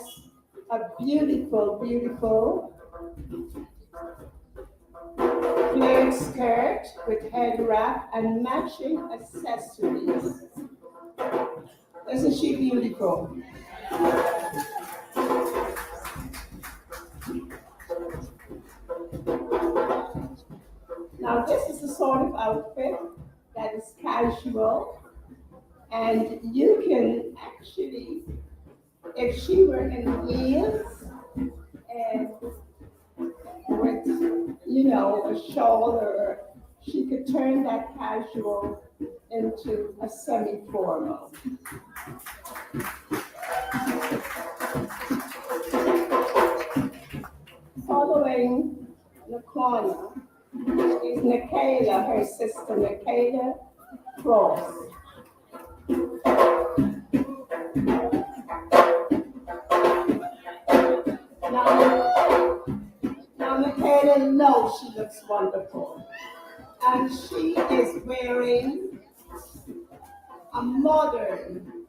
a beautiful, beautiful flared skirt with head wrap and matching accessories. Isn't she beautiful? Now this is the sort of outfit that is casual, and you can actually, if she were in heels and with, a shawl, or she could turn that casual into a semi-formal. Following the corner is Nikayla, her sister Nikayla Cross. Now Nikayla knows she looks wonderful. And she is wearing a modern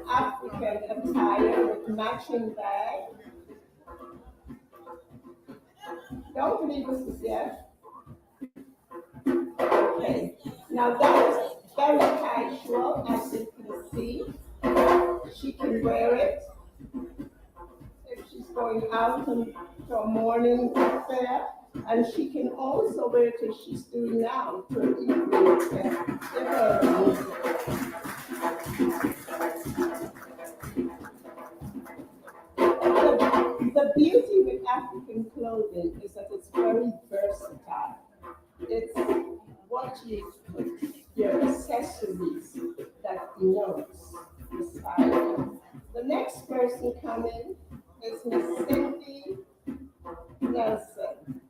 African attire with matching bag. Don't leave us yet. Okay. Now that is very casual, as you can see. She can wear it if she's going out to a morning affair, and she can also wear it as she's doing now to an evening affair. The beauty with African clothing is that it's very versatile. It's what you put, your accessories that denotes the style. The next person coming It's Miss Cindy Nelson.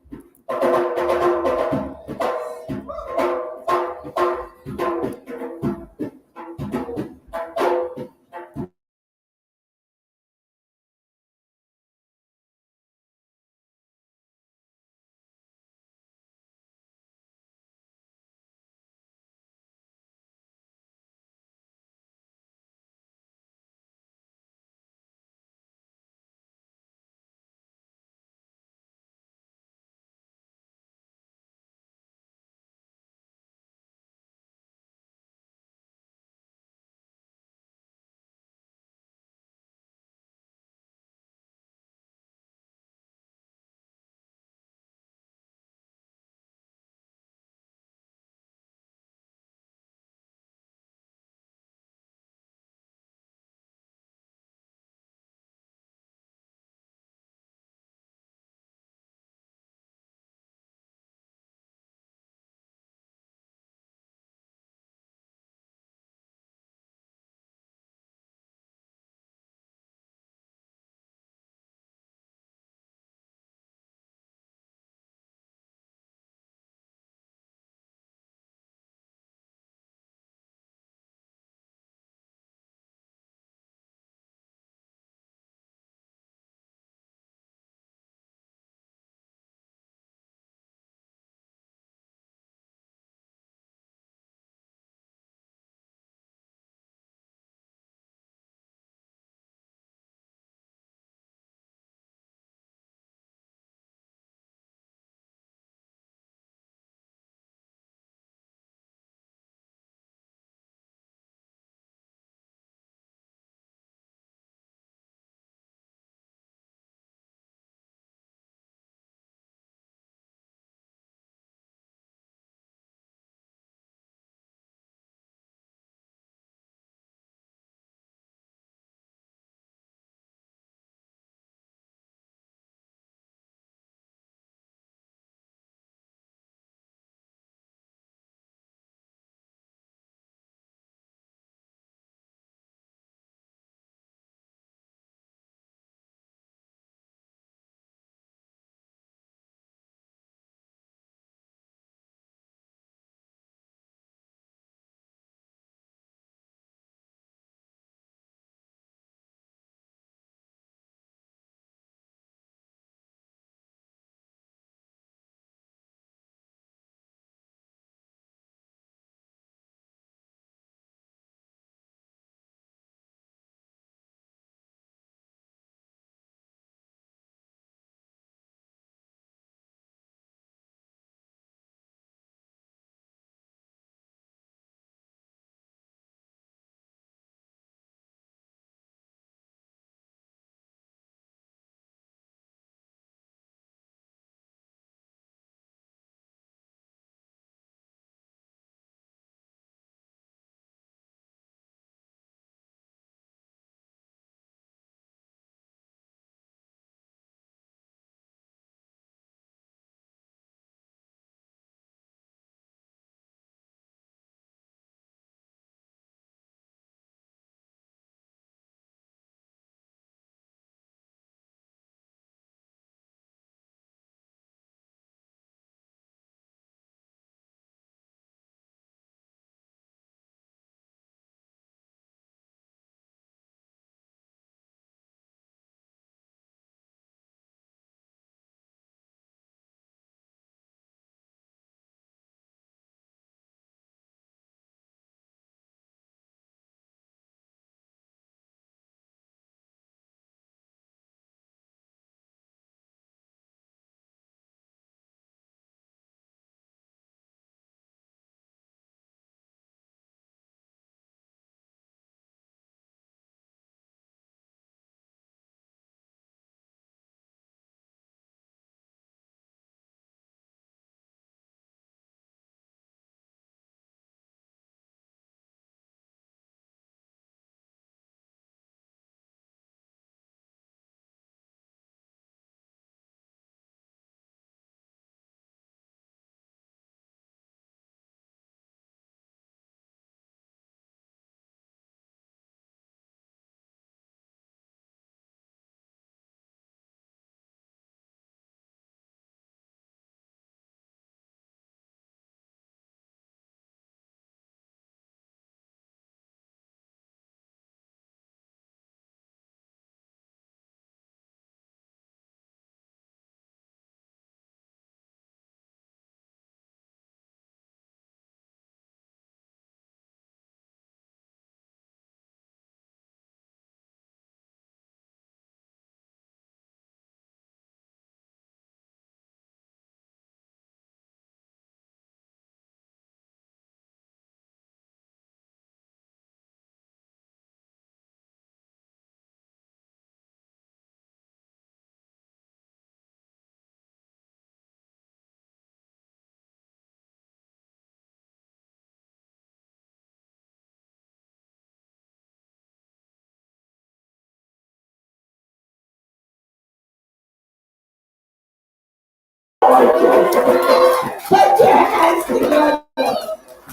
Put your hands together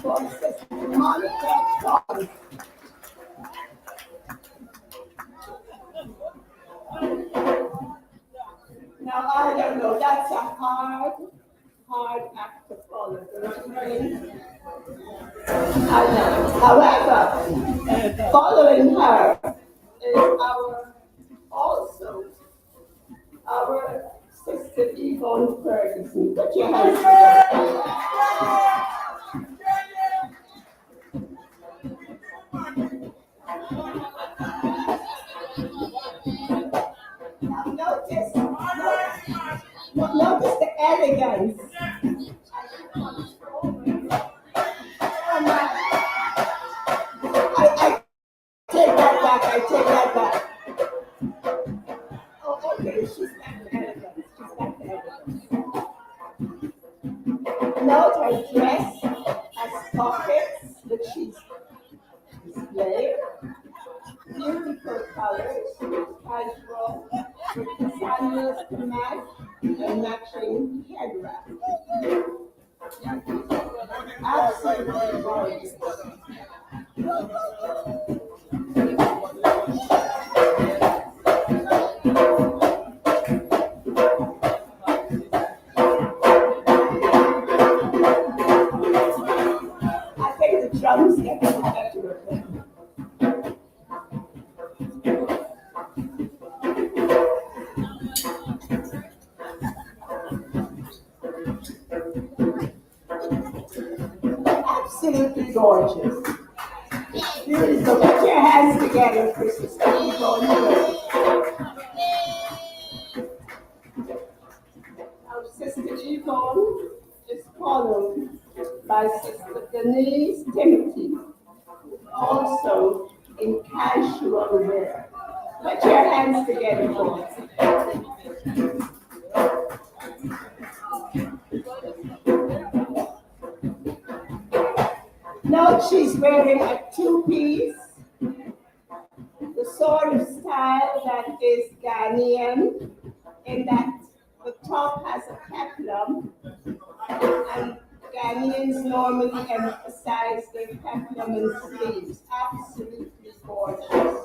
for Sister Monica Thomas. Now, I don't know, that's a hard act to follow. Don't you think? I know. However, following her is also our Sister Yvonne Ferguson. Put your hands together. Now notice the elegance. I take that back, I take that back. Oh, okay, she's back to elegance. She's back to elegance. Note her dress has pockets that she's displayed. Beautiful colors, casual, with sandals to match, and matching head wrap. Absolutely gorgeous. I think the drums get the better of it. Absolutely gorgeous. Beautiful. Put your hands together for Sister Yvonne. Our Sister Yvonne is followed by Sister Denise Timothy, also in casual wear. Put your hands together for us. Now she's wearing a two-piece, the sort of style that is Ghanaian, in that the top has a peplum, and Ghanaians normally emphasize their peplum in sleeves. Absolutely gorgeous,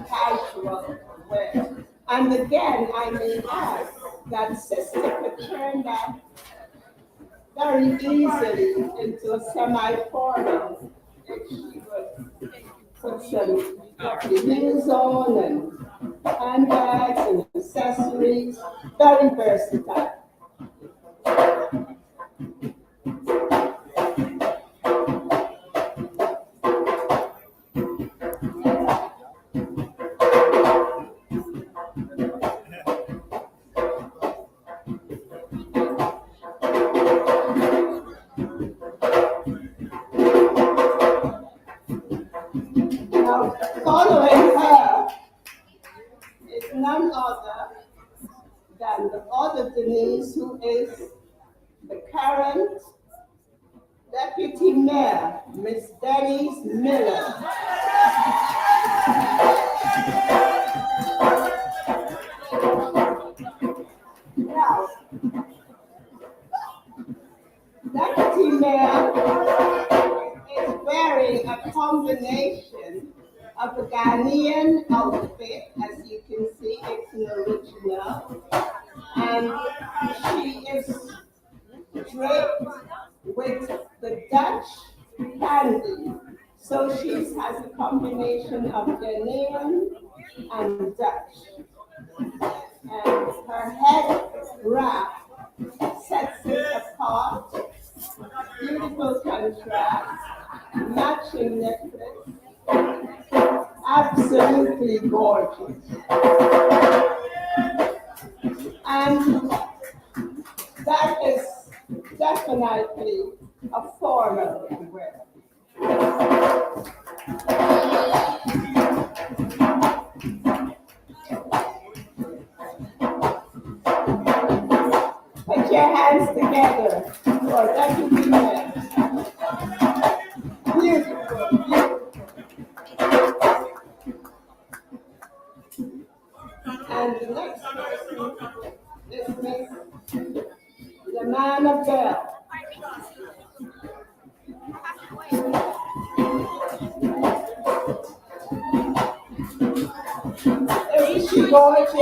casual wear. And again, I may add that Sister could turn that very easily into a semi-formal if she would put some heels on and handbags and accessories. Very versatile. Now, following her is none other than the other Denise, who is the current Deputy Mayor, Miss Denise Miller. Now, Deputy Mayor is wearing a combination of a Ghanaian outfit, as you can see, it's an original, and she is draped with the Dutch candy. So she has a combination of Ghanaian and Dutch. And her head wrap sets it apart. Beautiful contrast, matching necklace. Absolutely gorgeous. And that is definitely a formal wear. Put your hands together for Deputy Mayor. Beautiful, beautiful. And the next person is Miss, the man gorgeous.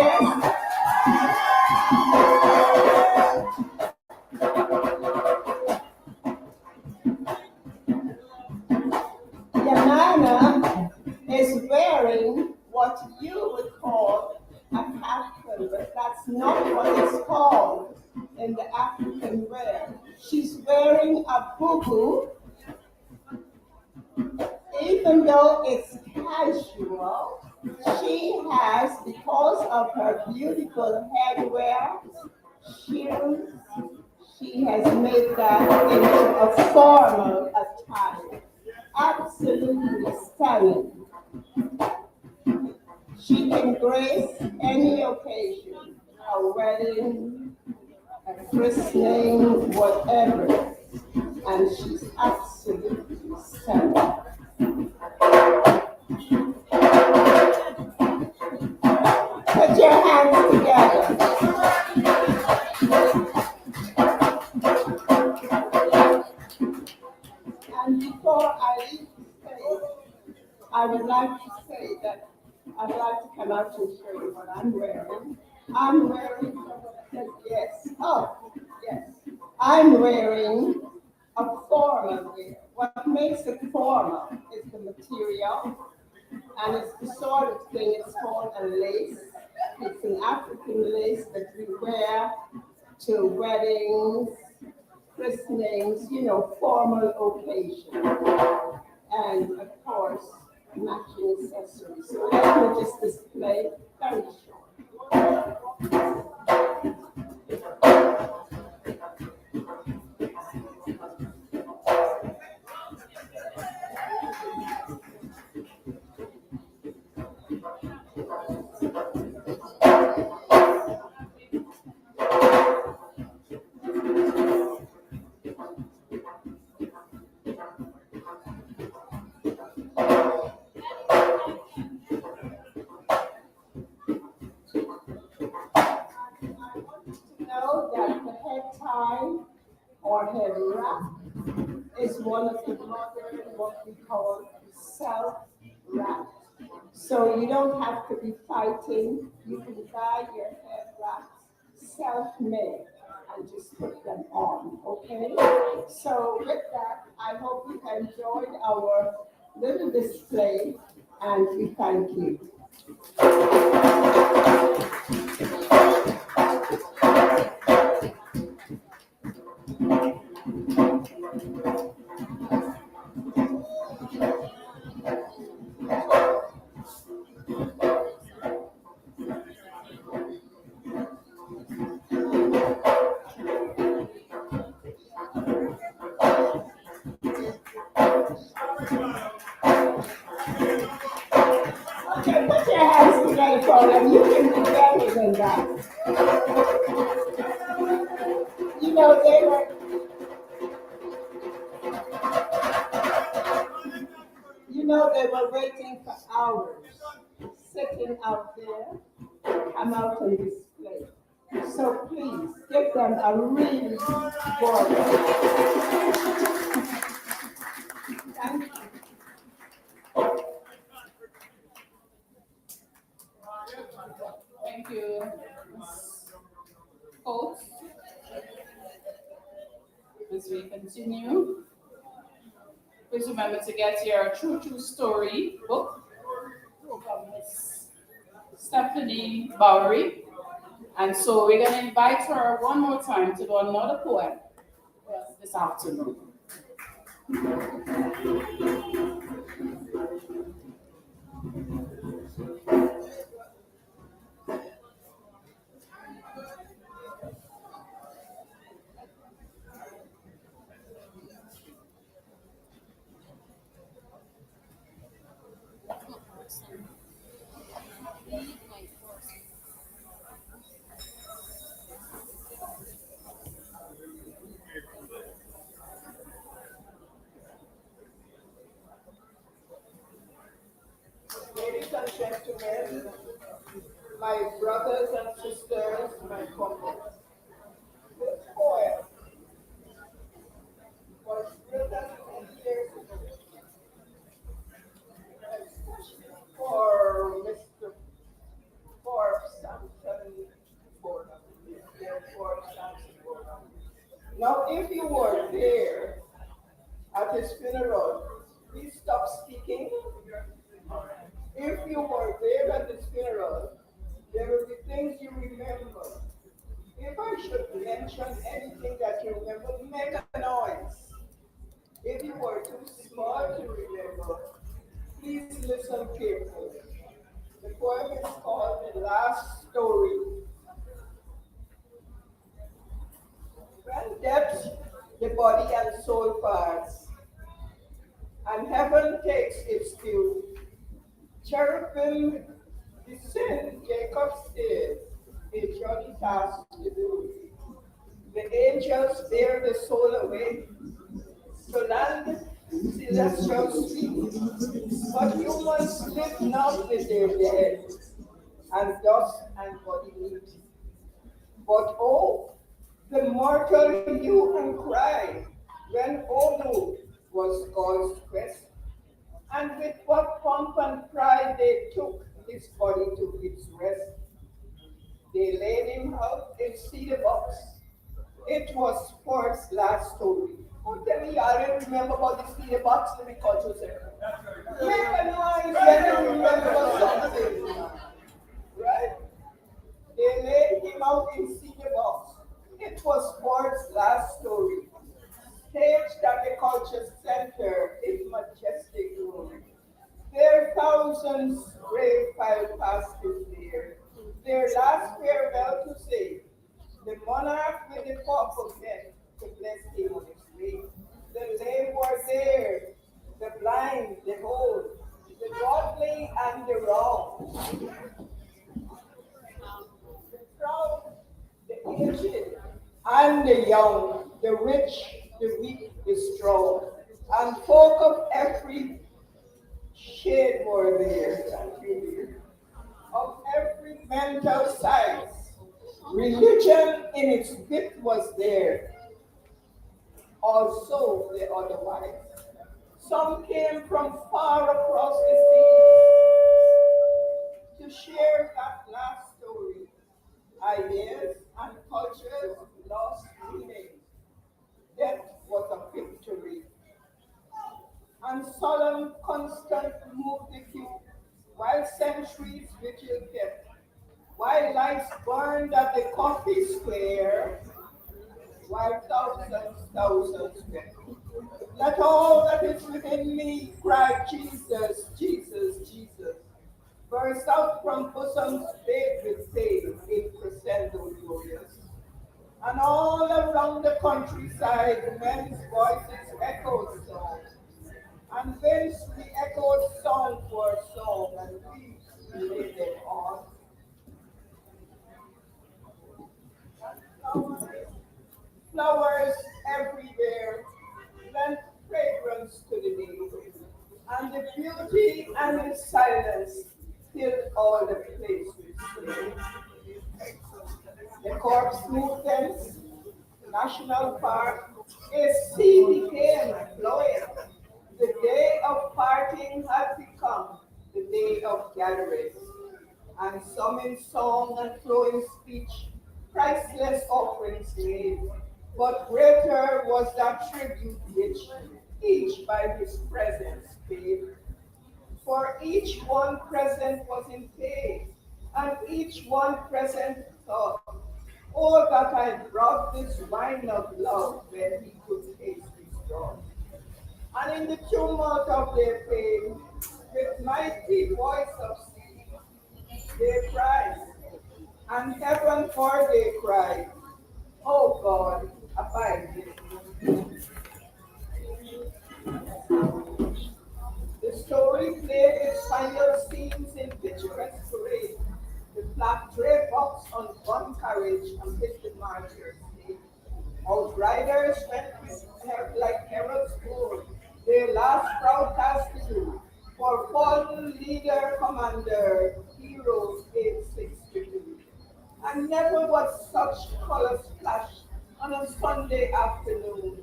Yamana is wearing what you would call a captain, but that's not what it's called in the African wear. She's wearing a bubu, even though it's casual. She has, because of her beautiful headwear, shoes, she has made that into a formal attire. Absolutely stunning. She can grace any occasion, a wedding, a christening, whatever, and she's absolutely stunning. Put your hands together. And before I leave the stage, I would like to say that I'd like to come out and show you what I'm wearing. I'm wearing, yes, yes. I'm wearing a formal wear. What makes it formal is the material, and it's the sort of thing, it's called a lace. It's an African lace that we wear to weddings, christenings, formal occasions. And of course, matching accessories. So let me just display very short. Know that the head tie or head wrap is one of the modern, what we call self-wrap. So you don't have to be fighting. You can buy your head wraps self-made and just put them on, okay? So with that, I hope you enjoyed our little display, and we thank you. Okay, put your hands together for them. You can do better than that. You know, they were waiting for hours, sitting out there, come out and display. So please, give them a really warm thank you. Thank you, folks. As we continue, please remember to get your True Story book from Miss Stephanie Bowery. And so we're going to invite her one more time to do another poem this afternoon. Ladies and gentlemen, my brothers and sisters, my comrades, this poem was written 10 years ago, especially for we stop speaking. If you were there at this funeral, there will be things you remember. If I should mention anything that you remember, make a noise. If you were too small to remember, please listen carefully. The poem is called The Last Story. When death, the body and soul parts, and heaven takes its due, cherubim descend Jacob's stairs, a journey task to do. The angels bear the soul away to land celestial sweet, but humans live not with their dead, and dust and body meet. But oh, the mortal hue and cry when Olu was God's quest, and with what pomp and pride they took his body to its rest. They laid him out in cedar box. It was Ford's last story. Oh, tell me, I don't remember about the cedar box. Let me call Joseph. Make a noise when you remember something. Right? They laid him out in cedar box. It was Ford's last story. Staged at the culture center in majestic room. There thousands brave filed past his there. Their last farewell to say, the monarch with the cup of death to bless him on his way. The lame were there, the blind, the old, the godly and the wrong, the proud, the aged, and the young, the rich, the weak, the strong, and folk of every shade were there, thank you, dear, of every mental size. Religion in its gift was there, also the otherwise. Some came from far across the sea to share that last story. Ideas and cultures lost meaning. Death was a victory. And solemn constant moved the queue, while centuries vigil kept, while lights burned at the coffee square, while thousands wept. Let all that is within me cry, Jesus, Jesus, Jesus. Burst out from bosoms bathed with faith in crescendo glorious. And all around the countryside, men's voices echoed song. And thence we echoed song for song, and we laid them on. Flowers everywhere lent fragrance to the day, and the beauty and the silence filled all the place with sway. The corpse movements, National Park, a sea became flowing. The day of parting had become the day of gathering, and some in song and flowing speech, priceless offerings made. But greater was that tribute which each by his presence paid. For each one present was in pain, and each one present thought, oh, that I brought this wine of love when he could taste his joy. And in the tumult of their pain, with mighty voice of sea, they cried, and heaven for they cried, oh God, abide with me. The story played its final scenes in picturesque parade. The black draped box on gun carriage amid the martyrs' day. Outriders went like heralds gold, their last proud task to do. For fallen leader, commander, heroes 8652. And never was such colors flashed on a Sunday afternoon.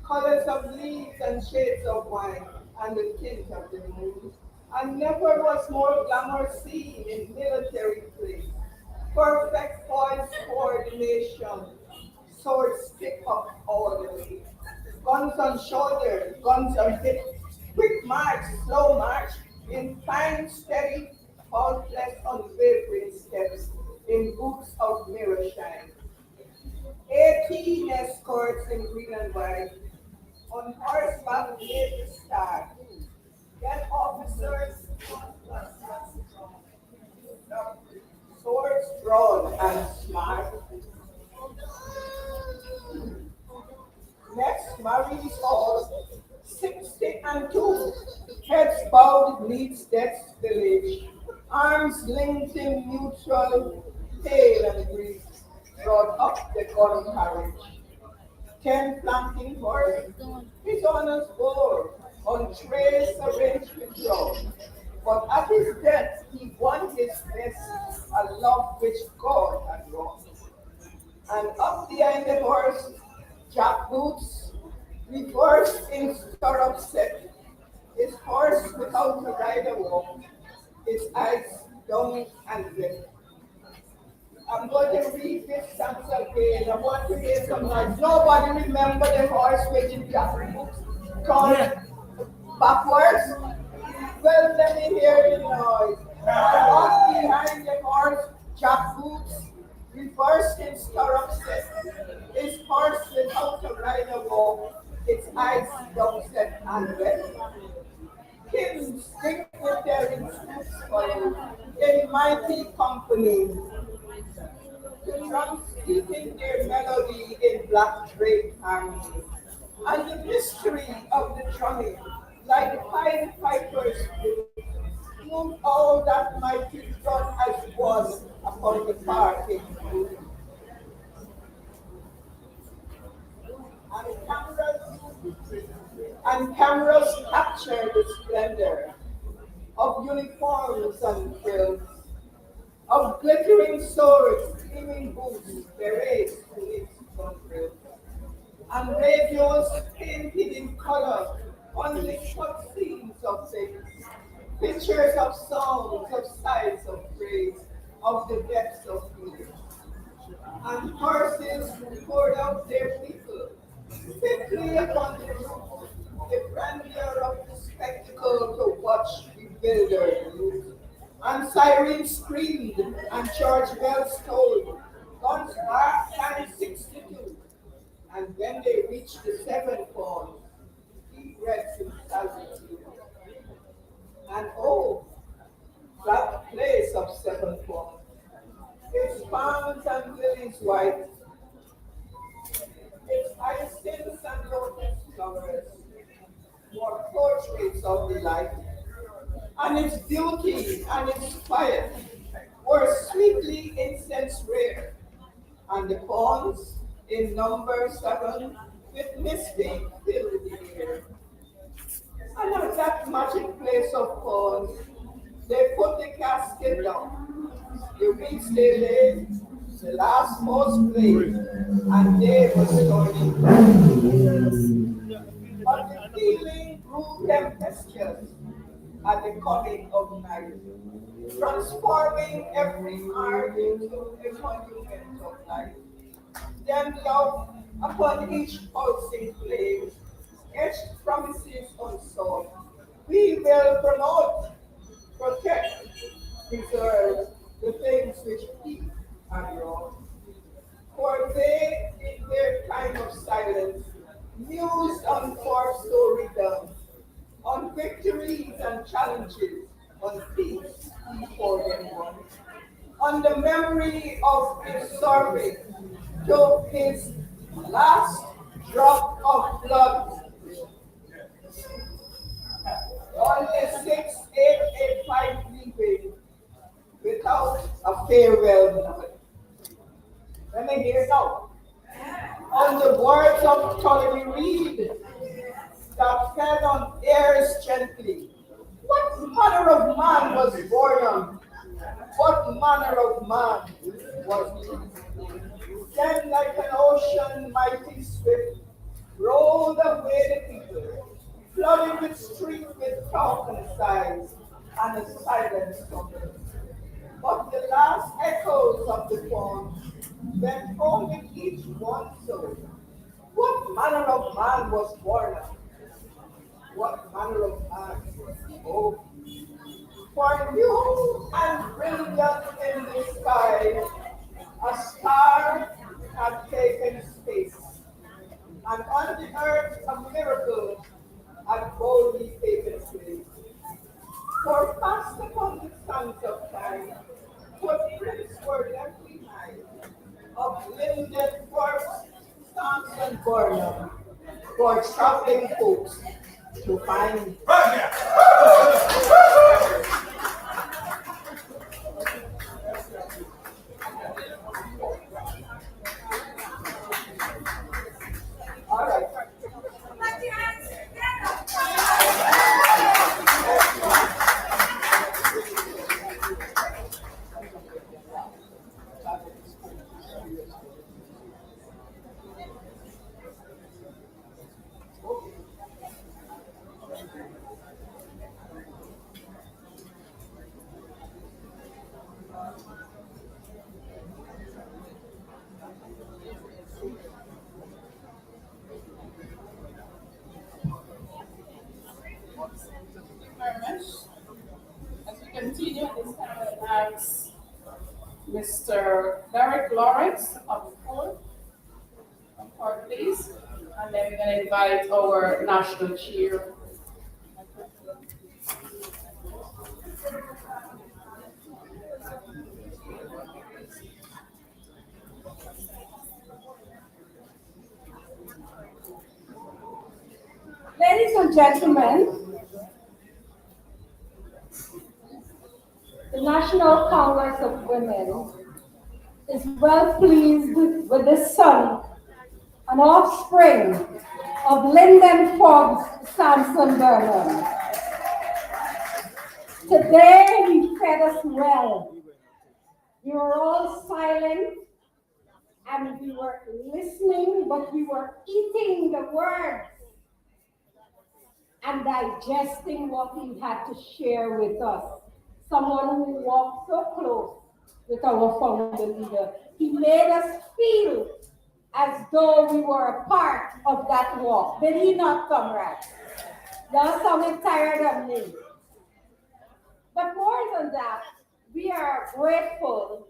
Colors of leaves and shades of wine and the tint of the moon. And never was more glamour seen in military place. Perfect poise coordination, swords pick up all the way. Guns on shoulder, guns on hip, quick march, slow march, in fine, steady, faultless, unwavering steps, in boots of mirror shine. 18 escorts in green and white, on horseback made the start. Then officers, swords drawn and smart. Next, Marie's all 60 and 2, heads bowed leads death's village, arms linked in mutual, pale and grief, brought up the gun carriage. 10 flanking horse, his honors bore, on trails arranged with joy. But at his death, he won his best, a love which God had wrought. And up behind the horse, jack boots, reversed in stirrup set, his horse without a rider walked, his eyes down and wet. I'm going to read this Samson again. I want to hear some noise. Nobody remember the horse with the jack boots turned backwards? Well, let me hear the noise. And up behind the horse, jack boots, reversed in stirrup set, his horse without a rider walk, its eyes downset and wet. Kings drink with their instruments follow, in mighty company, the drums speaking their melody in black draped harmony. And the mystery of the drumming, like the Pied Pipers, moved all that mighty drum as was upon the parting. And cameras capture the splendor of uniforms and frills, of glittering swords, gleaming boots, berets to its frills, and radios painted in color on the short scenes of things, pictures of songs, of sighs of praise, of the depths of fear. And horses poured out their people, quickly upon the roof, the grandeur of the spectacle to watch bewildered youth. And sirens screamed, and church bells tolled, guns barked and 62. And when they reached the seventh form, deep breaths in solitude. And oh, that place of seventh form, its palms and lilies white, its hyacinths and lotus flowers, were portraits of delight, and its beauty and its quiet were sweetly incense rare, and the ponds in number 7 with mystic filled the air. And at that magic place of ponds, they put the casket down, the weeks they laid, the last most played, and they were storming. But the feeling grew tempestuous at the coming of night, transforming every heart into a monument of light. Then love upon each pulsing flame, etched promises unsought. We will promote, protect, preserve the things which keep and wrought. For they, in their time of silence, mused on four-story done, on victories and challenges, on peace before them won, on the memory of his service to his last drop of blood. Only 6885 leaving without a farewell note. Let me hear now. On the words of Ptolemy Reed that fell on ears gently. What manner of man was Burnham? What manner of man was he? Then like an ocean mighty swift, rolled away the people, flooding with street with talk and sighs, and a silent thunder. But the last echoes of the form went home in each one soul. What manner of man was Burnham? what manner of art was spoken. For new and brilliant in the sky, a star had taken space, and on the earth a miracle had boldly taken place. For fast upon the sands of time, footprints were left behind of Linden Forbes Samson Burnham for traveling folks to find. All right. Thank you very much. As we continue at this time, I ask Mr. Derek Lawrence to come forward, please. And then we're going to invite our national cheer. Ladies and gentlemen, the National Congress of Women is well pleased with the son and offspring of Linden Forbes Samson Burnham. Today he fed us well. We were all silent and we were listening, but we were eating the words and digesting what he had to share with us. Someone who walked so close with our founder leader. He made us feel as though we were a part of that walk. Did he not, comrades? Y'all sounded tired of me. But more than that, we are grateful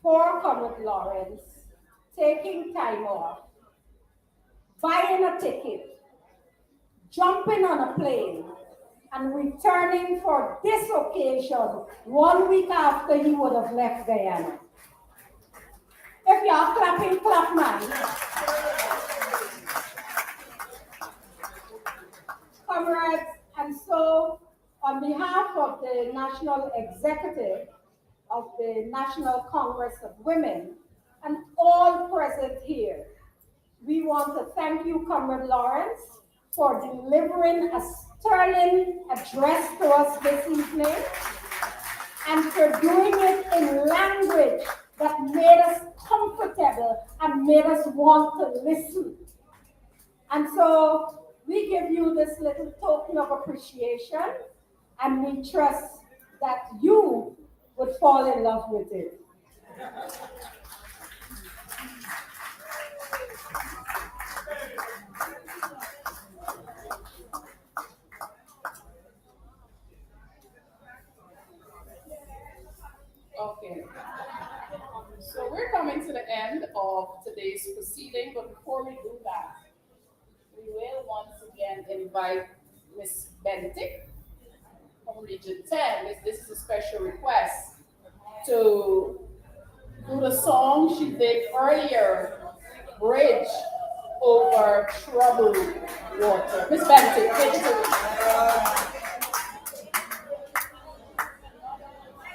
for Comrade Lawrence taking time off, buying a ticket, jumping on a plane, and returning for this occasion 1 week after he would have left Guyana. If y'all clapping, clap, man. Comrades, and so on behalf of the National Executive of the National Congress of Women and all present here, we want to thank you, Comrade Lawrence, for delivering a sterling address to us this evening and for doing it in language that made us comfortable and made us want to listen. And so we give you this little token of appreciation, and we trust that you would fall in love with it. Okay. So we're coming to the end of today's proceeding, but before we do that, we will once again invite Ms. Benedict from Region 10. This is a special request to do the song she did earlier, Bridge Over Troubled Water. Ms. Benedict, take it away.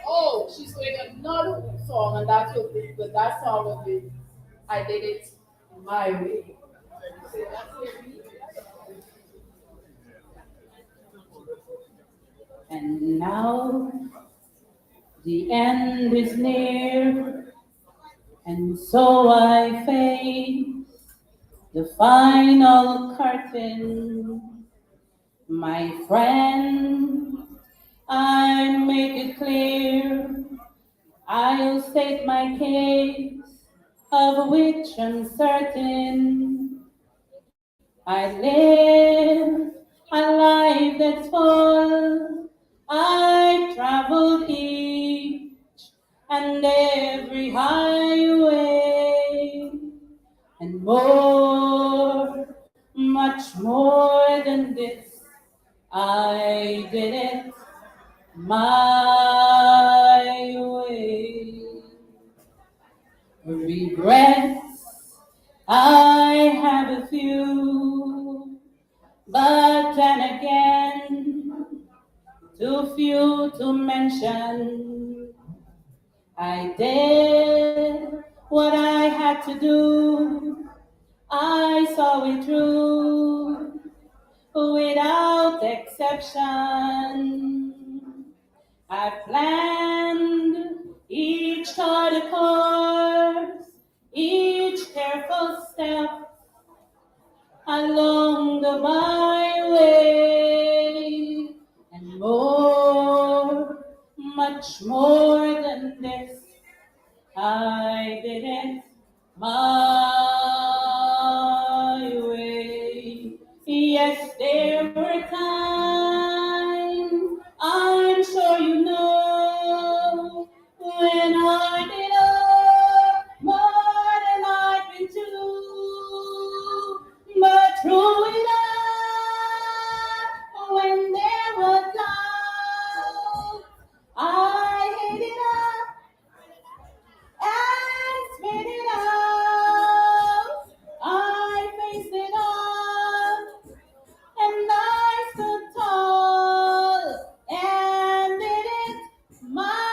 Oh, she's doing another song, and that song will be I Did It My Way. And now the end is near, and so I face the final curtain. My friend, I make it clear, I'll state my case, of which I'm certain. I live a life that's full. I traveled each and every highway, and more, much more than this, I did it my way. Regrets, I have a few, but then again, too few to mention. I did what I had to do. I saw it through without exception. I planned each thought course, each careful step along the byway, and more, much more than this, I did it my way. Yes, there were times, I'm sure you know, when I did more than I've been to. But through it all, when there was doubt, I hid it up and spit it out. I faced it all, and I stood tall and did it my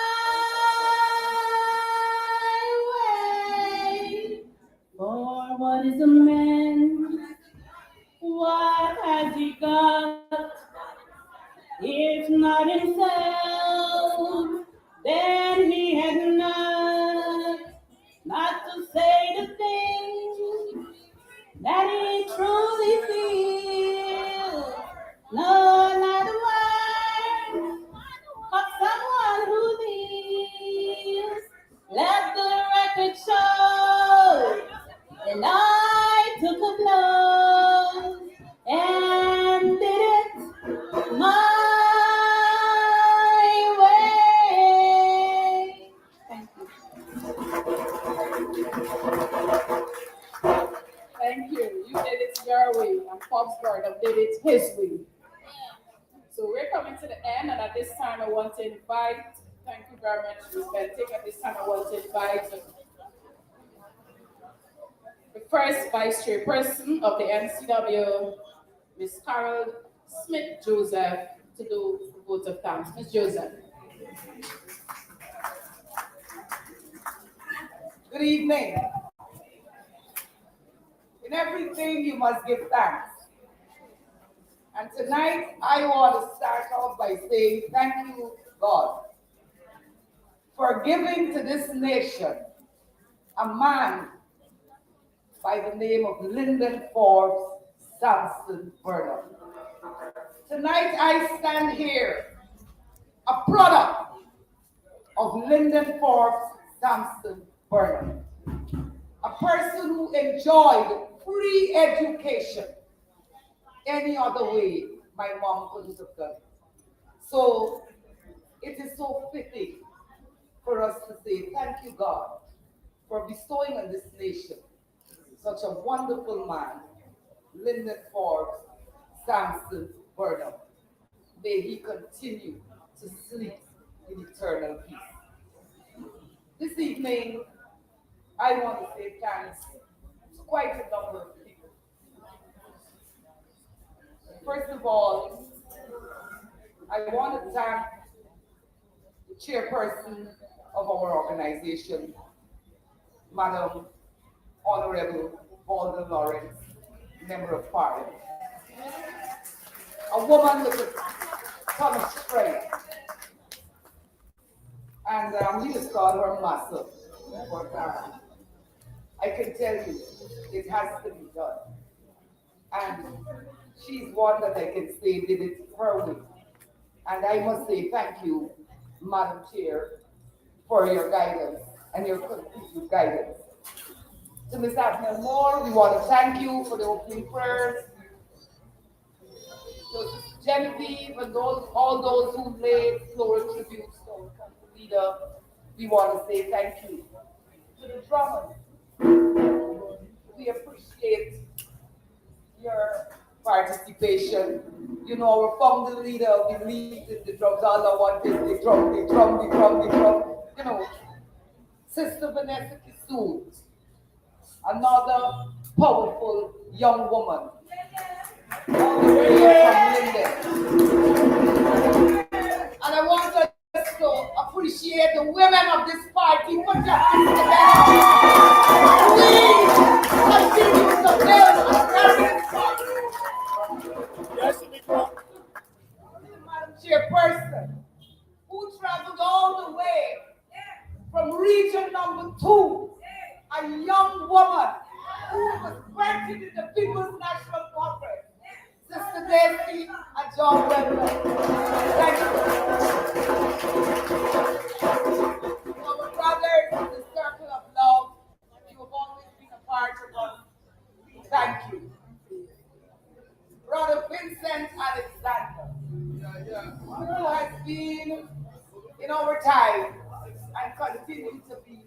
way. For what is a man? What has he got? If not himself, then he has not to say the things that he truly feels. No, not a word of someone who kneels. Let the record show. And I took a blow and did it my way. Thank you. Thank you. You did it your way, and Forbes Burnham did it his way. So we're coming to the end, and at this time I want to invite, thank you very much, Ms. Bentic. At this time I want to invite the first vice chairperson of the NCW, Ms. Carol Smith Joseph, to do the vote of thanks. Ms. Joseph. Good evening. In everything, you must give thanks. And tonight, I want to start off by saying thank you, God, for giving to this nation a man by the name of Linden Forbes Samson Burnham. Tonight, I stand here, a product of Linden Forbes Samson Burnham, a person who enjoyed free education any other way my mom couldn't have done it. So it is so fitting for us to say thank you, God, for bestowing on this nation such a wonderful man, Linden Forbes Samson Burnham. May he continue to sleep in eternal peace. This evening, I want to say thanks to quite a number of people. First of all, I want to thank the chairperson of our organization, Madam Honorable Alden Lawrence, Member of Parliament. A woman with a ton of strength. And we just call her Massa. But I can tell you, it has to be done. And she's one that I can say did it her way. And I must say thank you, Madam Chair, for your guidance and your continued guidance. To Ms. Abner Moore, we want to thank you for the opening prayers. To Genevieve, and all those who laid floral tributes to our leader, we want to say thank you. To the drummers, we appreciate your participation. You know, our founder leader believes in the drums. All I want is the drum, the drum, the drum, the drum. You know, Sister Vanessa Kisoon, another powerful young woman, all the way from Linden. And I want us to appreciate the women of this party. Put your hands together. Please continue to build a very party. Yes, Nicole. Madam Chairperson, who traveled all the way from region number 2, a young woman who was working in the People's National Congress, Sister Daisy and John Webber. Thank you. Our brothers in the circle of love, you have always been a part of us. Thank you. Brother Vincent Alexander, who has been in our time and continue to be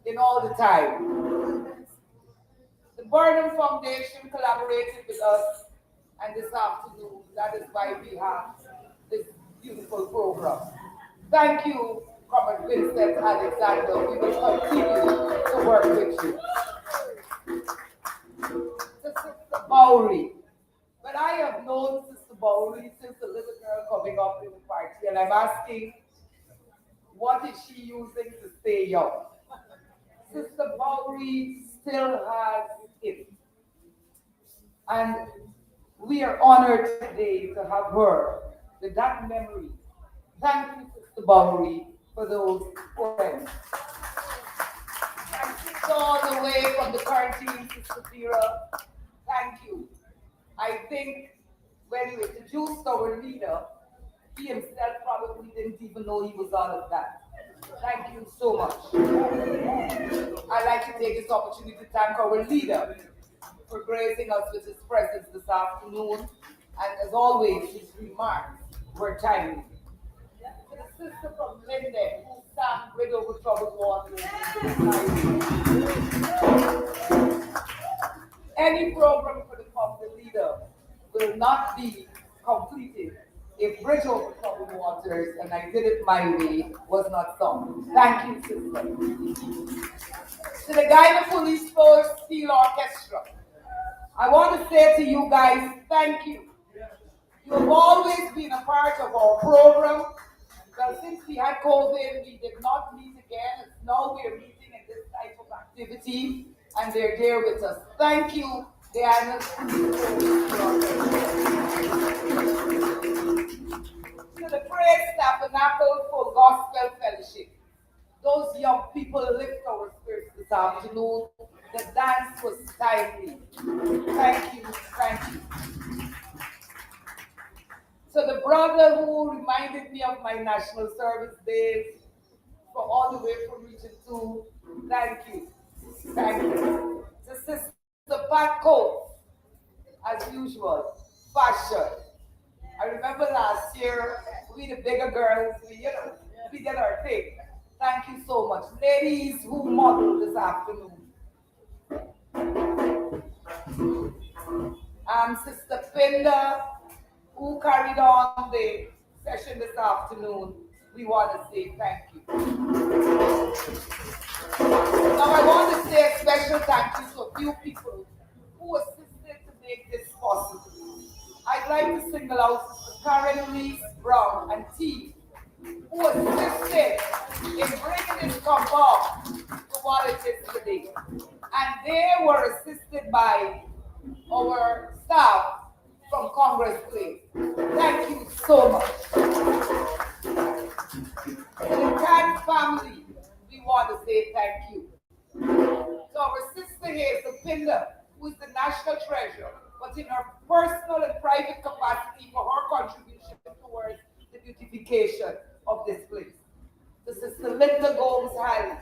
in all the time. The Burnham Foundation collaborated with us, and this afternoon, that is why we have this beautiful program. Thank you, Comrade Vincent Alexander. We will continue to work with you. To Sister Bowery. But I have known Sister Bowery since a little girl coming up in the party, and I'm asking, what is she using to stay young? Sister Bowery still has it. And we are honored today to have her with that memory. Thank you, Sister Bowery, for those poems. And Sister all the way from the quarantine, Sister Vera, thank you. I think when you introduced our leader, he himself probably didn't even know he was all of that. Thank you so much. I'd like to take this opportunity to thank our leader for gracing us with his presence this afternoon. And as always, his remarks were timely. To the sister from Linden who sang Bridge Over Troubled Waters. Any program for the leader will not be completed if Bridge Over Troubled Waters, and I did it my way, was not sung. Thank you, sister. To the Guyana Police Force Steel Orchestra, I want to say to you guys, thank you. You have always been a part of our program. Well, since we had COVID, we did not meet again. It's now we're meeting in this type of activity, and they're there with us. Thank you, Diana. To the Praise Tabernacle for Gospel Fellowship. Those young people lift our spirits this afternoon. The dance was timely. Thank you, thank you. So the brother who reminded me of my national service days, for all the way from Region 2, thank you. Thank you. To Sister Pat Coates, as usual, fashion. I remember last year, we the bigger girls, we did our thing. Thank you so much. Ladies who modeled this afternoon. Sister Pinda, who carried on the session this afternoon, we want to say thank you. Now I want to say a special thank you to a few people who assisted to make this possible. I'd like to single out Karen Reese Brown and team who assisted in bringing this compound to what it is today. And they were assisted by our staff from Congress Place. Thank you so much. To the Cat family, we want to say thank you. To our sister here, Pinda, who is the national treasurer, but in her personal and private capacity for her contribution towards the beautification of this place. To Sister Linda Gomes Halley,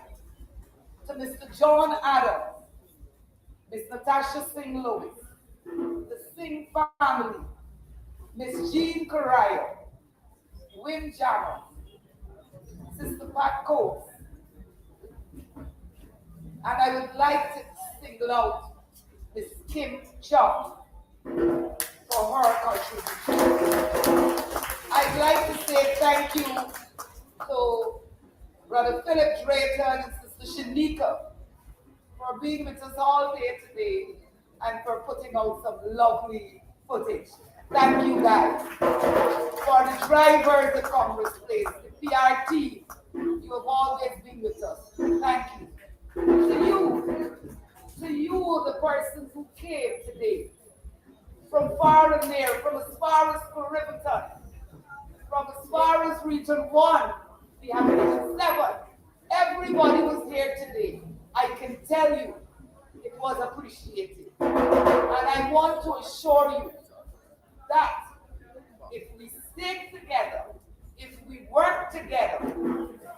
to Mr. John Adams, Miss Natasha Singh Lewis, the Singh family, Miss Jean Correa, Wim Jammer, Sister Pat Coates, and I would like to single out Miss Kim Chubb for her contribution. I'd like to say thank you to Brother Philip Drayton and Sister Shanika for being with us all day today and for putting out some lovely footage. Thank you guys. For the drivers at Congress Place, the PR team, you have always been with us. Thank you. To you, the persons who came today, from far and near, from as far as Riverton, from as far as Region 1, we have Region 7. Everybody was here today. I can tell you, it was appreciated. And I want to assure you that if we stick together, if we work together,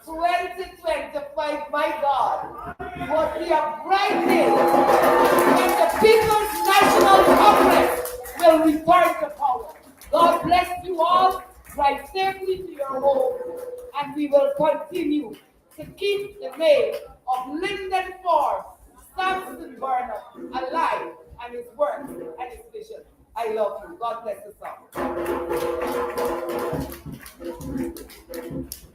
2025, my God, will be a bright day when the People's National Congress will return to power. God bless you all. Drive safely to your home, and we will continue to keep the name of Linden Forbes Samson Burnham alive, and his work and his vision. I love you. God bless us all.